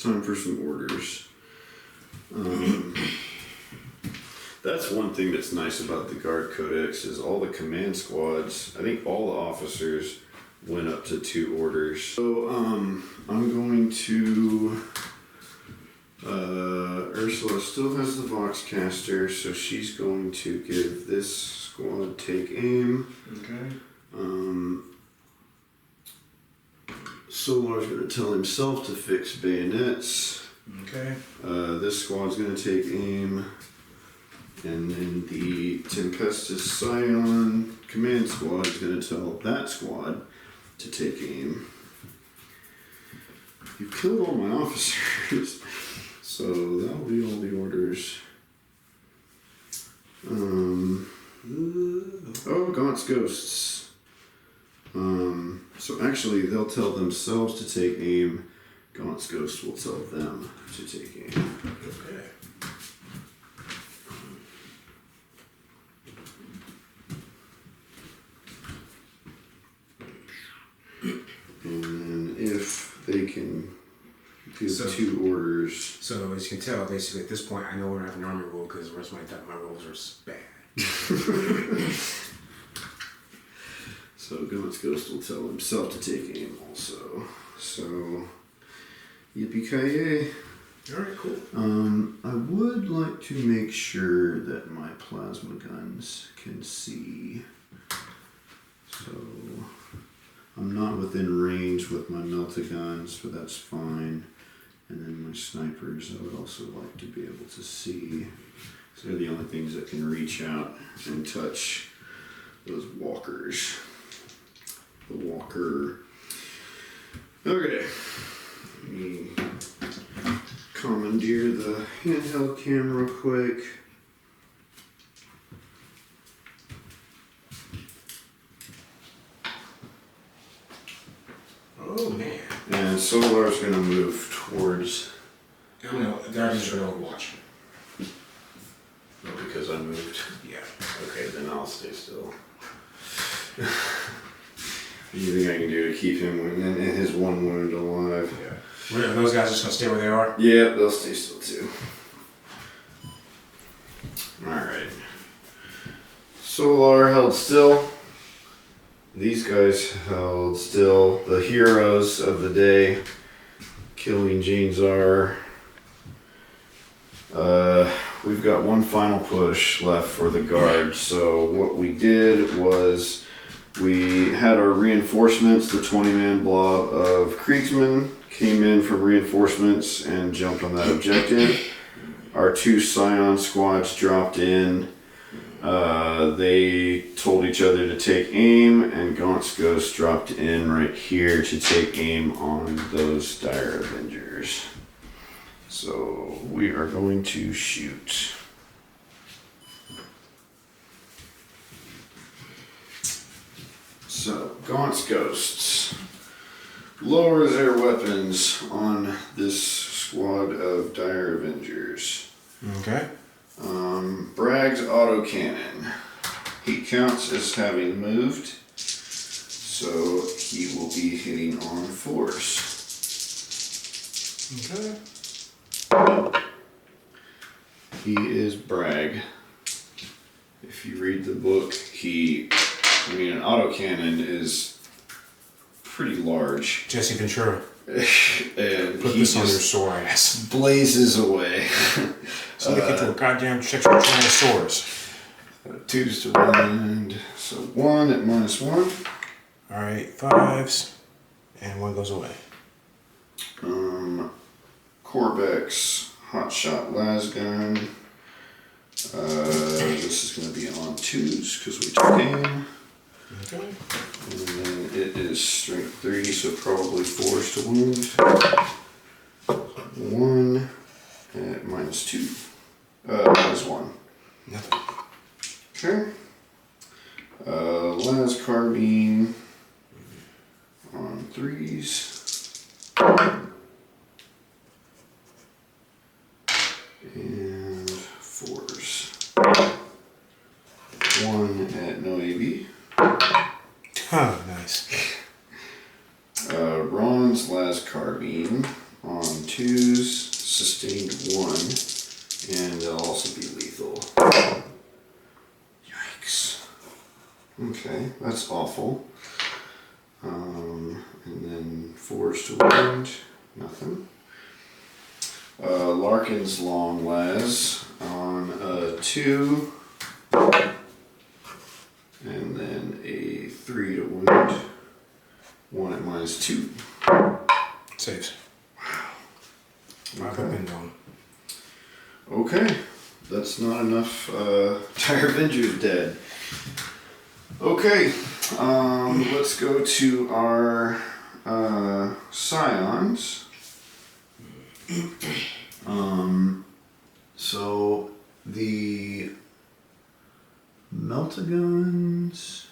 Time for some orders. That's one thing that's nice about the Guard Codex is all the command squads, I think all the officers went up to 2 orders. So I'm going to Ursula still has the Voxcaster, so she's going to give this squad take aim. Okay. Solar's going to tell himself to fix bayonets. Okay. This squad's going to take aim. And then the Tempestus Scion command squad is going to tell that squad to take aim. You killed all my officers. So that'll be all the orders. Oh, Gaunt's Ghosts. So actually, they'll tell themselves to take aim. Gaunt's Ghost will tell them to take aim. Okay. And then if they can give So- 2 orders. So as you can tell, basically at this point, I know we're having an army roll because the rest of my rolls are bad. So Gaunt's Ghost will tell himself to take aim also. So yippee-ki-yay. Alright, cool. I would like to make sure that my plasma guns can see. So I'm not within range with my melta-guns, but that's fine. And then my snipers I would also like to be able to see. So they're the only things that can reach out and touch those walkers. The walker. Okay. Let me commandeer the handheld camera quick. Oh man. And Solar's gonna move towards. The Guardians are going to watch. Oh, because I moved. Yeah. Okay, then I'll stay still. Anything I can do to keep him and his 1 wound alive. Yeah. Are those guys just going to stay where they are? Yeah, they'll stay still too. Alright. Solar held still. These guys held still. The heroes of the day. Killing Janezar. We've got one final push left for the guard. So what we did was we had our reinforcements, the 20-man blob of Kriegsmen came in from reinforcements and jumped on that objective. Our 2 Scion squads dropped in. They told each other to take aim, and Gaunt's Ghost dropped in right here to take aim on those Dire Avengers. So we are going to shoot. So, Gaunt's Ghosts lower their weapons on this squad of Dire Avengers. Okay. Brag's autocannon. He counts as having moved, so he will be hitting on force. Okay. He is Brag. If you read the book, an autocannon is pretty large. Jesse Ventura. And Put he this on your just sore ass. blazes away. So we get to a goddamn Tyrannosaurus. 2s to wound. So 1 at -1. Alright, 5s. And 1 goes away. Corbex, Hotshot Lasgun. This is going to be on 2s because we took aim. Okay. And then it is strength 3, so probably 4s to wound. 1 at -2. -1. Nothing. Okay. Las Carbine on 3s. And 4s. 1 at no AB. Oh, nice. Ron's Las Carbine on 2s, sustained 1, and they'll also be lethal. Yikes. Okay, that's awful. And then 4s to wound, nothing. Larkin's Long Las on 2, and then a 3 to wound, 1 at -2. Saves. Wow. Okay. Been down. Okay, that's not enough. Tire Avenger's dead. Okay, let's go to our Scions. So the Meltaguns,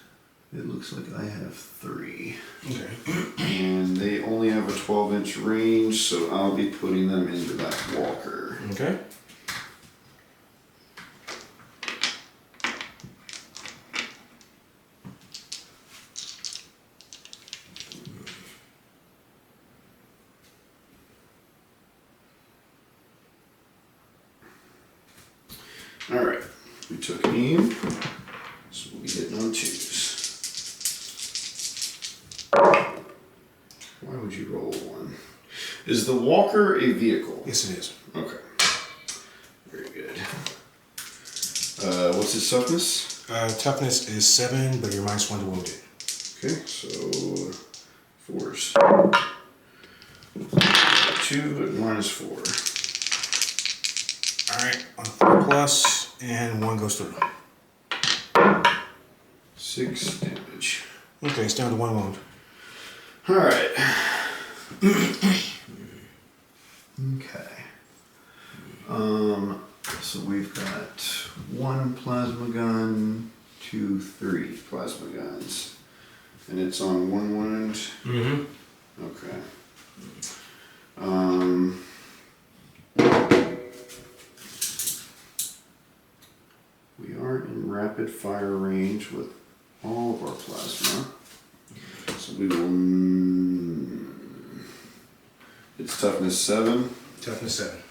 it looks like I have 3. Okay. And they only have a 12-inch range, so I'll be putting them into that walker. Okay. Alright, we took aim, so we'll be hitting on 2s. Why would you roll 1? Is the walker a vehicle? Yes, it is. Okay. Very good. What's its toughness? Toughness is 7, but you're -1 to wounded. Okay, so 4s. 2 at -4. Alright, on 4+, and 1 goes through. 6 damage. Okay, it's down to 1 wound. Alright. Okay. So we've got 1 plasma gun, 2, 3 plasma guns. And it's on 1 wound? Mm-hmm. Okay. We are in rapid fire range with all of our plasma. So we will... It's toughness 7. Toughness 7.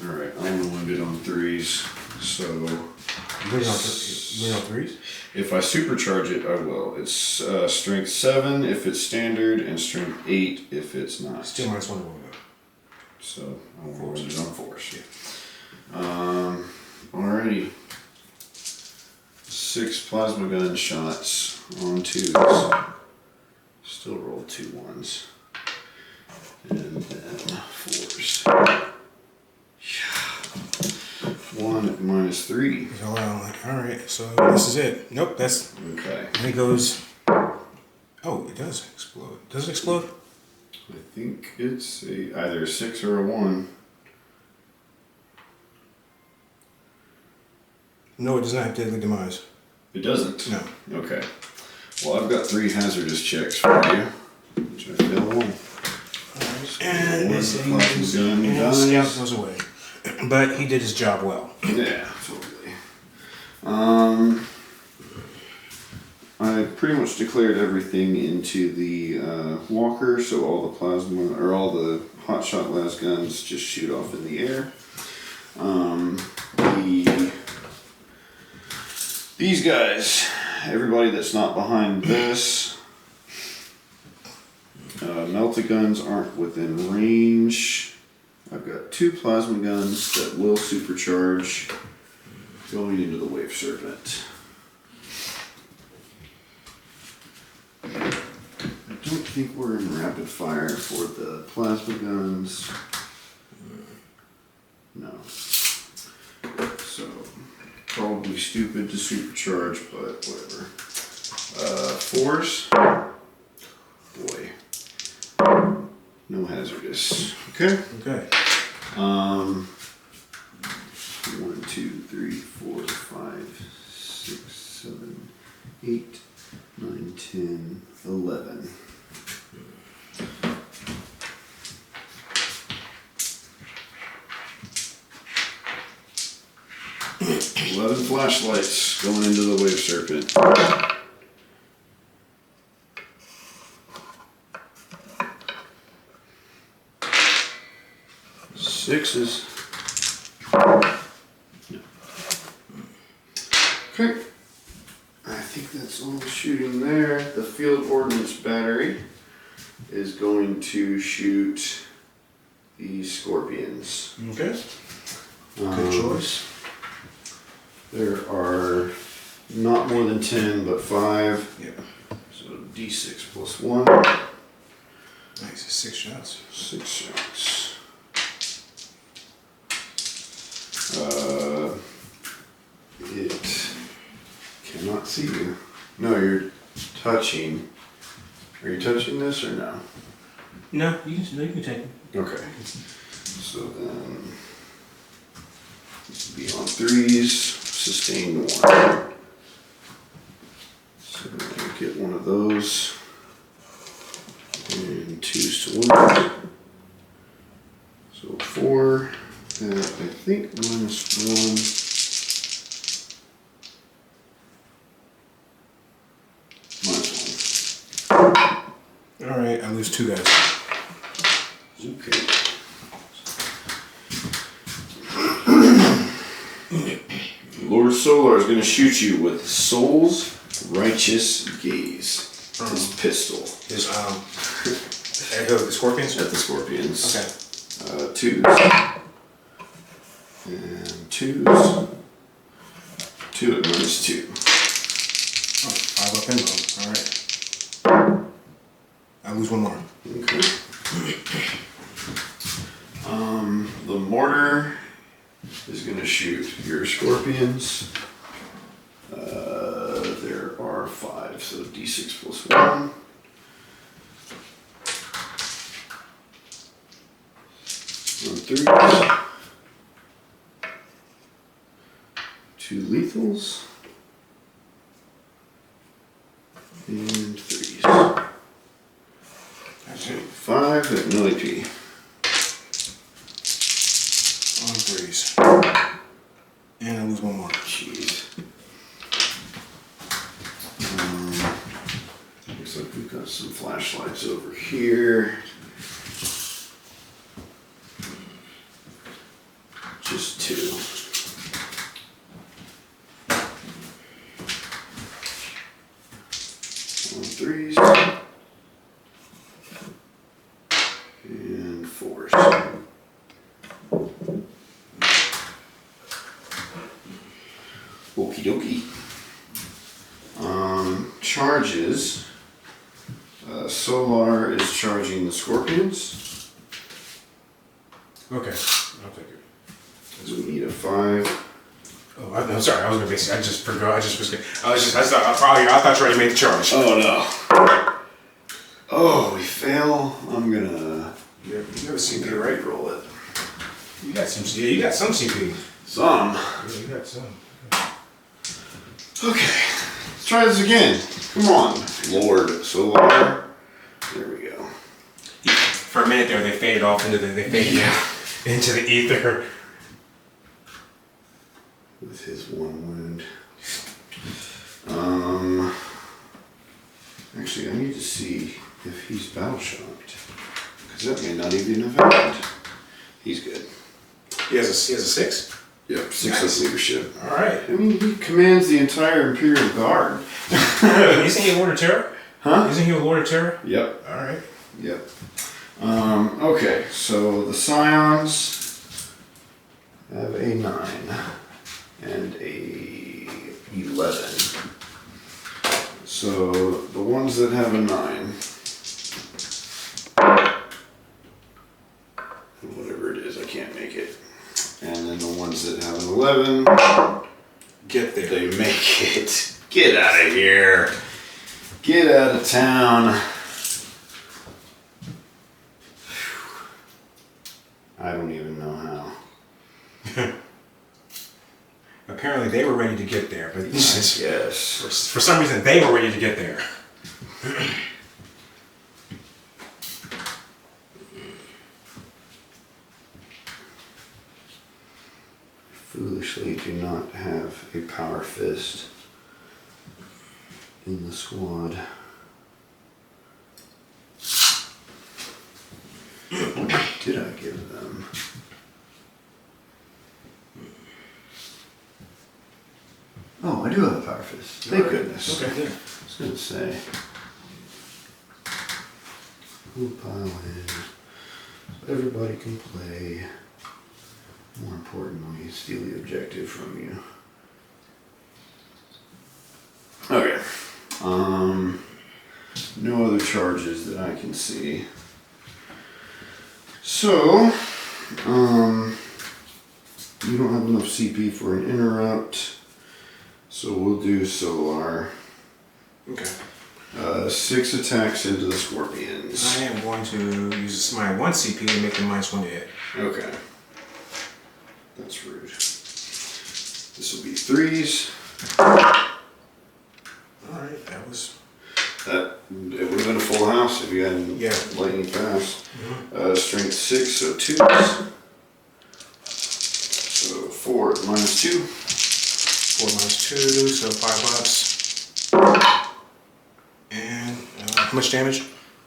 Alright, I'm wounded on 3s, so... You on 3s? If I supercharge it, I will. It's strength 7 if it's standard, and strength 8 if it's not. Still -1 to wound. So, I'm wounded on 4s. Alrighty. 6 plasma gun shots on 2s. Still roll 2 1s. And then 4s. Yeah. 1 at -3. Alright, so this is it. Nope, that's... Okay. And it goes... Oh, it does explode. Does it explode? I think it's either a 6 or a 1. No, it does not have deadly demise. It doesn't? No. Okay. Well, I've got 3 hazardous checks for you. Which I failed 1. And this One plasma gun and dies. Scout goes away. But he did his job well. Yeah, totally. I pretty much declared everything into the walker, so all the plasma or all the hotshot las guns just shoot off in the air. These guys, everybody that's not behind this, melta guns aren't within range. I've got 2 plasma guns that will supercharge going into the Wave Serpent. I don't think we're in rapid fire for the plasma guns. No. So, probably stupid to supercharge, but whatever. 4s. Boy. No hazardous. Okay? Okay. 1, 2, 3, 4, 5, 6, 7, 8, 9, 10, 11. Flashlights going into the Wave Serpent. 6s. Okay. I think that's all the shooting there. The field ordnance battery is going to shoot the Scorpions. Okay. Good choice. There are not more than 10, but 5. Yeah. So D6 plus 1. Nice. 6 shots. 6 shots. It cannot see you. No, you're touching. Are you touching this or no? No, you can take it. Okay. So then, this will be on 3s, sustain 1. So I get one of those. And 2s to 1. So 4. I think -1. All right, I lose 2 guys. Okay. Lord Solar is going to shoot you with Soul's Righteous Gaze. His pistol. His at the Scorpions. At the Scorpions. Okay. 2s. And 2s. 2 at -2. Oh, 5 up in them. All right. I lose 1 more. Okay. The mortar is going to shoot your Scorpions. There are 5, so D6 plus 1. On 3s. 2 lethals. And 3s. So 5 at no AP. On 3s. And I lose 1 more. Jeez. Looks like we've got some flashlights over here. Just 2. On 3s. And 4s. Okie dokie. Charges. Solar is charging the Scorpions. Okay, I'll take it. So we need a 5. Oh, I'm sorry. I was gonna I just forgot. I thought you already made the charge. Oh no. Oh, we fail. I'm gonna. You have a CP, Right, right? roll it. You got some. Yeah, you got some CP. Some. Yeah, you got some. Okay. Let's try this again. Come on, Lord Solar. There we go. For a minute there, they faded off into the into the ether. With his 1 wound. Actually, I need to see if he's battle shocked. Because that may not even have happened. He's good. He has a 6? Yep, 6 Nice. of leadership. Alright. I mean, he commands the entire Imperial Guard. Isn't he a Lord of Terror? Huh? Isn't he a Lord of Terror? Yep. Alright. Yep. Okay, so the Scions have a 9 and a 11. So the ones that have a 9, whatever it is, I can't make it. And then the ones that have an 11, Get there. they make it. Get out of here. Get out of town. I don't even know how. Apparently they were ready to get there, but Yes. for some reason they were ready to get there. Foolishly do not have a power fist in the squad. What did I give them? Oh, I do have a power fist. Thank goodness. Okay, yeah. I was going to say. We'll pile in. So everybody can play. More importantly, steal the objective from you. Okay. No other charges that I can see. So, you don't have enough CP for an interrupt. So we'll do Solar. Okay. 6 attacks into the Scorpions. I am going to use my 1 CP to make them -1 to hit. Okay. That's rude. This will be 3s. Alright, that was... It would have been a full house if you hadn't lightning fast. Strength 6, so 2s. So 4 -2. 4 -2, so 5 ups. And how much damage?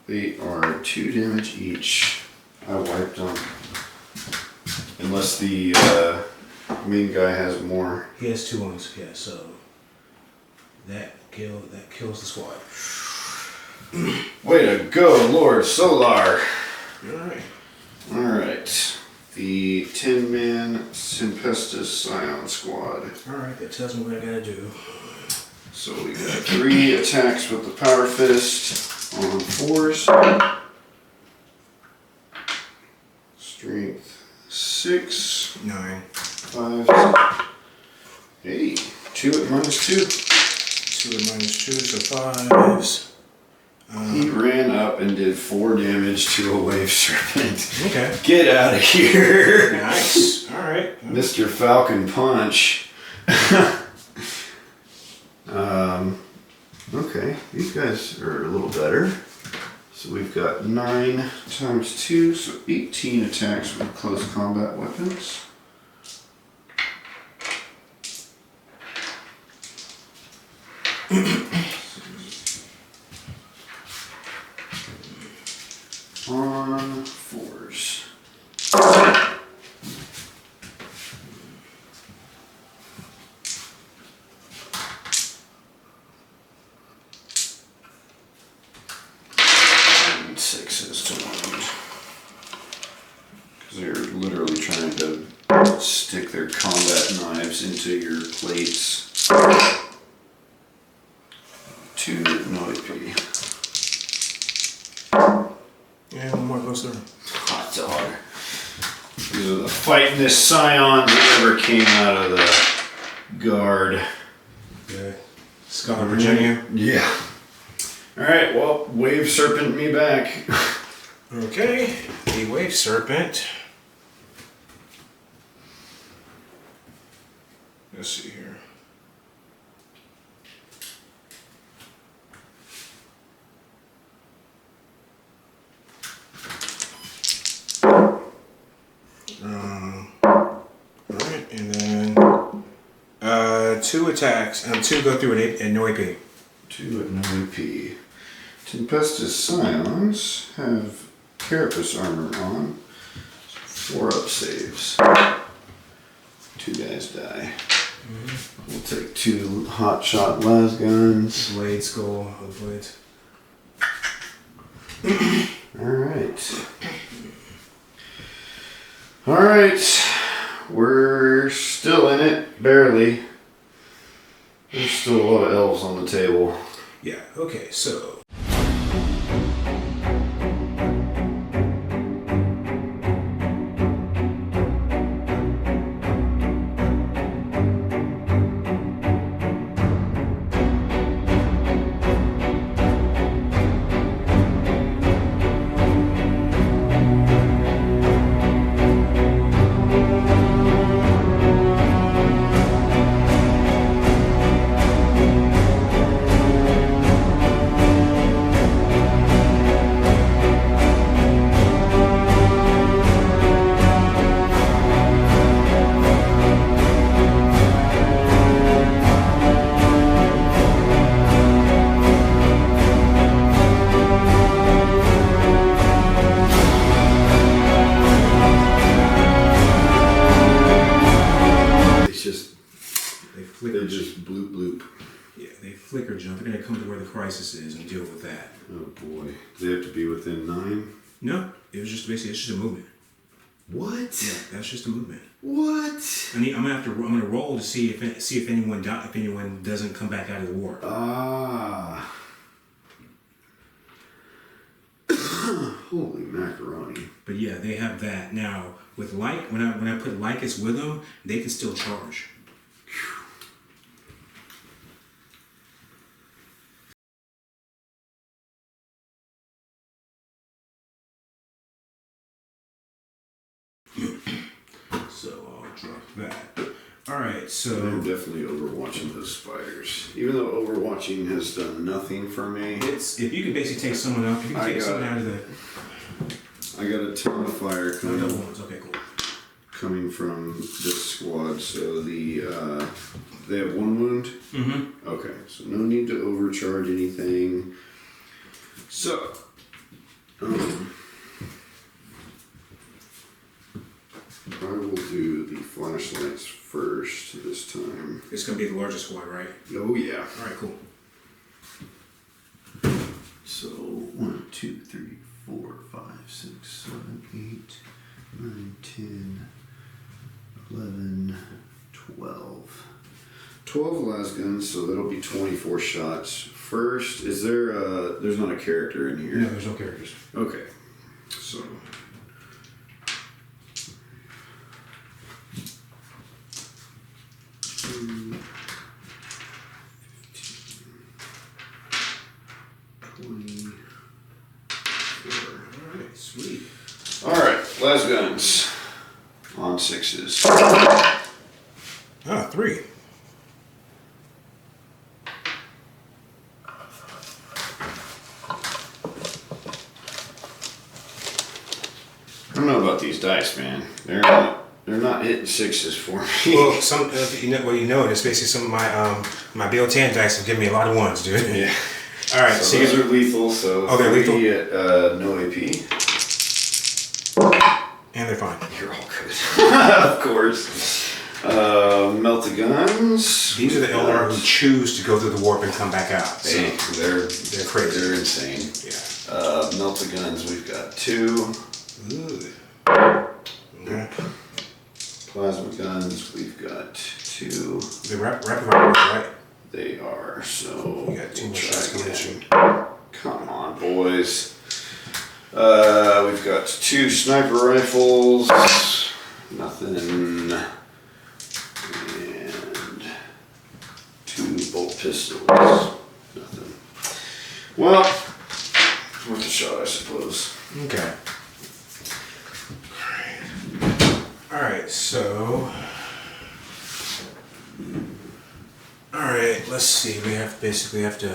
They are 2 damage each. I wiped them. Unless the main guy has more. He has 2 wounds, yeah, so that kills the squad. Way to go, Lord Solar! Alright. Alright. The 10-man Tempestus Scion squad. Alright, that tells me what I gotta do. So we got 3 attacks with the Power Fist on 4s. Strength 6. 9. 5s. Hey, 2 at -2. 2 at -2, so 5s. He ran up and did 4 damage to a Wave Serpent. Okay. Get out of here! Nice. Alright. Mr. Falcon Punch. Okay, these guys are a little better. So we've got 9 times 2, so 18 attacks with close combat weapons. On 4s. And 6s to wound. Because they're literally trying to stick their combat knives into your plates. 2 no AP. And 1 more goes through. Hot dog. These are the fightingest scions that ever came out of the guard. Good. Scholar Virginia. Yeah. Alright, well, Wave Serpent me back. Okay. The Wave Serpent. Let's see here. Alright, and then 2 attacks, and 2 go through an no AP. 2 at no AP. Tempestus Scions have Carapace armor on. 4 up saves. 2 guys die. We'll take 2 hot shot las guns. Blade skull, the blades. Alright. Alright. We're still in it, barely. There's still a lot of elves on the table. Yeah, okay, so. They just bloop bloop. Yeah, they flicker jump. They're going to come to where the crisis is and deal with that. Oh boy. They have to be within 9? No, it was just basically, it's just a movement. What? Yeah, that's just a movement. What? I'm gonna roll to see if anyone doesn't come back out of the war. Ah. Holy macaroni. But yeah, they have that. Now with like when I put Lycus with them, they can still charge. So I'll drop that. Alright, so I'm definitely overwatching those spiders. Even though overwatching has done nothing for me. it's if you can basically take someone up, if you can take someone out of the I got a ton of fire double ones. Okay, cool. coming from this squad. So they have 1 wound? Mm-hmm. Okay, so no need to overcharge anything. So I will do the flashlights first this time. It's gonna be the largest squad, right? Oh yeah. Alright, cool. So 1, 2, 3, 4, 5, 6, 7, 8, 9, 10, 11, 12. 12 las guns, so that'll be 24 shots. First, is there there's not a character in here? No, there's no characters. Okay. So 2, 15, 24. Alright, sweet. Alright, las guns. On 6s. Ah, 3. I don't know about these dice, man. They're not hitting 6s for me. Well, you know, it's basically some of my Biel-Tan dice have given me a lot of 1s, dude. Yeah. All right, So those are lethal. So oh, they're lethal. At, no AP. And they're fine. You're all good. Of course. Melted guns. These are the Eldar who choose to go through the warp and come back out. So Hey, they're crazy. They're insane. Yeah. Melted guns. We've got 2. Ooh. Okay. Plasma guns. We've got 2. The rapid fire, right? They are. So You got too much escalation. Come on, boys. We've got 2 sniper rifles. Nothing. And 2 bolt pistols. Nothing. Well, worth a shot, I suppose. Okay. Alright, so. Alright, let's see. We have to.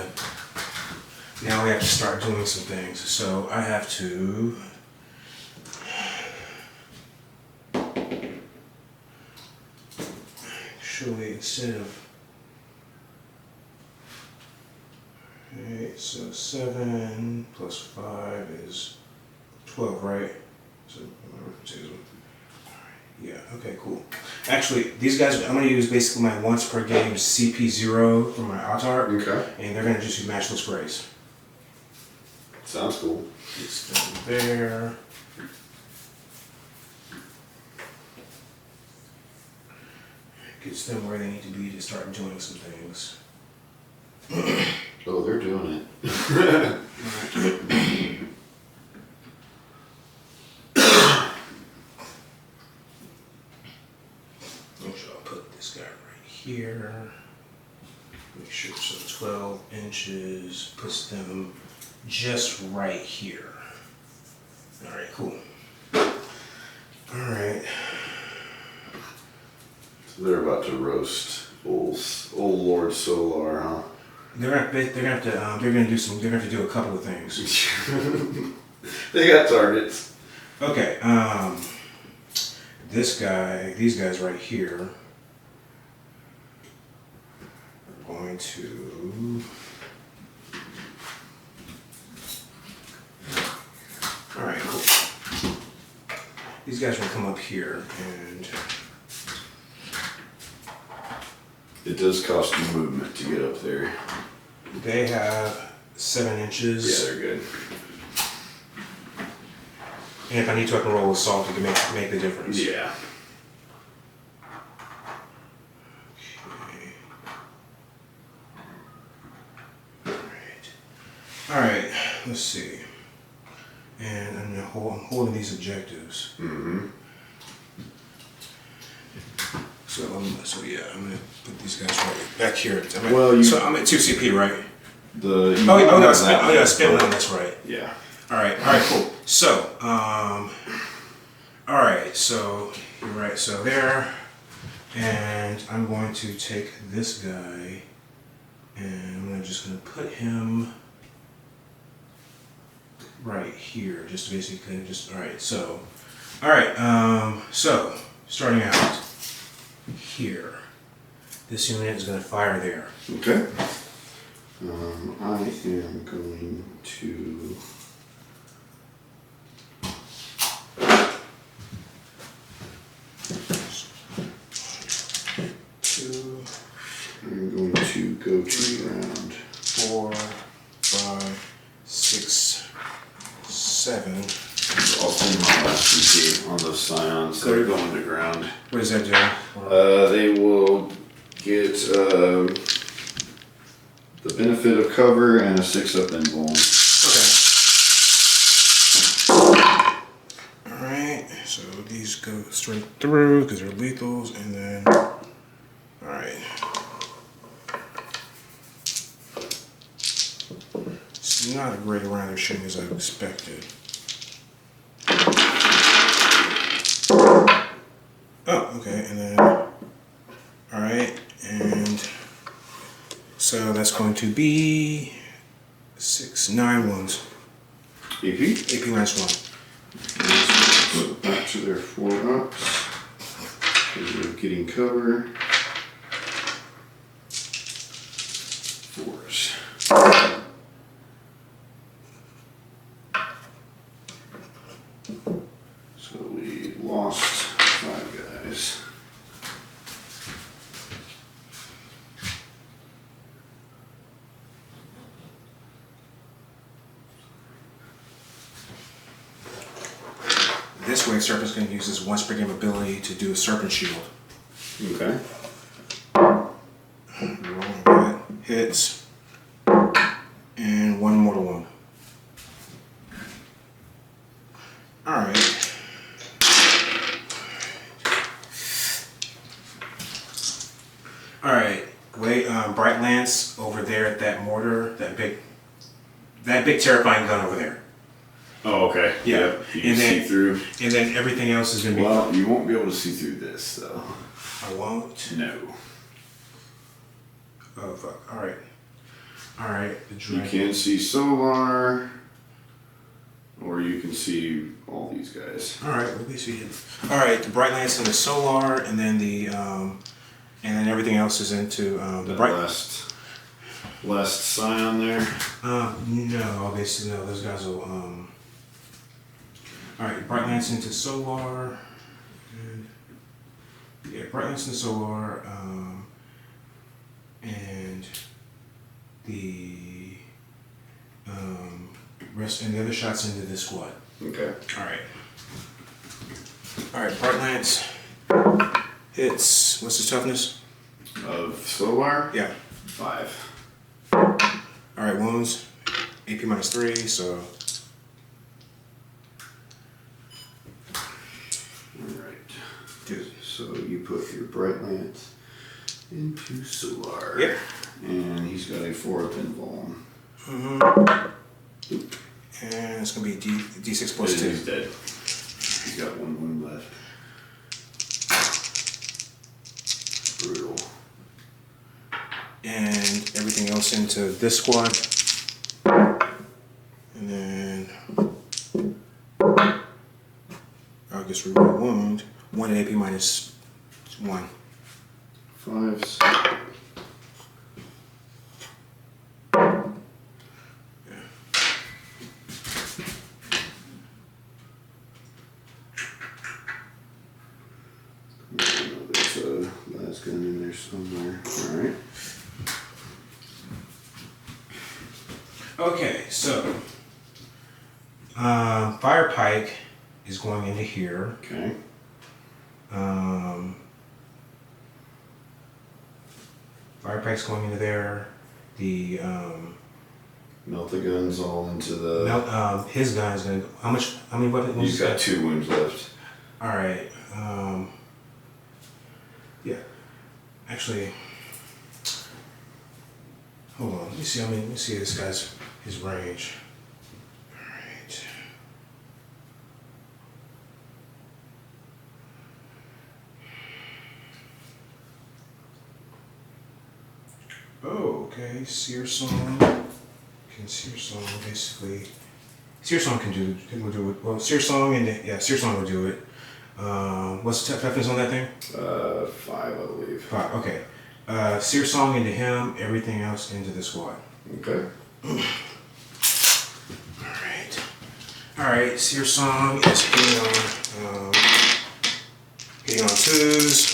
Now we have to start doing some things. So I have to. Actually, instead of. Alright. so 7 plus 5 is 12, right? So, yeah, okay, cool. Actually, these guys, I'm going to use basically my once per game CP0 for my Autark. Okay. And they're going to just do matchless grace. Sounds cool. It's down there. Gets them where they need to be to start doing some things. Oh, they're doing it. Make sure I'll put this guy right here. Make sure so 12 inches puts them just right here. Alright, cool. Alright. So they're about to roast old Lord Solar, huh? They're gonna have to do a couple of things. They got targets. Okay, these guys right here are going to alright, cool. These guys will come up here and It does cost you movement to get up there. they have 7 inches. Yeah, they're good. And if I need to, I can roll assault to make the difference. Yeah. Okay. Alright, let's see. And I'm holding these objectives. Mm-hmm. So yeah, I'm gonna put these guys right back here. So I'm at 2 CP, right? No, Spin one, that's right. Yeah. Alright, cool. So, alright, so you're right, so there, and I'm going to take this guy, and I'm just gonna put him right here, just basically, alright, so starting out here, this unit is gonna fire there. Okay. I am going to... I'm going to go to the ground. 4, 5, 6, 7. I'll send my last CP on those scions. They're going to ground. What does that do? They will get the benefit of cover and a 6-up invuln. Okay. Alright, so these go straight through because they're lethals, and then. Alright. It's not a great round of shooting as I expected. Oh, okay, and then. Alright, and. So that's going to be 9 wounds. AP? AP minus 1. So back to their 4-ups. They're getting cover. 4s. So we lost 5 guys. This way, Serpent's going to use his once per game ability to do a Serpent Shield. Okay. Rolling that. Hits. And 1 mortal wound. Alright. Alright. Wait, Bright Lance over there at that mortar, that big terrifying gun over there. Oh, okay. Yeah. Yep. You can see through. And then everything else is going to be... Well, you won't be able to see through this, though. I won't? No. Oh, fuck. Alright. Alright, the You dragon. can see Solar, or you can see all these guys. Alright, let me see. Alright, the Bright Lance and the Solar, and then the and then everything else is into the bright. Last last scion there? No, basically no. Those guys will. All right, Bright Lance into Solar. And, yeah, Bright Lance into Solar. And the rest and the other shots into this squad. Okay. All right. All right, Bright Lance hits. What's his toughness? Of Solar? Yeah. 5. All right, wounds. AP -3, so. Alright. So you put your Bright Lance into Solar. Yep. And he's got a 4 up invuln. And it's gonna be D6 plus 2. He's dead. He's got 1 wound left. Brutal. And everything else into this squad. And then I'll just reroll wound. 1 AP -1. 5. There's a last gun in there somewhere. Alright. Okay, so Fire Pike is going into here. Okay. Fire Pike's going into there. The Melt the guns all into the. his gun is gonna go. How many weapons? You've got 2 wounds left. All right. Yeah. Actually, hold on. Let me see. Let me see this guy's his range. All right. Oh, okay. Seer Song. Can Seer Song basically? Seer Song can do it. Well, Seer Song and Seer Song will do it. What's the toughness on that thing? 5, I believe. 5. Okay. Seer Song into him. Everything else into the squad. Okay. All right. Seer Song is hitting on 2s.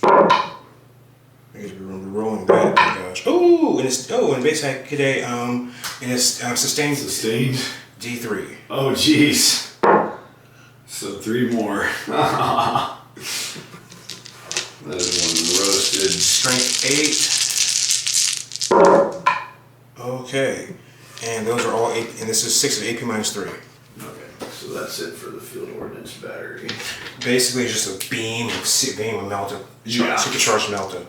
I gotta be rolling that. Oh my gosh. Oh, and base hack today. And it's sustained. Sustained. D3. Oh, jeez. So 3 more. That is 1 roasted. Strength 8. Okay. And those are all 8. And this is 6 of AP -3. Okay, so that's it for the field ordnance battery. Basically, just a beam of melted. Yeah. Supercharged melted.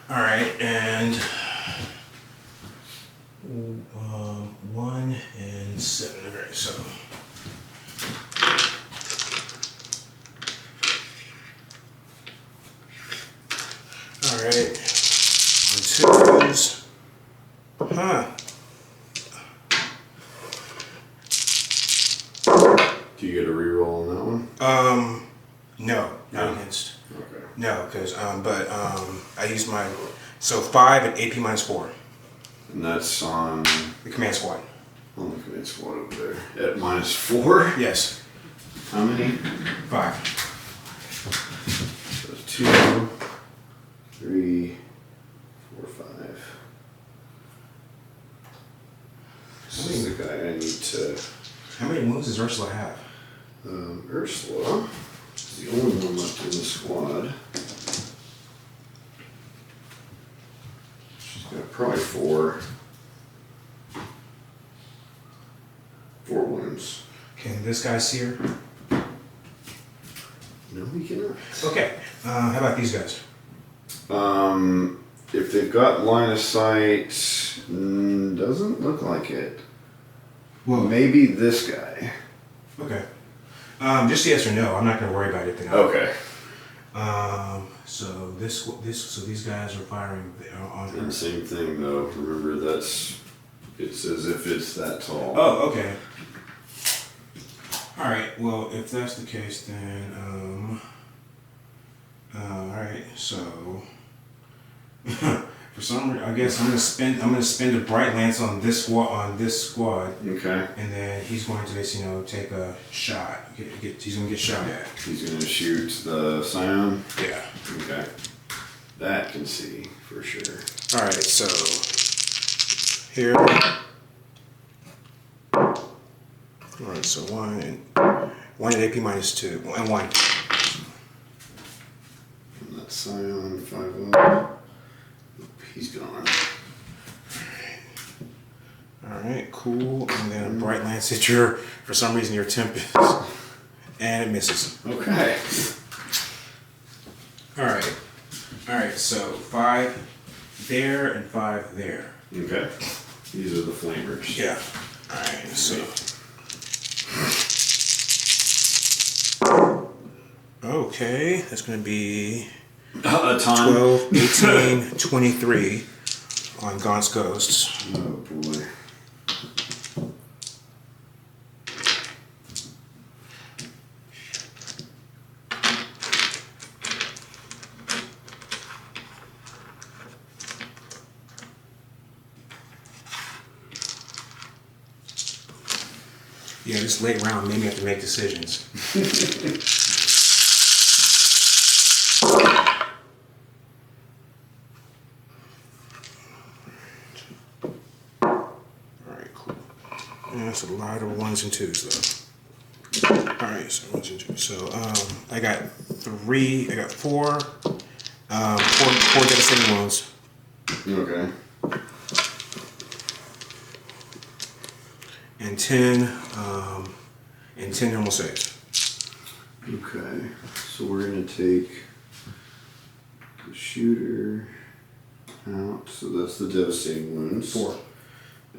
All right, and 1 and 7. Okay, so. All right, 2s. Huh. Do you get a reroll on that one? No, not against. Okay. No, because I used my 5 and AP -4. And that's on The command squad. the command squad over there. At -4? Yes. How many? 5. So 2, 3, 4, 5. This is the guy I need to. How many wounds does Ursula have? Ursula is the only one left in the squad. She's got probably 4 wounds. Can this guy see her? No, he cannot. Okay. How about these guys? If they've got line of sight, doesn't look like it. Well, Maybe this guy. okay. Just yes or no. I'm not going to worry about it. Okay. So so these guys are firing on her. And same thing though. Remember it's as if it's that tall. Oh, okay. All right. Well, if that's the case, then Alright, so for some reason, I guess I'm gonna spend a Bright Lance on this squad. Okay. And then he's going to just, take a shot. He's gonna get shot at. He's gonna shoot the Scion. Yeah. Okay. That can see for sure. Alright, so here. Alright, so one at AP -2 and 1. And that Scion 5-0. He's gone. Alright, cool. And then a Bright Lance hits for some reason, your Tempest. And it misses. Okay. Alright, so 5 there and 5 there. Okay. These are the flamers. Yeah. Alright, so. Okay, that's going to be A ton. 12, 18, 23 on Gaunt's Ghosts. Oh boy. Yeah, this late round made me have to make decisions. Alright, cool. Yeah, that's a lot of 1s and 2s though. Alright, so 1s and 2s. So I got 4 devastating wounds. Okay. And 10 normal saves. Okay. So we're gonna take the shooter out. So that's the devastating wounds. 4.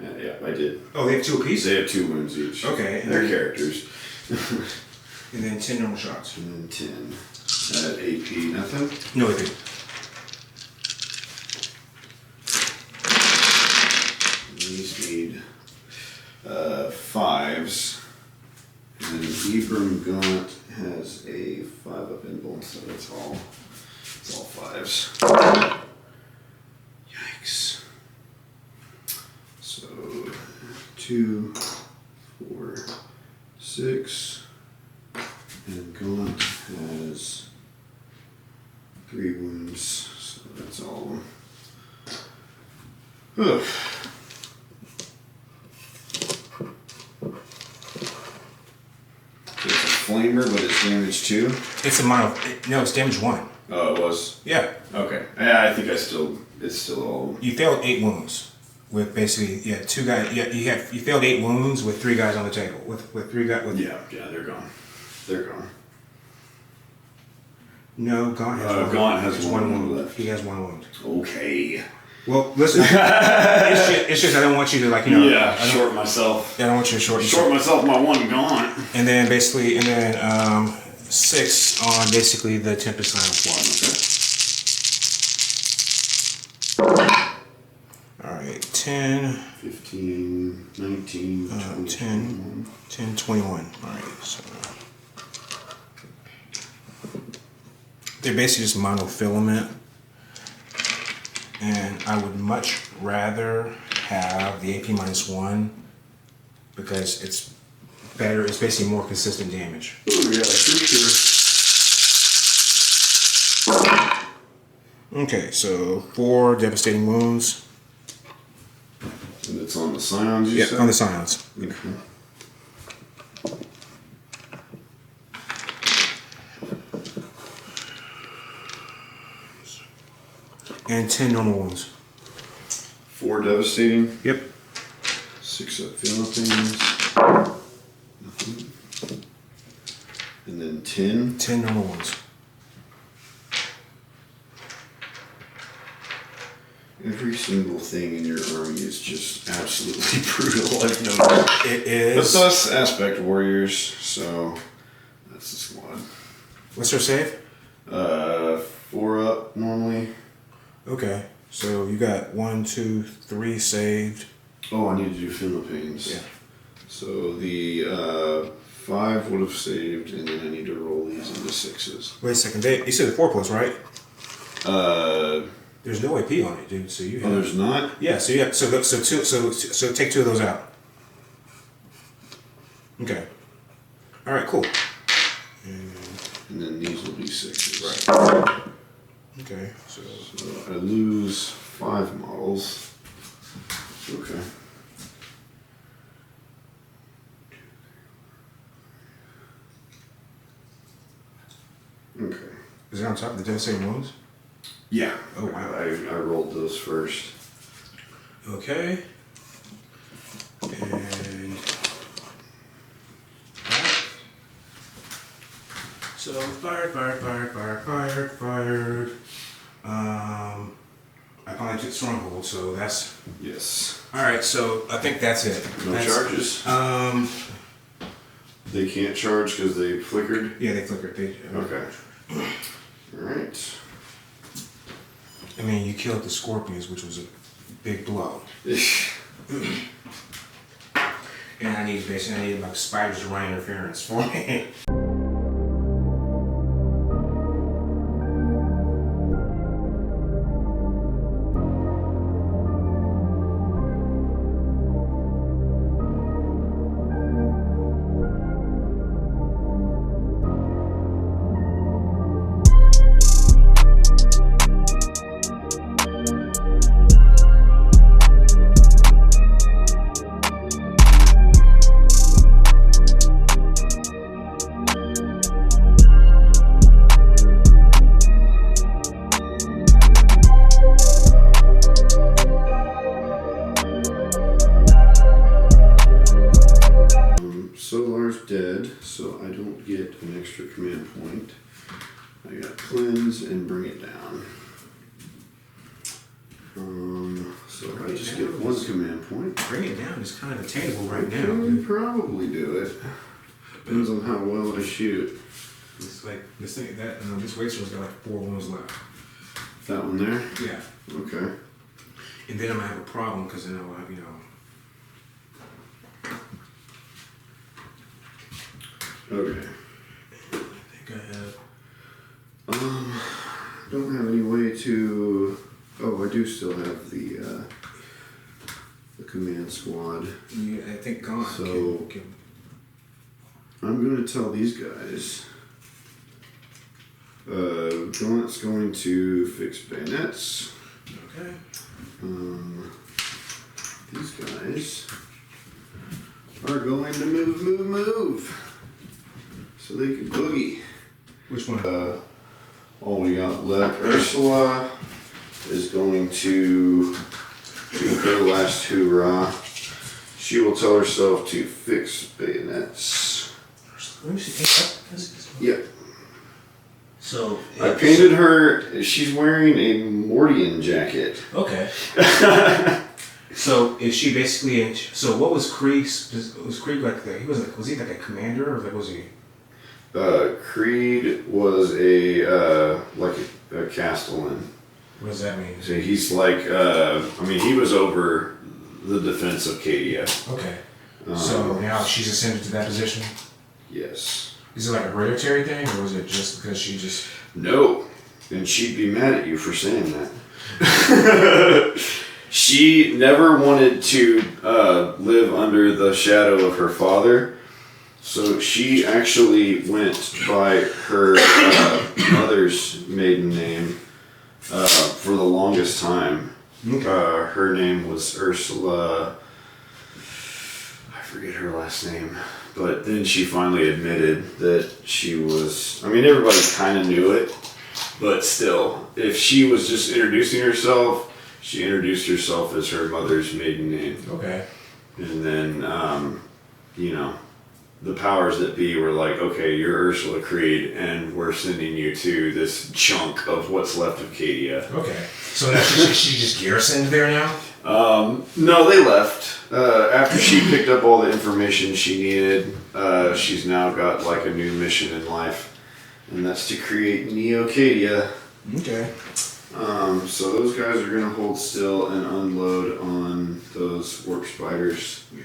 Yeah, I did. Oh, they have 2 apiece? They have 2 wounds each. Okay. They're characters. And then 10 normal shots. And then 10. At AP, nothing? No AP. These need 5s. And then Ibram Gaunt has a 5-up invuln, so it's all 5s. Yikes. So 2, 4, 6. And Gaunt has 3 wounds, so that's all of them. Ugh. It's a flamer, but it's damage 2. It's a mono. No, it's damage 1. Oh, it was? Yeah. Okay. Yeah, I think it's still all. You failed 8 wounds with basically 2 guys. Yeah, you failed 8 wounds with 3 guys on the table. With 3 guys. Yeah, they're gone. They're gone. No, Gaunt has Gaunt has one one wound left. He has 1 wound. Okay. Well, listen. it's just I don't want you to Yeah, short myself. I don't want you to short Myself my 1 Gaunt. And then 6 on basically the Tempest Silent Squad. Alright, 10, 15, 19, 20, 10, 10, 21. Alright, so they're basically just monofilament. And I would much rather have the AP -1 because it's better. It's basically more consistent damage. Oh yeah, for sure. Okay, so 4 devastating wounds. And it's on the Scions, you said? On the Scions. Okay. And 10 normal wounds. 4 devastating. Yep. 6 up Philippines. Nothing. And then 10. 10 normal wounds. Every single thing in your army is just absolutely brutal. I've noticed. It is. But thus aspect warriors, so that's the squad. What's their save? 4 up normally. Okay, so you got 1, 2, 3 saved. Oh, I need to do Philippines. Yeah. So the 5 would have saved, and then I need to roll these into 6s. Wait a second. You said the 4+ right? Uh, There's no AP on it, dude. So you have. oh, there's not? Yeah. So yeah. So take 2 of those out. Okay. All right. Cool. And then these will be 6s. Right. Okay. So I lose 5 models. Okay. Okay. is it on top of the devastating wounds? Yeah. Oh, wow. I rolled those first. Okay. And so fired. I finally took stronghold, so that's Yes. all right. So I think that's it. No charges? They can't charge because they flickered? Yeah, they flickered. Okay. Alright. I mean, you killed the scorpions, which was a big blow. And I need like spiders to run interference for me. Solar's dead, so I don't get an extra command point. I got cleanse and bring it down. So I just get 1 command point. Bring it down is kind of attainable right I now. can probably do it. Depends on how well I shoot. It's like this thing that this waster's got like 4 wounds left. That one there? Yeah. Okay. And then I'm gonna have a problem because then I'll have, Okay. I think I have. Don't have any way to. Oh, I do still have the command squad. Yeah, I think gone. So I'm going to tell these guys. Gaunt's going to fix bayonets. Okay. These guys are going to move. So they can boogie. Which one? All we got left. Ursula is going to do her last hoorah. She will tell herself to fix bayonets. Let me see. Yep. So I painted her. She's wearing a Mordian jacket. Okay. So is she basically? So what was Krieg's? Was Krieg like? Was he like a commander, or like was he? Creed was a castellan. What does that mean? So he's like, he was over the defense of Cadia. Okay. So now she's ascended to that position? Yes. Is it like a hereditary thing, or was it just because she just... No. And she'd be mad at you for saying that. She never wanted to live under the shadow of her father. So she actually went by her mother's maiden name for the longest time. Okay. Her name was Ursula. I forget her last name. But then she finally admitted that she was... everybody kind of knew it. But still, if she was just introducing herself, she introduced herself as her mother's maiden name. Okay. And then, the powers that be were like, okay, you're Ursula Creed, and we're sending you to this chunk of what's left of Cadia. Okay. So now she just garrisoned there now? No, they left. After she picked up all the information she needed, she's now got like a new mission in life, and that's to create Neo-Cadia. Okay. So those guys are going to hold still and unload on those warp spiders. Yeah.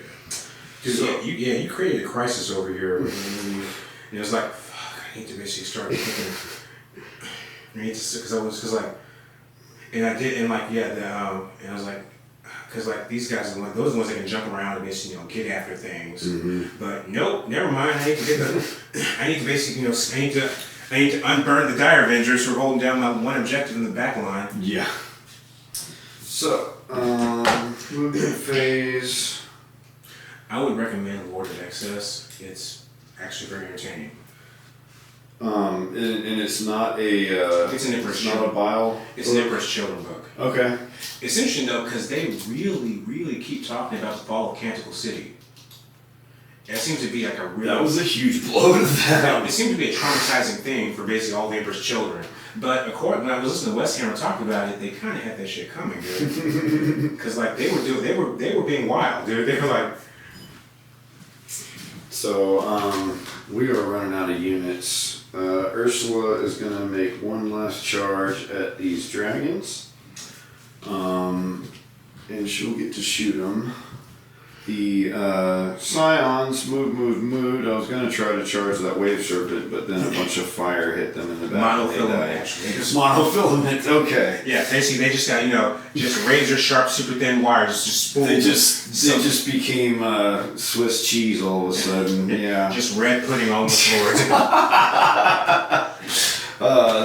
Because you created a crisis over here. And it was like, fuck, I need to basically start thinking. And I did, and like, and I was like, because like these guys are those are the ones that can jump around and basically, get after things. But nope, never mind. I need to basically, I need to unburn the Dire Avengers for holding down my one objective in the back line. Yeah. So, movement phase. I would recommend Lord of Excess. It's actually very entertaining. And it's not a. It's an Emperor's not a Children. Bial. It's an Emperor's Children book. Okay. It's interesting though because they really, really keep talking about the fall of Canticle City. That seems to be like a real. That was a huge blow to them. It seemed to be a traumatizing thing for basically all the Emperor's children. But when I was listening to West Hammer talk about it, they kind of had that shit coming, dude. Because like they were being wild, dude. They were like. So we are running out of units. Ursula is going to make one last charge at these dragons, and she'll get to shoot them. The Scions moved. I was going to try to charge that wave serpent, but then a bunch of fire hit them in the back. Monofilament, actually. Monofilament, okay. Yeah, basically they just got, just razor sharp, super thin wires, just spooled. They just became Swiss cheese all of a sudden. Yeah. Just red pudding on the floor.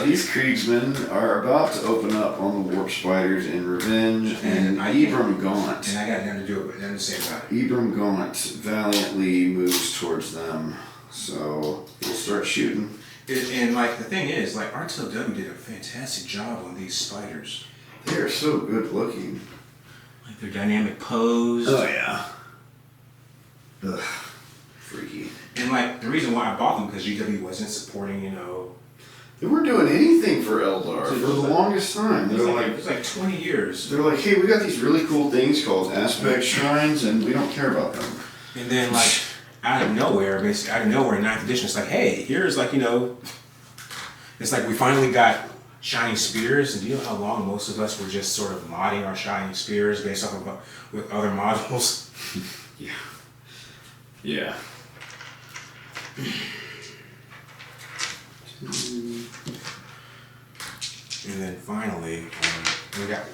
These Kriegsmen are about to open up on the warp spiders in revenge, and Ibram Gaunt. And I got nothing to do with it, nothing to say about it. Ibram Gaunt valiantly moves towards them, so we'll start shooting. And like the thing is, like RTLW did a fantastic job on these spiders. They are so good looking. Like their dynamic pose. Oh yeah. Ugh, freaky. And like the reason why I bought them because GW wasn't supporting, They weren't doing anything for Eldar for the longest time. It was like 20 years. They're like, hey, we got these really cool things called aspect shrines, and we don't care about them. And then like out of nowhere in 9th edition, it's like, hey, here's like, it's like we finally got Shining Spears, and do you know how long most of us were just sort of modding our Shining Spears based off of with other models? Yeah. Yeah. And then finally, we got.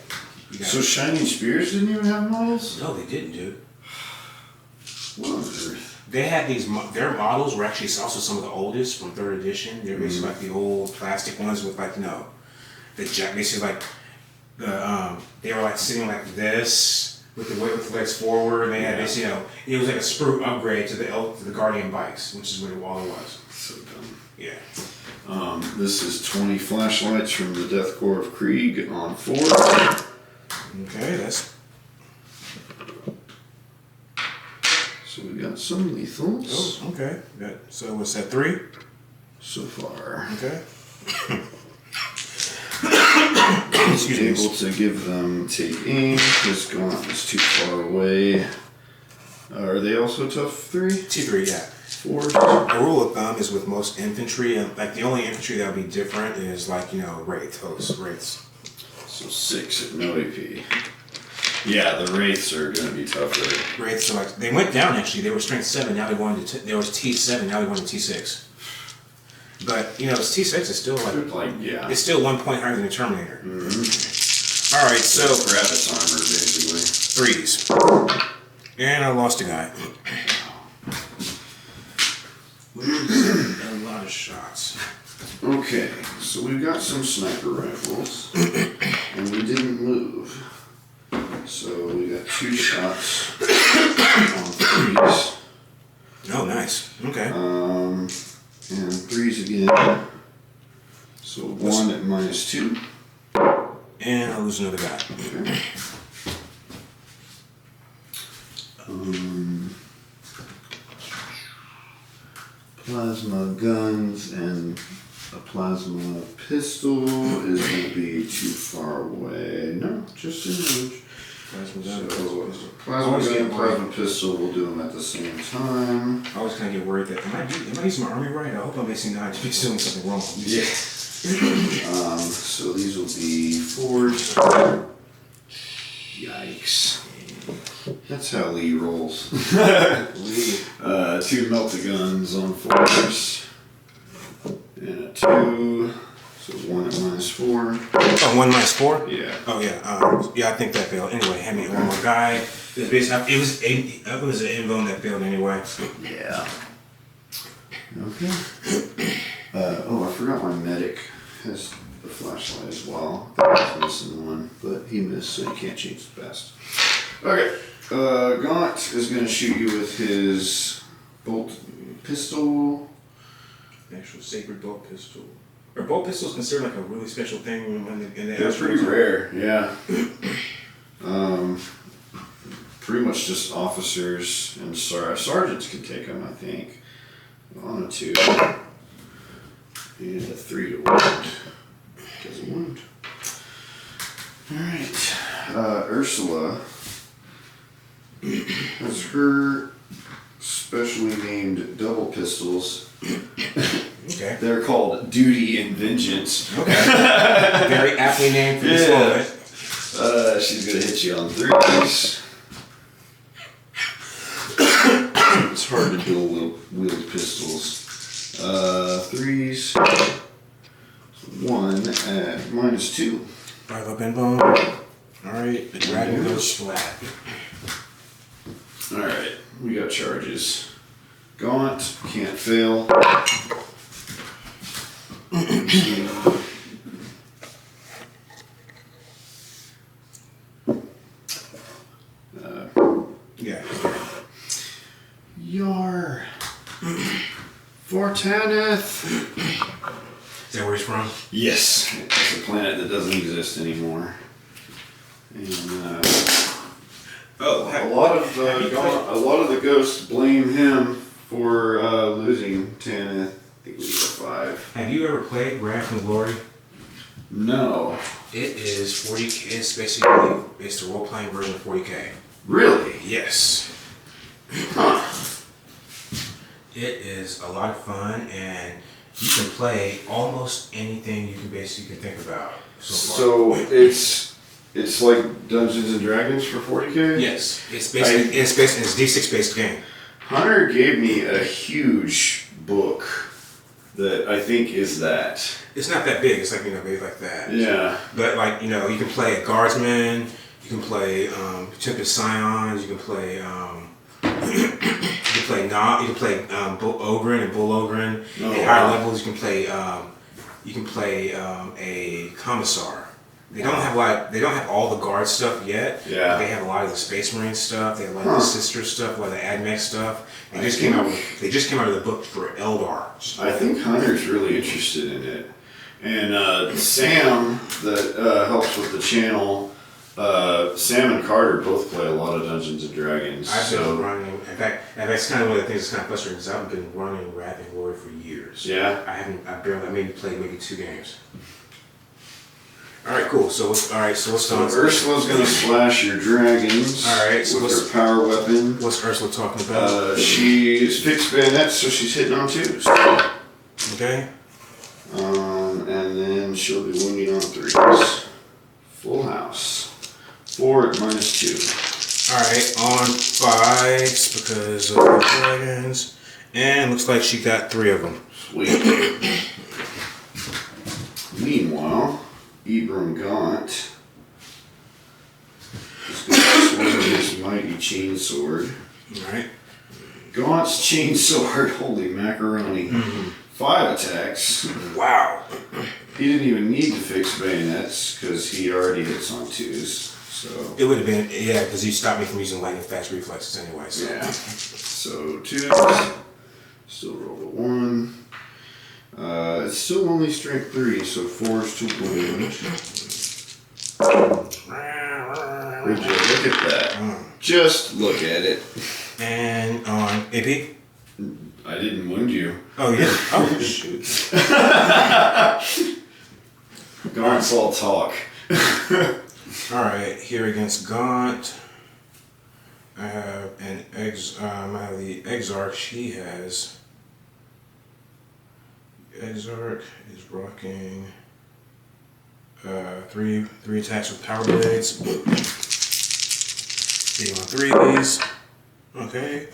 So Shining Spears didn't even have models? No, they didn't, dude. What on earth? They had their models were actually also some of the oldest from 3rd edition. They're basically like the old plastic ones with like, basically like they were like sitting like this with the legs forward. And they had this, it was like a sprue upgrade to the Guardian bikes, which is what it all was. So dumb. Yeah. This is 20 flashlights from the Death Corps of Krieg on 4. Okay, that's. So we got some lethals. Oh, okay. So what's that, 3? So far. Okay. Excuse me. Able to give them take aim because Gaunt is too far away. Are they also tough 3? T3, yeah. 4. The rule of thumb is with most infantry, and like the only infantry that would be different is like wraiths. So 6 at no AP. Yeah, the wraiths are going to be tougher. Wraiths are like they went down actually. They were strength 7. Now they're going to there was T7. Now they're going to T6. But T6 is still like it's still 1 point higher than the Terminator. Mm-hmm. All right, so Gravis armor basically. 3s, and I lost a guy. A lot of shots. Okay, so we've got some sniper rifles, and we didn't move. So we got 2 shots on 3s. Oh, nice. Okay. And 3s again. So 1 at -2. And I lose another guy. Okay. Plasma guns and a plasma pistol is going to be too far away. No, just in range. Plasma gun, Plasma gun and plasma pistol, we'll do them at the same time. I always kind of get worried that am I using my army right? I hope I'm basically not doing something wrong. Yeah. So these will be 4s. Yikes. That's how Lee rolls. Lee. 2 melt-a-guns on 4s. And a 2. So 1 at -4. Oh, 1 -4? Yeah. Oh, yeah. Yeah, I think that failed. Anyway, hand me one more guy. It was an invuln that failed anyway. Yeah. Okay. I forgot my medic has the flashlight as well. I was missing one, but he missed, so he can't change the best. Okay. Gaunt is going to shoot you with his bolt pistol. Actual sacred bolt pistol. Are bolt pistols considered like a really special thing in the They're pretty rare, yeah. Pretty much just officers and sergeants can take them, I think. On a 2. And a 3 to wound. Doesn't wound. Alright. Ursula has her specially named double pistols. Okay. They're called Duty and Vengeance. Okay. Very aptly named for this moment. She's gonna hit you on 3s. It's hard to dual wield pistols. 3s. 1 at -2. 5 up invuln. Alright, the dragon goes flat. Alright, we got charges. Gaunt, can't fail. Yeah. Yar. Fortaneth. Is that where he's from? Yes, it's a planet that doesn't exist anymore. And a lot of the ghosts blame him for losing Tanith. I think we got 5. Have you ever played Wrath and Glory? No. It is 40K. It's the role-playing version of 40K. Really? Yes. Huh. It is a lot of fun, and you can play almost anything you can think about so far. So it's like Dungeons and Dragons for 40K? Yes, it's D6 based game. Hunter gave me a huge book that I think is that. It's not that big. It's like big like that. Yeah. But you can play a guardsman. You can play Tempest Scions. You can play Bull Ogren and Bull Ogren. Oh, At higher levels, you can play a commissar. They don't have all the guard stuff yet. Yeah. They have a lot of the Space Marine stuff. They have a lot of the Sister stuff, a lot of the AdMech stuff. They just came out of the book for Eldar. I think Hunter's really interested in it. And Sam, that helps with the channel, Sam and Carter both play a lot of Dungeons and Dragons. I've been running. In fact, that's kind of one of the things that's kind of frustrating because I've been running Wrath and Glory for years. Yeah. I maybe played 2 games. All right, cool. So what's So Ursula's gonna slash your dragons. All right, so with her power weapon. What's Ursula talking about? She's fixed bayonets, so she's hitting on 2s. Okay. And then she'll be wounding on 3s. Full house. 4 at -2. All right, on 5s because of the dragons, and looks like she got 3 of them. Sweet. Meanwhile, Ibram Gaunt is going to swing his mighty chainsword. All right. Gaunt's chainsword, holy macaroni. 5 attacks. Wow. He didn't even need to fix bayonets because he already hits on 2s. So It would have been, because you stopped me from using lightning fast reflexes anyway. So. yeah. So 2s. Still roll a 1. It's still only strength 3, so 4s to wound. Would you look at that? Just look at it. And on AP? I didn't wound you. Oh, yeah. Oh, shoot. Gaunt's all talk. All right, here against Gaunt, I have I have the Exarch. He has. Exarch is rocking 3 attacks with power blades. Hitting on 3s. Okay.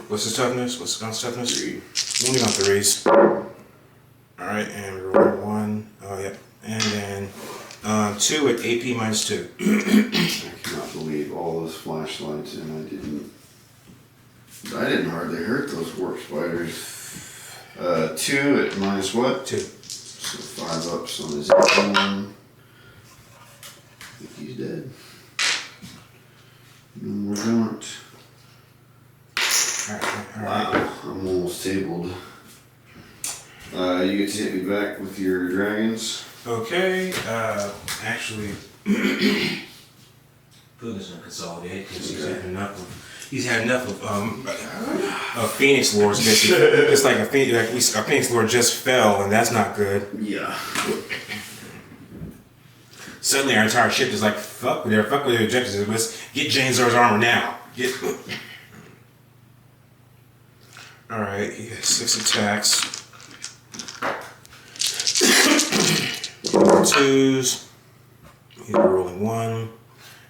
What's his toughness? What's the gun's toughness? 3. Only on 3s. Alright, and we roll 1. Oh, yep. And then 2 at AP -2. I cannot believe all those flashlights, and I didn't hardly hurt those warp spiders. 2 at minus what? 2. So 5 ups on his one. I think he's dead. No more don't. Alright. Wow, I'm almost tabled. You get to hit me back with your dragons. Okay, actually, Putin's gonna consolidate because he's had enough of Phoenix Lords. It's like a Phoenix Lord just fell, and that's not good. Yeah. Suddenly, our entire ship is like, fuck with their objectives. Let's get Jane Zor's armor now. Alright, he has 6 attacks. 2s. He's rolling 1.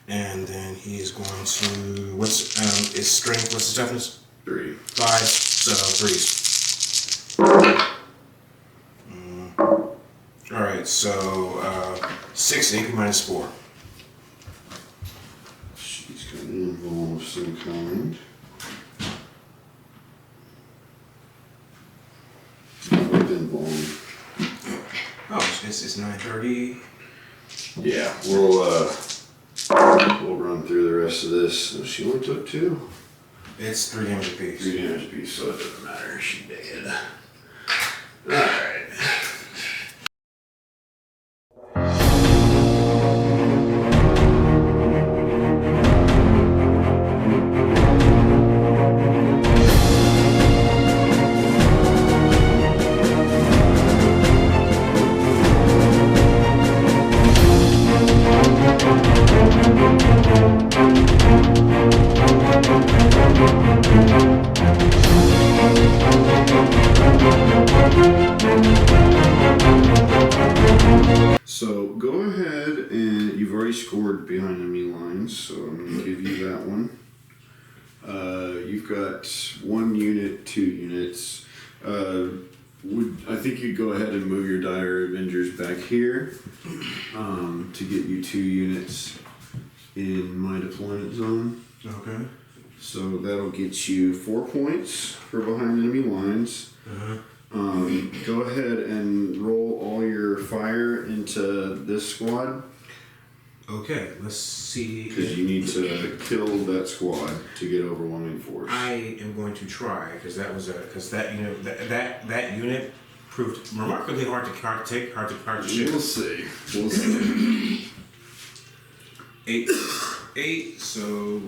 And then he's going to, what's his strength? What's his toughness? 3. 5. So 3s. Alright, so 6 AP -4. She's got an invuln of some kind. Invuln. Oh, it's 9:30. Yeah, we'll run through the rest of this. So she only took 2. It's 3 damage apiece. 3 damage apiece, so it doesn't matter. She dead. Alright. So go ahead, and you've already scored behind enemy lines, so I'm going to give you that one. You've got 1 unit, 2 units. I think you'd go ahead and move your Dire Avengers back here to get you 2 units in my deployment zone. Okay. So that'll get you 4 points for behind enemy lines. Go ahead and roll all your fire into this squad. Okay, let's see. Because you need to kill that squad to get overwhelming force. I am going to try because that unit proved remarkably hard to shoot. We'll see. We'll see. 8, so.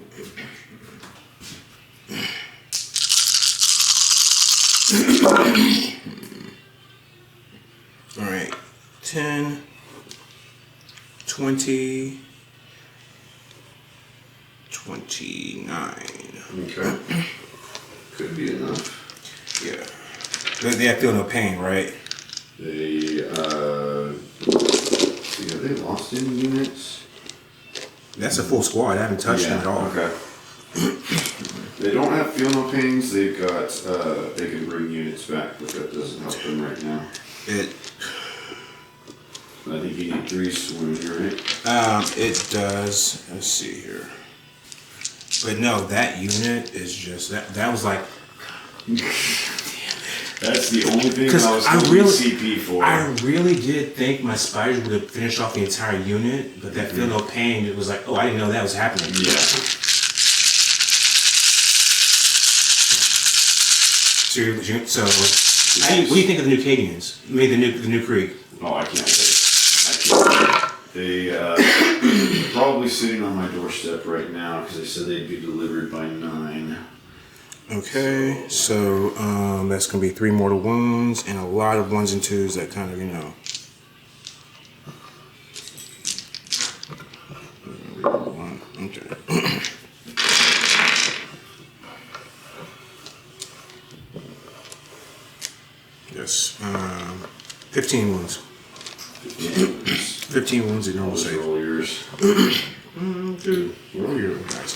All right, 10, 20, 29. Okay. Could be enough. Yeah. They feel no pain, right? They, see, have they lost any units? That's a full squad. I haven't touched them at all. Okay. They don't have feel no pains. They've got, they can bring units back, but that doesn't help them right now. I think you need 3 swoon, right? It does. Let's see here. But no, that unit is just that was like. That's the only thing I was CP for. I really did think my spiders would have finished off the entire unit, but that feel no pain. It was like, oh, I didn't know that was happening. Yeah. So what do you think of the new Cadians? I mean, the new Krieg. Oh, I can't wait. They probably sitting on my doorstep right now because they said they'd be delivered by 9. Okay, so that's gonna be 3 mortal wounds and a lot of 1s and 2s that kind of Okay. Yes, 15 wounds. 15 wounds in normal save. Roll yours. Dude, roll your guys.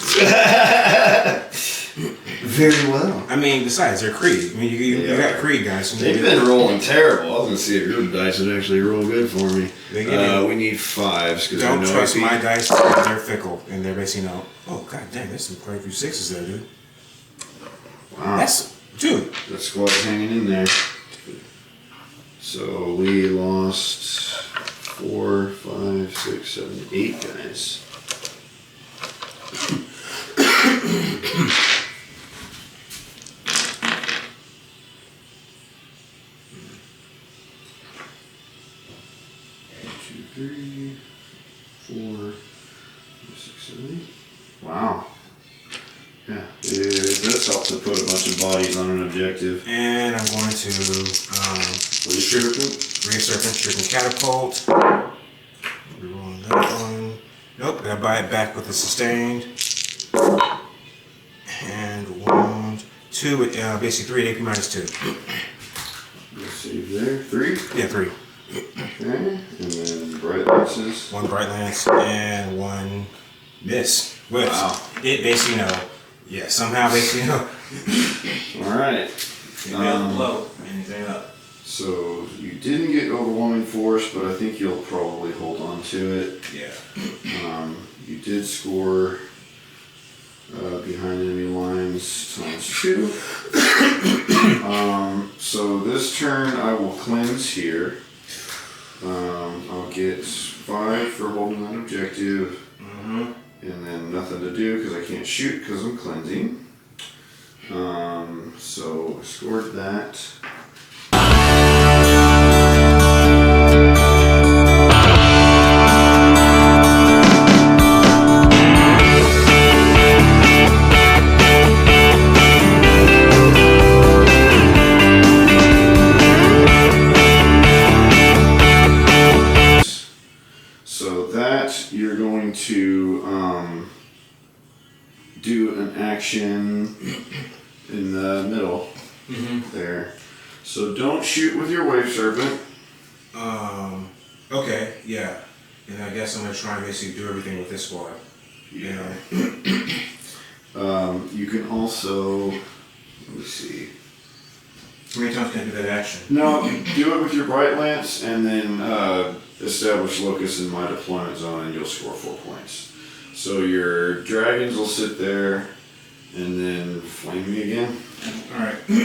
very well. I mean, besides, they're Creed. I mean, you got Creed guys. So They've been rolling terrible. I was gonna see if your dice would actually roll good for me. We need 5s because don't trust my dice. They're fickle, and they're basically oh god dang, there's some quite a few 6s there, dude. Wow. Dude. That squad's hanging in there. So we lost 4, 5, 6, 7, 8 guys. Three, 4, 5, 6, 7, 8. Wow. Yeah, it does help to put a bunch of bodies on an objective. And I'm going to Serpent, Shuriken Catapult. Rerolling that one. Nope, gotta buy it back with a sustained. And 1, 2, basically 3 at AP minus 2. Let's save there. 3? Yeah, 3. Okay, and then Bright Lances. 1 Bright Lance and 1 Miss. Whips. Wow. It basically, somehow basically, Alright. it doesn't blow anything up. So you didn't get overwhelming force, but I think you'll probably hold on to it. Yeah. You did score behind enemy lines ×2. So this turn I will cleanse here. I'll get 5 for holding that objective, and then nothing to do because I can't shoot because I'm cleansing. So I scored that. You're going to do an action in the middle there. So don't shoot with your Wave Serpent. Okay, yeah. And I guess I'm going to try and basically do everything with this squad. Yeah. You can also, let me see. How many times can I do that action? No, do it with your Bright Lance and then establish Locust in my deployment zone and you'll score 4 points. So your dragons will sit there and then flame me again. Alright. I'm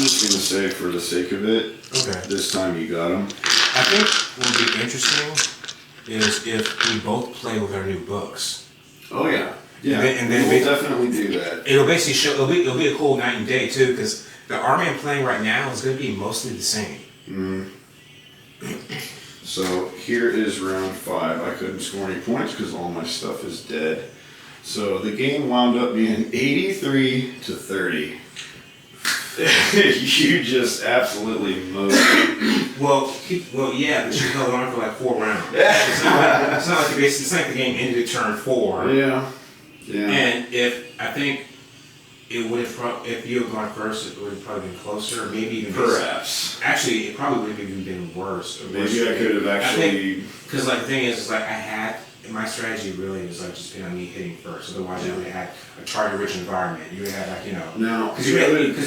just going to say for the sake of it, this time you got them. I think what would be interesting is if we both play with our new books. Oh yeah. Yeah, and then we'll definitely do that. It'll basically show. It'll be a cool night and day too, because the army I'm playing right now is going to be mostly the same. So here is round 5. I couldn't score any points because all my stuff is dead. So the game wound up being 83-30. You just absolutely mowed me. Well, yeah, but you held on for like 4 rounds. It's not like the game ended at turn 4. Yeah. Yeah. And I think it would have if you had gone first, it would have probably been closer, or maybe even perhaps. Actually, it probably would have even been worse. Maybe I could have actually. Because the thing is like I had my strategy really was like just on me hitting first. Otherwise, you would have had a target-rich environment. You would have Now, the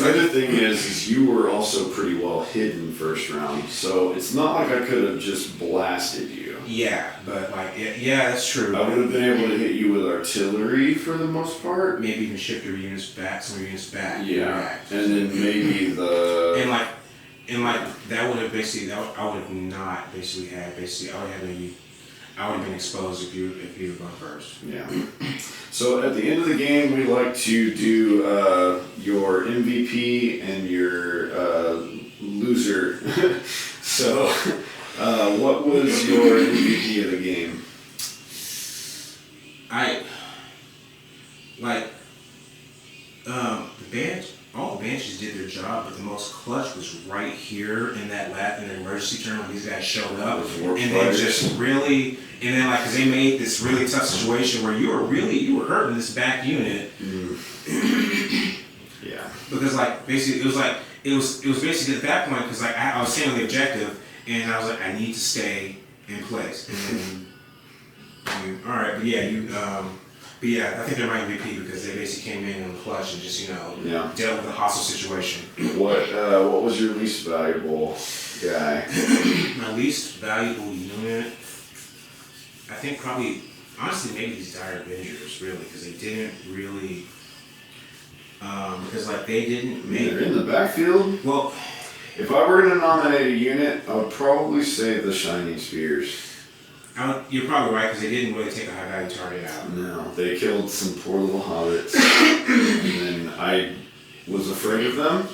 other thing is you were also pretty well hidden first round, so it's not like I could have just blasted you. Yeah, but yeah, that's true. I would have been able to hit you with artillery for the most part. Maybe even shift your units back, some of your units back. Yeah, and then maybe and that would have basically I would have not basically had I would have been exposed if you had gone first. Yeah. So at the end of the game, we like to do your MVP and your loser. So, what was your MVP of the game? All the Banshees did their job, but the most clutch was right here in the emergency turn when these guys showed up, and then because they made this really tough situation where you were hurting this back unit. Yeah. Because basically it was basically at that point because I was staying on the objective and I was like I need to stay in place and then All right, but yeah, I think they're my MVP because they basically came in the clutch and just dealt with a hostile situation. What was your least valuable guy? My least valuable unit, I think probably, honestly, maybe these Dire Avengers, really, because they didn't really, because like they didn't make. They're in the backfield. Well, if I were going to nominate a unit, I would probably say the Shining Spears. You're probably right because they didn't really take a high value target out. No, they killed some poor little hobbits, and then I was afraid of them.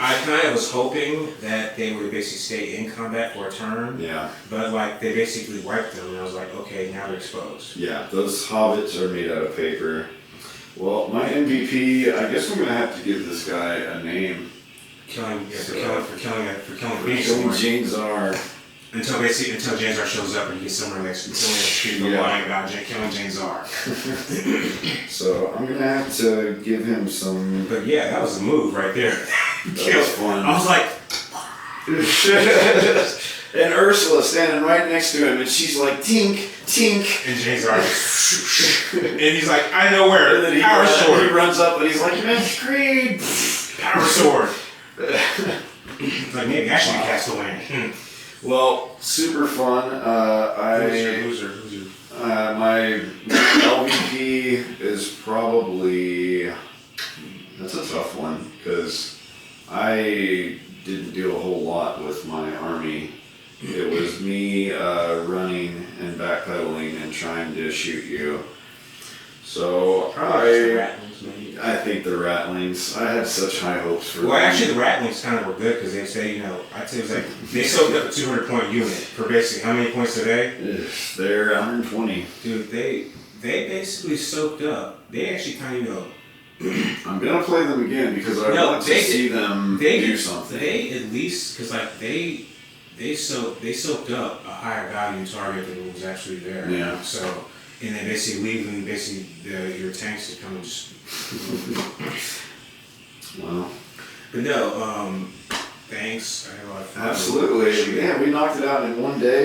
I kind of was hoping that they would basically stay in combat for a turn. Yeah. But like they basically wiped them, and I was like, okay, now they're exposed. Yeah, those hobbits are made out of paper. Well, my MVP, I guess I'm gonna have to give this guy a name. Killing James R. Until James R shows up and he gets somewhere next to street lying about killing James R. So I'm gonna have to give him some. But yeah, that was a move right there. That was fun. I was like, and Ursula standing right next to him, and she's like, tink, tink. And James R. And he's like, I know where. And then Power sword. He runs up and he's like, Miss Creed. Power sword. Like maybe I should cast away. Well, super fun. Who's your? My LVP is probably, that's a tough one because I didn't do a whole lot with my army. It was me running and backpedaling and trying to shoot you. So I think the Ratlings. I had such high hopes for them. Well, actually, the Ratlings kind of were good because they say, I'd say it was like they soaked up a 200-point unit for basically how many points today? They're 120. Dude, they basically soaked up. They actually kind of I'm gonna play them again because I want to see them do something. They at least because like they soaked up a higher value target than was actually there. Yeah. So. And then basically leaving your tanks to come and just. Wow. But no, thanks. I had a lot of fun. Absolutely. Yeah, we knocked it out in one day.